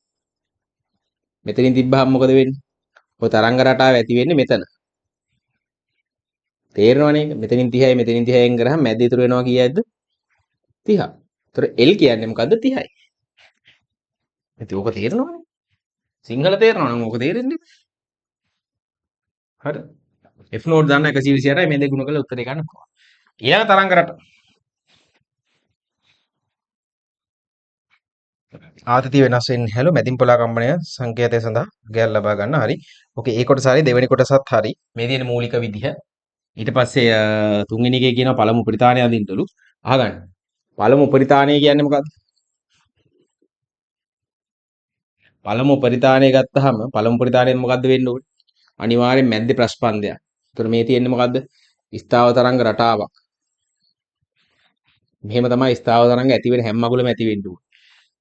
මෙතනින් තිබ්බහම මොකද වෙන්නේ? ඔය තරංග රටාව ඇති වෙන්නේ මෙතන. තේරෙනවනේ? මෙතනින් 30යි මෙතනින් 30යින් කරාම මැද ඉතුරු වෙනවා කීයක්ද? 30. ඒතර L කියන්නේ මොකද්ද? 30යි. ඉතින් ඕක තේරෙනවනේ. සිංහල තේරෙනවා නම් ඕක තේරෙන්නේ. හරි. F නෝට් දාන්න 128යි මේ දෙක ගුණ කරලා උත්තරේ ගන්න පුළුවන්. ඊළඟ තරංග රට. ආතතිය වෙනස් වෙන්නේ හැලු මැදින් පොළා කම්පනය සංකේතය සඳහා ගැල් ලබා ගන්න. හරි. ඕකේ ඒ කොටස හරි දෙවෙනි කොටසත් හරි. මේ තියෙන මූලික විදිහ. ඊට පස්සේ තුන්වෙනි එකේ කියනවා පළමු උපරිතාණය අඳින්නලු. අහගන්න. පළමු උපරිතාණය කියන්නේ මොකද්ද? පළමු උපරිතාණය ගත්තාම පළමු උපරිතාණයෙන් මොකද්ද වෙන්න ඕනේ? අනිවාර්යෙන් මැද්දේ ප්‍රස්පන්දයක්. ඒතර මේ තියෙන්නේ මොකද්ද? ස්ථාව තරංග රටාවක්. මෙහෙම තමයි ස්ථාව තරංග ඇති වෙන හැම මගුලම ඇති වෙන්න ඕනේ.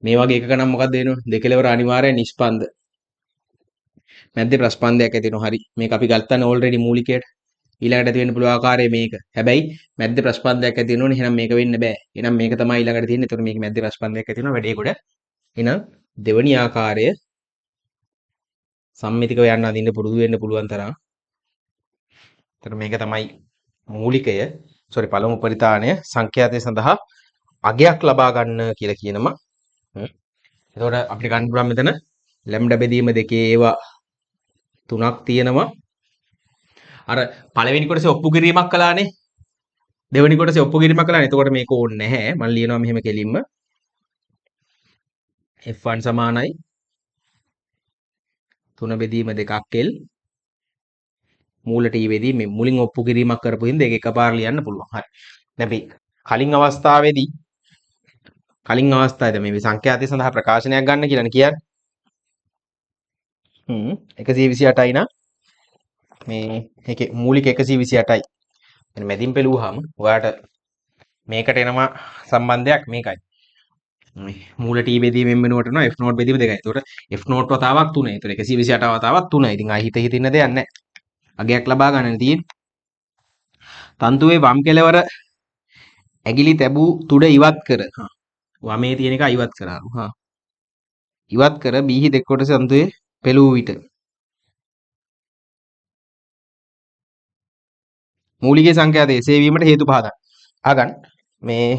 මේ වගේ එකක නම් මොකද්ද වෙනවද? දෙකලවර අනිවාර්යෙන් නිෂ්පන්ද. මැද්දේ ප්‍රස්පන්දයක් ඇති වෙනවා. හරි. මේක අපි ගත්තානේ ඕල්රෙඩි මූලිකයට. ඊළඟට ඇති වෙන්න පුළුවන් ආකාරය මේක. හැබැයි මැද්දේ ප්‍රස්පන්දයක් ඇති වෙනෝනේ. එහෙනම් මේක වෙන්න බෑ. එහෙනම් මේක තමයි ඊළඟට තියෙන්නේ. ඒතකොට මේක මැද්දේ ප්‍රස්පන්දයක් ඇති වෙනවා වැඩේ කොට. එහෙනම් දෙවැනි ආකාරය සම්මිතිකව යන්න අදින්න පුරුදු වෙන්න පුළුවන් තරම්. ඒතර මේක තමයි මූලිකය. පළමු පරිතාණය සංඛ්‍යාතය සඳහා අගයක් ලබා ගන්න කියලා කියනවා. එතකොට අපිට ගන්න පුළුවන් මෙතන ලැම්ඩා බෙදීම දෙකේ ඒවා තුනක් තියෙනවා. අර පළවෙනි කොටසේ ඔප්පු කිරීමක් කළානේ. දෙවෙනි කොටසේ ඔප්පු කිරීමක් කළානේ. එතකොට මේක ඕනේ නැහැ. මම ලියනවා මෙහෙම කෙලින්ම F1 සමානයි 3 බෙදීම 2ක් L මූල T වෙදී මේ මුලින් ඔප්පු කිරීමක් කරපු හින්දා ඒක එකපාර ලියන්න පුළුවන්. හරි. දැන් අපි කලින් අවස්ථාවේදී මේ සංඛ්‍යාතය සඳහා ප්‍රකාශනයක් ගන්න කියලානේ කියන්නේ. 128යි නා මේ ඒකේ මූලික 128යි. එන්න මැදින් පෙළුවාම ඔයාලට මේකට එනවා සම්බන්ධයක් මේකයි. මූල T බෙදීමෙන් වෙනුවට යනවා F නෝට් බෙදීම 2යි. ඒතකොට F නෝට් වතාවක් 3යි. ඒතකොට 128 වතාවක් 3යි. ඉතින් ආයි හිතින්න දෙයක් නැහැ. අගයක් ලබා ගන්න තියෙන්නේ. තන්තුවේ වම් කෙළවර ඇගිලි තැබූ තුඩ ඉවත් කර. වමේ තියෙන එක ඉවත් කරාලු. ඉවත් කර බීහි දෙක කොටස තන්තුවේ පෙළූ විට මූලික සංඛ්‍යාතය එසේ වීමට හේතු පහදා. අහගන්න. මේ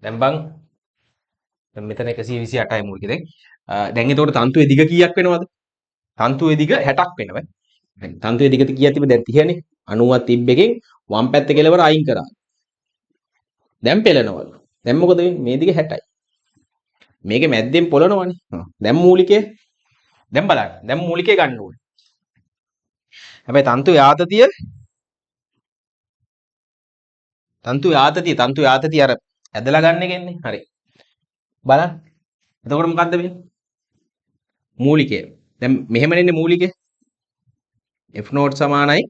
දැන් බං දැන් මෙතන 128යි මූලිකේ දැන්. දැන් එතකොට තන්තුවේ දිග කීයක් වෙනවද? තන්තුවේ දිග 60ක් වෙනවා. දැන් තන්තුවේ දිග කීයක් තිබ්බ දැන් 30නේ. 90ක් තිබ්බ එකෙන් වම් පැත්ත කෙලවර අයින් කරා. දැන් පෙළනවලු. දැන් මොකද වෙන්නේ? මේ දිග 60යි. මේකේ මැද්දෙන් පොළනවනේ. දැන් මූලිකේ දැන් බලන්න. දැන් මූලිකේ ගන්න ඕනේ. හැබැයි තන්තු ආතතිය අර ඇදලා ගන්න එකන්නේ. හරි. බලන්න. එතකොට මොකද්ද වෙන්නේ? මූලිකය. දැන් මෙහෙමනේ ඉන්නේ මූලිකය. F නෝට් සමානයි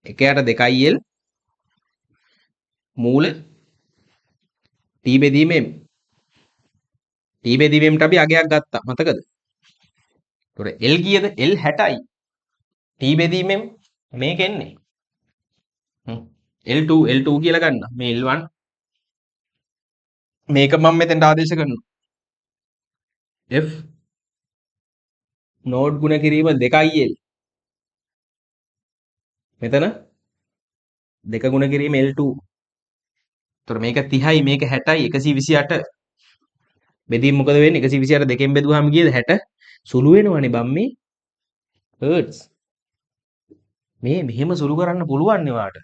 1යට 2l මූල t බෙදීම m. t බෙදීම m ට අපි අගයක් ගත්තා. මතකද? ඒතකොට l කීයද? l 60යි. t බෙදීම m මේක එන්නේ. L2 කියලා ගන්න. මේ L1 මේක මම මෙතෙන්ට ආදේශ කරනවා. F නෝඩ් ගුණ කිරීම 2l. මෙතන 2 ගුණ කිරීම L2. එතකොට මේක 30යි මේක 60යි 128. බෙදීම මොකද වෙන්නේ? 128 දෙකෙන් බෙදුවාම ගියද 60 සුළු වෙනවනේ බම් මේ හර්ට්ස්. මේ මෙහෙම සුළු කරන්න පුළුවන් නේ වාට.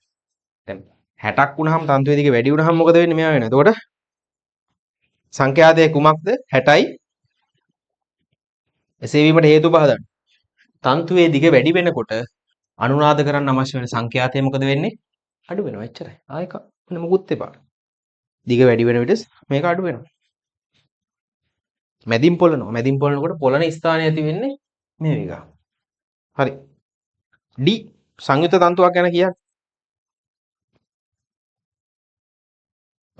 දැන් 60ක් වුණාම තන්තුවේ දිග වැඩි වුණාම මොකද වෙන්නේ මෙයා වෙන. එතකොට සංඛ්‍යාතය කුමක්ද? 60යි. එසේ වීමට හේතු පහදන්න. තන්තුවේ දිග වැඩි වෙනකොට අනුනාද කරන්න අවශ්‍ය වෙන සංඛ්‍යාතය මොකද වෙන්නේ? අඩු වෙනවා. එච්චරයි. ආයෙක වෙන මොකුත් එපා. දිග වැඩි වෙන විට මේක අඩු වෙනවා. මැදින් පොළනවා. මැදින් පොළනකොට පොළන ස්ථානය ඇති වෙන්නේ මේ විගා. හරි. D සංයුත තන්තුවක් ගැන කියන්නේ.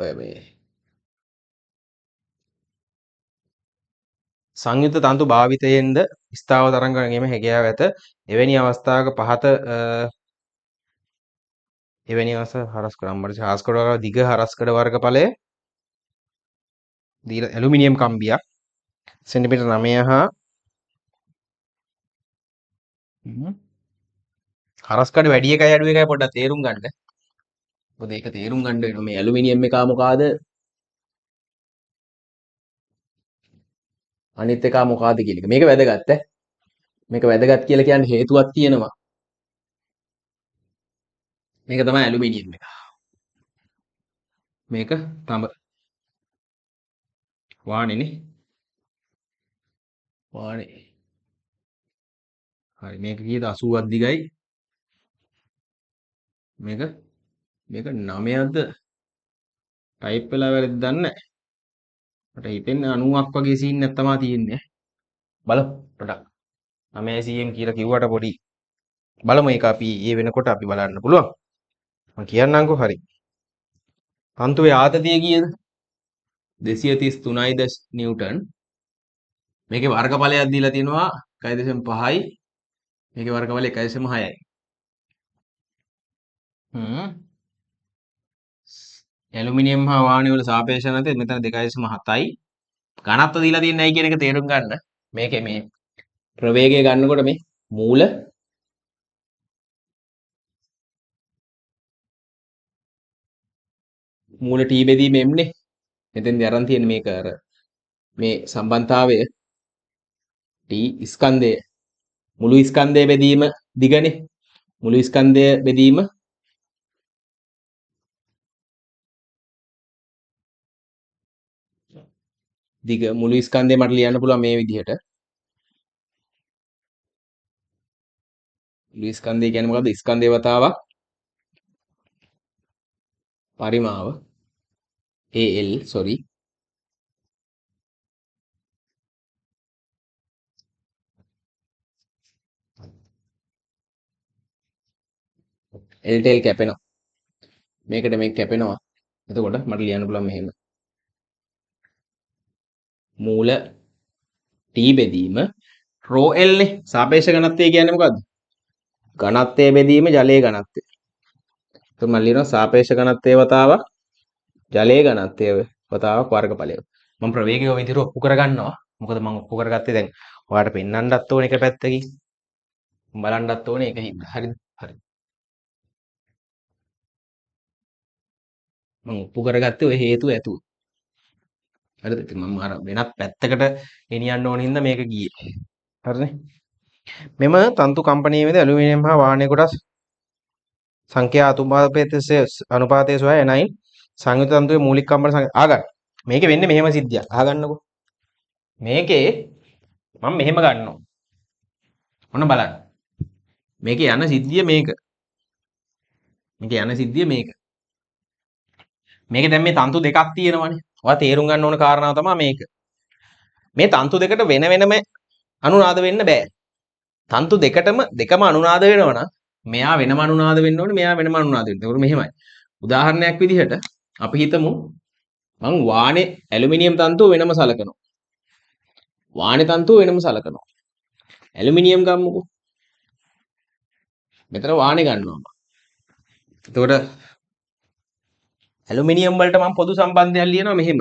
ඔය මේ සංයුත තන්තු භාවිතයෙන්ද ස්ථාව තරංග ගැනීම හැකියාව ඇත. එවැනි අවස්ථාවක පහත එවැනි අවස්ථාවක හරස්කඩ වර්ග දිග හරස්කඩ වර්ගඵලය දීලා ඇලුමිනියම් කම්බියක් සෙන්ටිමීටර් 9 හා හරස්කඩ වැඩි එකයි අඩු එකයි පොඩ්ඩක් තේරුම් ගන්න. මොකද ඒක තේරුම් ගන්න වෙනවා මේ ඇලුමිනියම් එක මොකಾದ අනිත් එක මොකಾದ කියන එක. මේක වැදගත් ඈ. මේක වැදගත් කියලා කියන්නේ හේතුවක් තියෙනවා. මේක තමයි ඇලුමිනියම් එක. මේක තඹ වාණෙනේ. වාණේ. හරි මේක කීයද 80ක් දිගයි. මේක 9ක්ද ටයිප් වෙලා වැරද්ද දන්නේ නැහැ. මට හිතෙන්නේ 90ක් වගේ සීන් එකක් තමයි තියෙන්නේ. බලමු පොඩක්. 9 cm කියලා කිව්වට පොඩි බලමු ඒක අපි ඒ වෙනකොට අපි බලන්න පුළුවන්. මම කියන්නම්කෝ හරි. තන්තුවේ ආතතිය කීයද? 233යි නිව්ටන්. මේකේ වර්ගඵලයක් දීලා තිනවා 1.5යි. මේකේ වර්ගඵලය 1.6යි. ඇලුමිනියම් හා වාණි වල සාපේක්ෂ නැති මෙතන 2.7යි. ඝනත්ව දීලා තියන්නේ ඇයි කියන එක තේරුම් ගන්න. මේකේ මේ ප්‍රවේගය ගන්නකොට මේ මූල t බෙදීම m නේ. මෙතෙන්දී අරන් තියෙන්නේ මේක අර මේ සම්බන්ධතාවය t ස්කන්ධය මුළු ස්කන්ධය බෙදීම දිගනේ. මුළු ස්කන්ධය බෙදීම දිග මුළු ස්කන්ධය මට ලියන්න පුළුවන් මේ විදිහට. මුළු ස්කන්ධය කියන්නේ මොකද්ද? ස්කන්ධය වතාවක් පරිමාව al sorry l tail කැපෙනවා. මේකට මේක කැපෙනවා. එතකොට මට ලියන්න පුළුවන් මෙහෙම. මූල t බෙදීම rho l නේ. සාපේක්ෂ ඝනත්වය කියන්නේ මොකද්ද? ඝනත්වය බෙදීම ජලයේ ඝනත්වය. එතකොට මම ලියනවා සාපේක්ෂ ඝනත්වයේ වතාවක් ජලයේ ඝනත්වයේ වතාවක් වර්ගඵලය. මම ප්‍රවේගය ඔය විදිහට ඔප්පු කරගන්නවා. මොකද මම ඔප්පු කරගත්තේ දැන් ඔයාලට පෙන්වන්නත් ඕනේ එක පැත්තකින්. බලන්නත් ඕනේ ඒක හින්දා. හරිද? හරි. මම ඔප්පු කරගත්තේ ඔය හේතුව ඇතුව. හරිද? ඉතින් මම අර වෙනත් පැත්තකට ගෙනියන්න ඕන හින්දා මේක ගියේ. හරිනේ? මෙම තන්තු කම්පනීයේද ඇලුමිනියම් හා වාහනයේ කොටස් සංඛ්‍යා අනුපාතය සොයා එනයින් සංයුත තන්තුවේ මූලික කම්පන සංඛ්‍යා ආගන්න. මේකේ වෙන්නේ මෙහෙම සිද්ධියක්. අහගන්නකෝ. මේකේ මම මෙහෙම ගන්නවා. ඔන්න බලන්න. මේකේ යන සිද්ධිය මේක. මේකේ යන සිද්ධිය මේක. මේකේ දැන් මේ තන්තු දෙකක් තියෙනවනේ. ඔයා තේරුම් ගන්න ඕන කාරණාව තමයි මේක. මේ තන්තු දෙකට වෙන වෙනම අනුනාද වෙන්න බෑ. තන්තු දෙකම අනුනාද වෙනවා නම් මෙයා වෙනම අනුනාද වෙන්න ඕනේ, මෙයා වෙනම අනුනාද වෙන්න. ඒක මෙහෙමයි. උදාහරණයක් විදිහට අපි හිතමු මං වානේ ඇලුමිනියම් තන්තුව වෙනම සලකනවා. වානේ තන්තුව වෙනම සලකනවා. ඇලුමිනියම් ගමුකෝ. මෙතන වානේ ගන්නවා මම. එතකොට ඇලුමිනියම් වලට මම පොදු සම්බන්ධයක් ලියනවා මෙහෙම.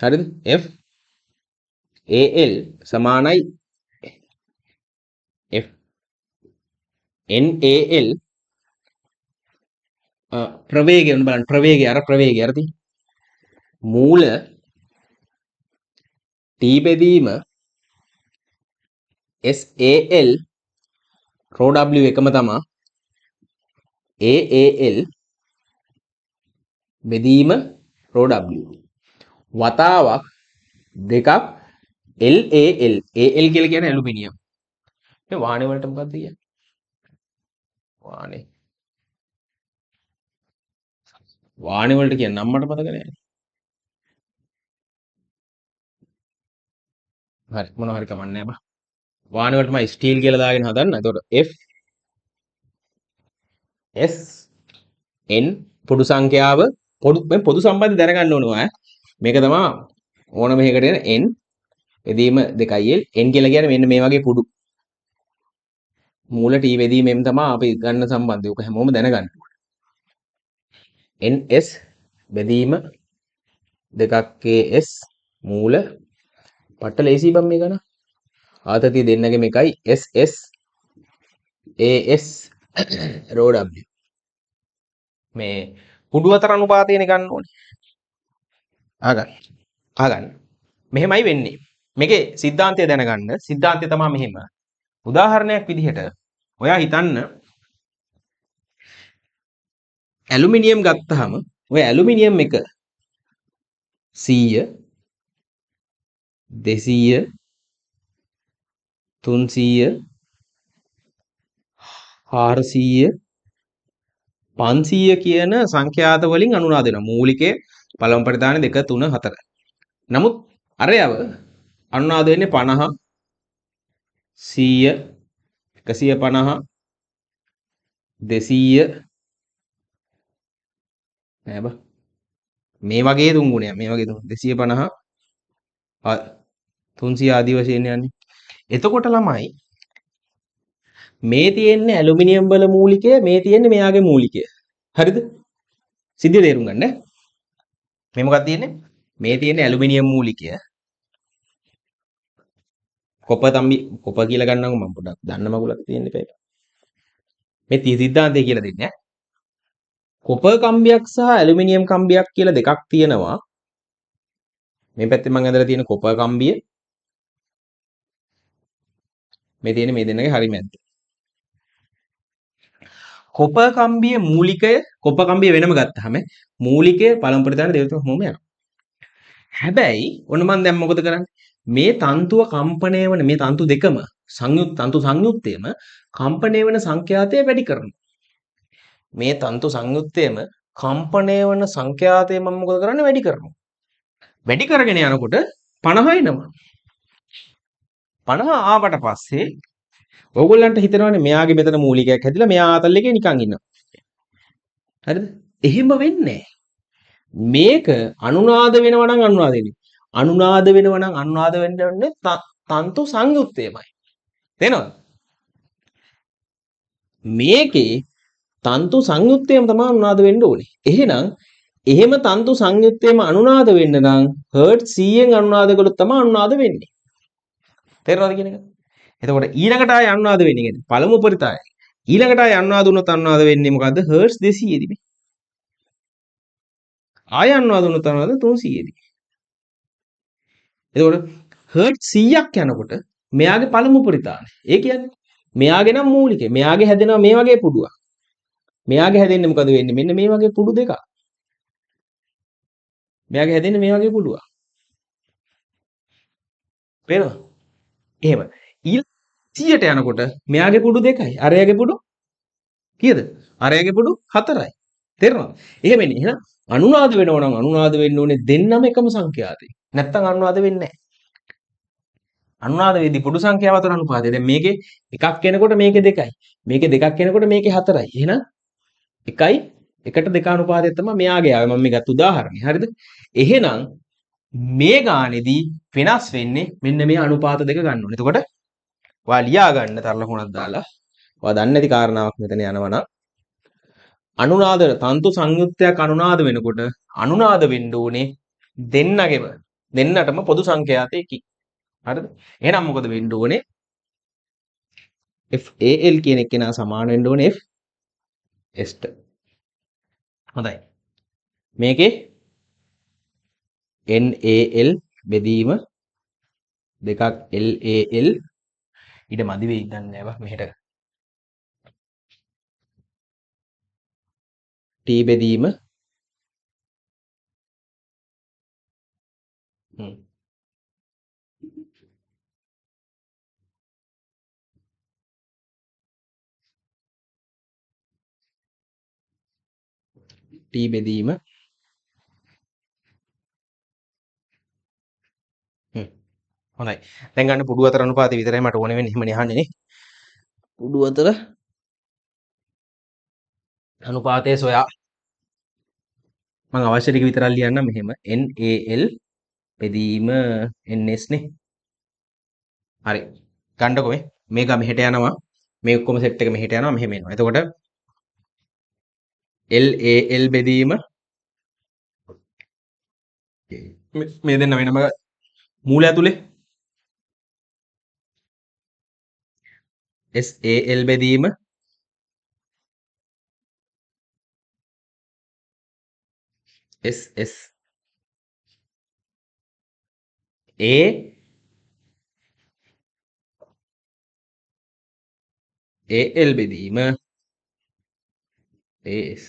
හරිද? F Al සමානයි F NaL ප්‍රවේගය බලන්න ප්‍රවේගය අර තියෙන්නේ. මූල T බෙදීම SAL rho W එකම තමයි AAL බෙදීම rho W වතාවක් දෙකක් LAL AL කියලා කියන්නේ ඇලුමිනියම්. මේ වාහනේ වලට මොකක්ද කියන්නේ? වාහනේ වලට කියන්නේ නම් මට මතක නැහැ. හරි මොනවා හරි කමන්නේ නැහැ බා. වාහනේ වලට මම ස්ටීල් කියලා දාගෙන හදන්න. එතකොට F S N පොදු සංඛ්‍යාව පොදු සම්බන්ධය දැනගන්න ඕනේ ඔය. මේක තමයි ඕනම එකකට එන N බෙදීම 2L N කියලා කියන්නේ මෙන්න මේ වගේ කුඩු. මූල T බෙදීම M තමයි අපි ගන්න සම්බන්ධය. ඔක හැමෝම දැනගන්න ඕනේ. NS බෙදීම 2KS මූල පට්ට ලේසි බම් මේ ගන්න. ආතතිය දෙන්නගේ මේකයි SS AS rho W. මේ කුඩු අතර අනුපාතයනේ ගන්න ඕනේ. අහගන්න. මෙහෙමයි වෙන්නේ. මේකේ සිද්ධාන්තය දැනගන්න. සිද්ධාන්තය තමයි මෙහෙම. උදාහරණයක් විදිහට ඔයා හිතන්න ඇලුමිනියම් ගත්තාම ඔය ඇලුමිනියම් එක 100 200 300 400 500 කියන සංඛ්‍යාත වලින් අනුනාද වෙනවා. මූලිකයේ පළමු පරිදානේ 2 3 4. නමුත් අරයව අනුනාද වෙන්නේ 50 100 150 200 නෑ බා. මේ වගේ තුන් ගුණයක්. මේ වගේ 250 300 ආදී වශයෙන් යන්නේ. එතකොට ළමයි මේ තියෙන්නේ ඇලුමිනියම් වල මූලිකය, මේ තියෙන්නේ මෙයාගේ මූලිකය. හරිද? සිද්ධිය තේරුම් ගන්න. මේ මොකක්ද තියෙන්නේ? මේ තියෙන්නේ ඇලුමිනියම් මූලිකය. කොප කියලා ගන්නකො මම පොඩ්ඩක් දන්න මගුලක් තියෙන්න එපා. මේ සිද්ධාන්තය කියලා දෙන්නේ. කොප කම්බියක් සහ ඇලුමිනියම් කම්බියක් කියලා දෙකක් තියෙනවා. මේ පැත්තේ මම ඇඳලා තියෙන කොප කම්බිය. මේ තියෙන්නේ මේ දෙන්නගේ හරි මැද්ද. කොප කම්බිය මූලිකය කොප කම්බිය වෙනම ගත්තාම මූලිකය පළමු පරිදාන දෙවිතුන් හැමෝම යනවා. හැබැයි ඔන්න මම දැන් මොකද කරන්නේ? මේ තන්තුව කම්පණය වන මේ තන්තු දෙකම තන්තු සංයුත්තේම කම්පණය වෙන සංඛ්‍යාතය වැඩි කරනවා. මේ තන්තු සංයුත්තේම කම්පණය වන සංඛ්‍යාතය මම මොකද කරන්නේ? වැඩි කරනවා. වැඩි කරගෙන යනකොට 50 එනවා. 50 ආවට පස්සේ ඕගොල්ලන්ට හිතනවානේ මෙයාගේ මෙතන මූලිකයක් හැදිලා මෙයා ආතල් එකේ නිකන් ඉන්නවා. හරිද? එහෙම වෙන්නේ මේක අනුනාද වෙනවා නම් අනුනාද වෙන්නේ. අනුනාද වෙනවා නම් අනුනාද වෙන්නේ තන්තු සංයුත්තේමයි. තේනවද? මේකේ තන්තු සංයුත්තේම තමයි අනුනාද වෙන්න ඕනේ. එහෙම තන්තු සංයුත්තේම අනුනාද වෙන්න නම් හර්ට්ස් 100න් අනුනාද කළොත් තමයි අනුනාද වෙන්නේ. තේරෙනවද කියන එක? එතකොට ඊළඟට ආය අනුනාද වෙන්නේ කියන්නේ පළමු උපරිතය. ඊළඟට ආය අනුනාද වුණොත් අනුනාද වෙන්නේ මොකද්ද? හර්ට්ස් 200 දී. ආය අනුවාද වුණොත් අනුවාද 300 දී. එතකොට හර්ට් 100ක් යනකොට මෙයාගේ පළමු උපරිතානේ. ඒ කියන්නේ මෙයාගේ නම් මූලිකේ. මෙයාගේ හැදෙනවා මේ වගේ පුඩුවක්. මෙයාගේ හැදෙන්නේ මොකද වෙන්නේ? මෙන්න මේ වගේ පුඩු දෙකක්. මෙයාගේ හැදෙන්නේ මේ වගේ පුඩුවක්. පේනවද? එහෙම. ඊළ 100ට යනකොට මෙයාගේ පුඩු දෙකයි. අරයාගේ පුඩු කීයද? අරයාගේ පුඩු 4යි. තේරෙනවද? එහෙමනේ. එහෙනම් අනුනාද වෙනව නම් අනුනාද වෙන්න ඕනේ දෙන්නම එකම සංඛ්‍යාතේ. නැත්තම් අනුනාද වෙන්නේ නැහැ. අනුනාද වේදී පුඩු සංඛ්‍යාව අතර අනුපාතය. දැන් මේකේ එකක් එනකොට මේකේ දෙකයි. මේකේ දෙකක් එනකොට මේකේ 4යි. එහෙනම් එකයි එකට දෙක අනුපාතය තමයි මෙයාගේ ආවේ. මම මේ ගත්ත උදාහරණේ. හරිද? එහෙනම් මේ ගානේදී වෙනස් වෙන්නේ මෙන්න මේ අනුපාත දෙක ගන්න ඕනේ. එතකොට ඔයා ලියා ගන්න තරලකුණක් දාලා ඔයා දන්නේ නැති කාරණාවක් මෙතන යනවා නම් අනුනාද තන්තු සංයුත්තයක් අනුනාද වෙනකොට අනුනාද වෙන්න ඕනේ දෙන්නගෙම දෙන්නටම පොදු සංඛ්‍යාතයකි. හරිද? එහෙනම් මොකද වෙන්න ඕනේ? FAL කියන එකේනා සමාන වෙන්න ඕනේ FS ට. හොඳයි. මේකේ NAL බෙදීම දෙකක් LAL ඊට මදි වෙයි දන්නේ නැහැ මෙහෙට. T බෙදීම T බෙදීම හොඳයි. දැන් ගන්න පුඩු අතර අනුපාතය විතරයි මට ඕනේ වෙන්නේ. එහෙමනේ අහන්නේ නේ. පුඩු අතර අනුපාතය සොයා මම අවශ්‍ය ටික විතරක් ලියන්නම් මෙහෙම NAL බෙදීම NS නේ. හරි. ගන්නකො මේක මෙහෙට යනවා. මේ ඔක්කොම සෙට් එක මෙහෙට යනවා මෙහෙම එනවා. එතකොට LAL බෙදීම මේ දෙන්න වෙනම මූල ඇතුලේ SAL බෙදීම SS AL බෙදීම AS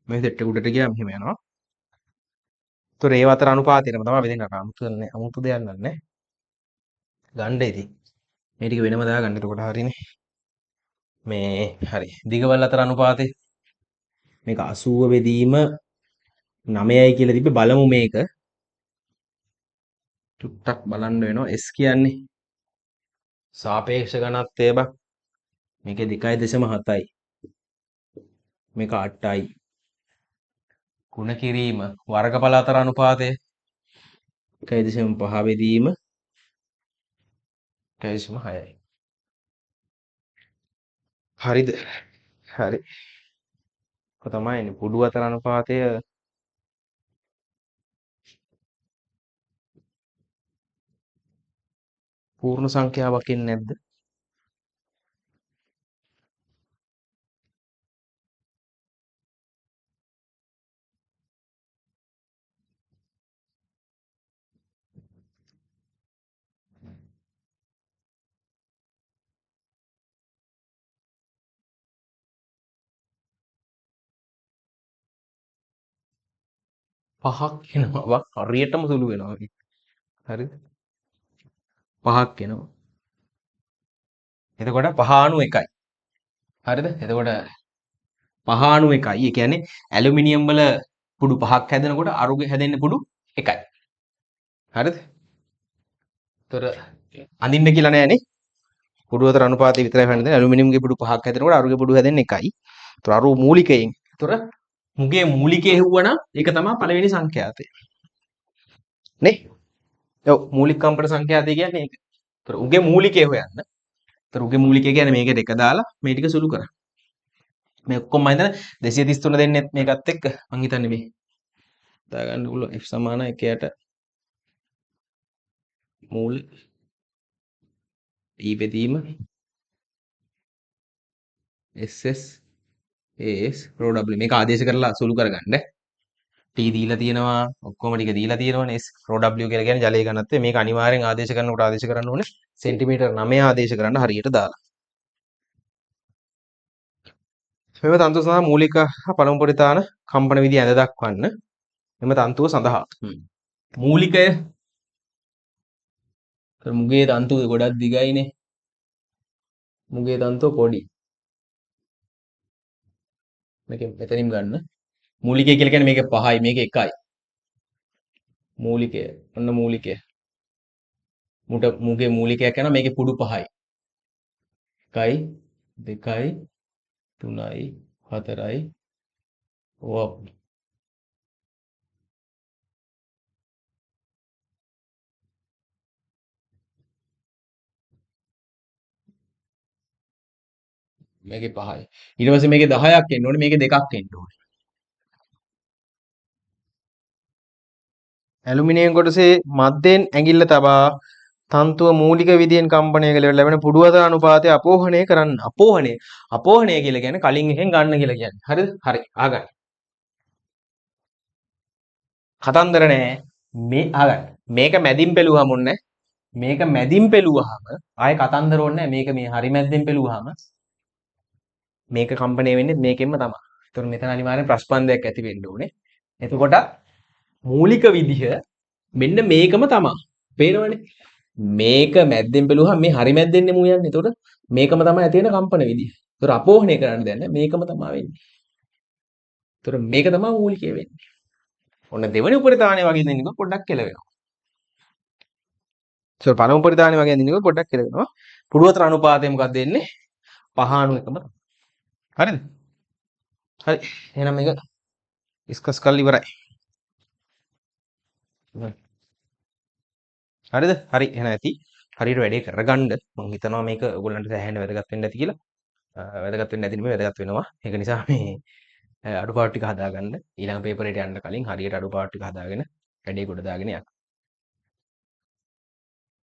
මේ සෙට් එක උඩට ගියාම මෙහෙම යනවා. ඒතොර ඒව අතර අනුපාතයටම තමයි බෙදෙන්න අමුතු දෙයක් නෑ. ගන්න ඉතින්. මේ ටික වෙනම දාගන්න එතකොට හරිනේ. මේ හරි. දිගවල් අතර අනුපාතය මේක 80 බෙදීම 9යි කියලා තිබ්බේ බලමු මේක. චුට්ටක් බලන්න වෙනවා. S කියන්නේ සාපේක්ෂ ඝනත්වය බං. මේකේ 2.7යි. මේක 8යි. ගුණ කිරීම වර්ගඵල අතර අනුපාතය 1.5 බෙදීම 1.6යි. හරිද? හරි. ඔක තමයි පුඩු අතර අනුපාතය පූර්ණ සංඛ්‍යාවක් එන්නේ නැද්ද? පහක් එනවා බං. හරියටම සුළු වෙනවා මේක. හරිද? පහක් එනවා. එතකොට 5.1යි. හරිද? එතකොට 5.1යි. ඒ කියන්නේ ඇලුමිනියම් වල පුඩු පහක් හැදෙනකොට අරුගේ හැදෙන්නේ පුඩු එකයි. හරිද? ඒතර අඳින්න කියලා නෑනේ. පුඩු අතර අනුපාතය විතරයි හොයන්නේ. ඇලුමිනියම්ගේ පුඩු පහක් හැදෙනකොට අරුගේ පුඩු හැදෙන්නේ එකයි. ඒතර අරු මූලිකයෙන්. ඒතර මුගේ මූලිකයේ හෙව්වනම් ඒක තමයි පළවෙනි සංඛ්‍යාතය. නේ? ඔව් මූලික කම්පන සංඛ්‍යාතය කියන්නේ ඒක. ඒතර උගේ මූලිකය හොයන්න. ඒතර උගේ මූලිකය කියන්නේ මේකට එක දාලා මේ ටික සුළු කරා. මේ ඔක්කොම මම හිතන්නේ 233 දෙන්නෙත් මේකත් එක්ක මං හිතන්නේ මේ දාගන්න පුළුවන් f සමාන 1යට මූල e බෙදීම SS AS rho W මේක ආදේශ කරලා සුළු කරගන්න. T දීලා තියෙනවා ඔක්කොම ටික දීලා තියෙනවනේ S rho W කියලා කියන්නේ ජලයේ ඝනත්වය. මේක අනිවාර්යෙන් ආදේශ කරනකොට ආදේශ කරන්න ඕනේ සෙන්ටිමීටර් 9 ආදේශ කරන්න හරියට දාලා. මෙම තන්තුව සඳහා මූලික හා පළමු පරිතාන කම්පන විදි ඇඳ දක්වන්න. මෙම තන්තුව සඳහා මූලිකය මුගේ තන්තුව ගොඩක් දිගයිනේ. මුගේ තන්තුව පොඩි. මේක මෙතනින් ගන්න. මූලිකය කියලා කියන්නේ මේක 5යි මේක 1යි. මූලිකය. ඔන්න මූලිකය. මුගේ මූලිකයක් යනවා මේකේ පුඩු 5යි. 1යි 2යි 3යි 4යි ඔව් මේකේ 5යි. ඊට පස්සේ මේකේ 10ක් එන්න ඕනේ මේකේ 2ක් එන්න ඕනේ. ඇලුමිනියම් කොටසේ මැදෙන් ඇඟිල්ල තබා තන්තුව මූලික විදියෙන් කම්පණය කළ ලැබෙන පුඩු අතර අනුපාතය අපෝහණය කරන්න. අපෝහණය කියලා කියන්නේ කලින් එකෙන් ගන්න කියලා කියන්නේ. හරිද? හරි. අහගන්න. කතන්දර නෑ. මේ අහගන්න. මේක මැදින් පෙළුවහම ඔන්නේ. මේක මැදින් පෙළුවහම ආයේ කතන්දර ඕනේ නෑ. මේක මේ හරි මැද්දෙන් පෙළුවහම මේක කම්පණය වෙන්නේ මේකෙන්ම තමයි. ඒතකොට මෙතන අනිවාර්යෙන් ප්‍රස්පන්දයක් ඇති වෙන්න ඕනේ. එතකොට මූලික විදිහ මෙන්න මේකම තමයි. පේනවනේ? මේක මැද්දෙන් බැලුවහම මේ හරි මැද්දෙන් නෙමු යන්නේ. එතකොට මේකම තමයි ඇති වෙන කම්පන විදිය. ඒතකොට අපෝහණය කරන්න දෙයක් නැහැ. මේකම තමයි වෙන්නේ. ඒතකොට මේක තමයි මූලිකය වෙන්නේ. ඔන්න දෙවෙනි උපරිතාණය වගේ දෙන්නක පොඩ්ඩක් කෙලවෙනවා. ඒතකොට පළමු උපරිතාණය වගේ දෙන්නක පොඩ්ඩක් කෙලවෙනවා. පුඩු අතර අනුපාතය මොකක්ද දෙන්නේ? 5 එකම තමයි. හරිද? හරි. එහෙනම් මේක ඩිස්කස් කරලා ඉවරයි. හරිද? හරි. එහෙනම් ඇති. හරියට වැඩේ කරගන්න මම හිතනවා මේක ඔයගොල්ලන්ට සෑහෙන වැදගත් වෙන්න ඇති කියලා. වැදගත් වෙන්නේ නැති නෙමෙයි වැදගත් වෙනවා. ඒක නිසා මේ අඩුපාඩු ටික හදාගන්න ඊළඟ පේපරේට යන්න කලින් හරියට අඩුපාඩු ටික හදාගෙන වැඩේ ගොඩ දාගෙන යන්න.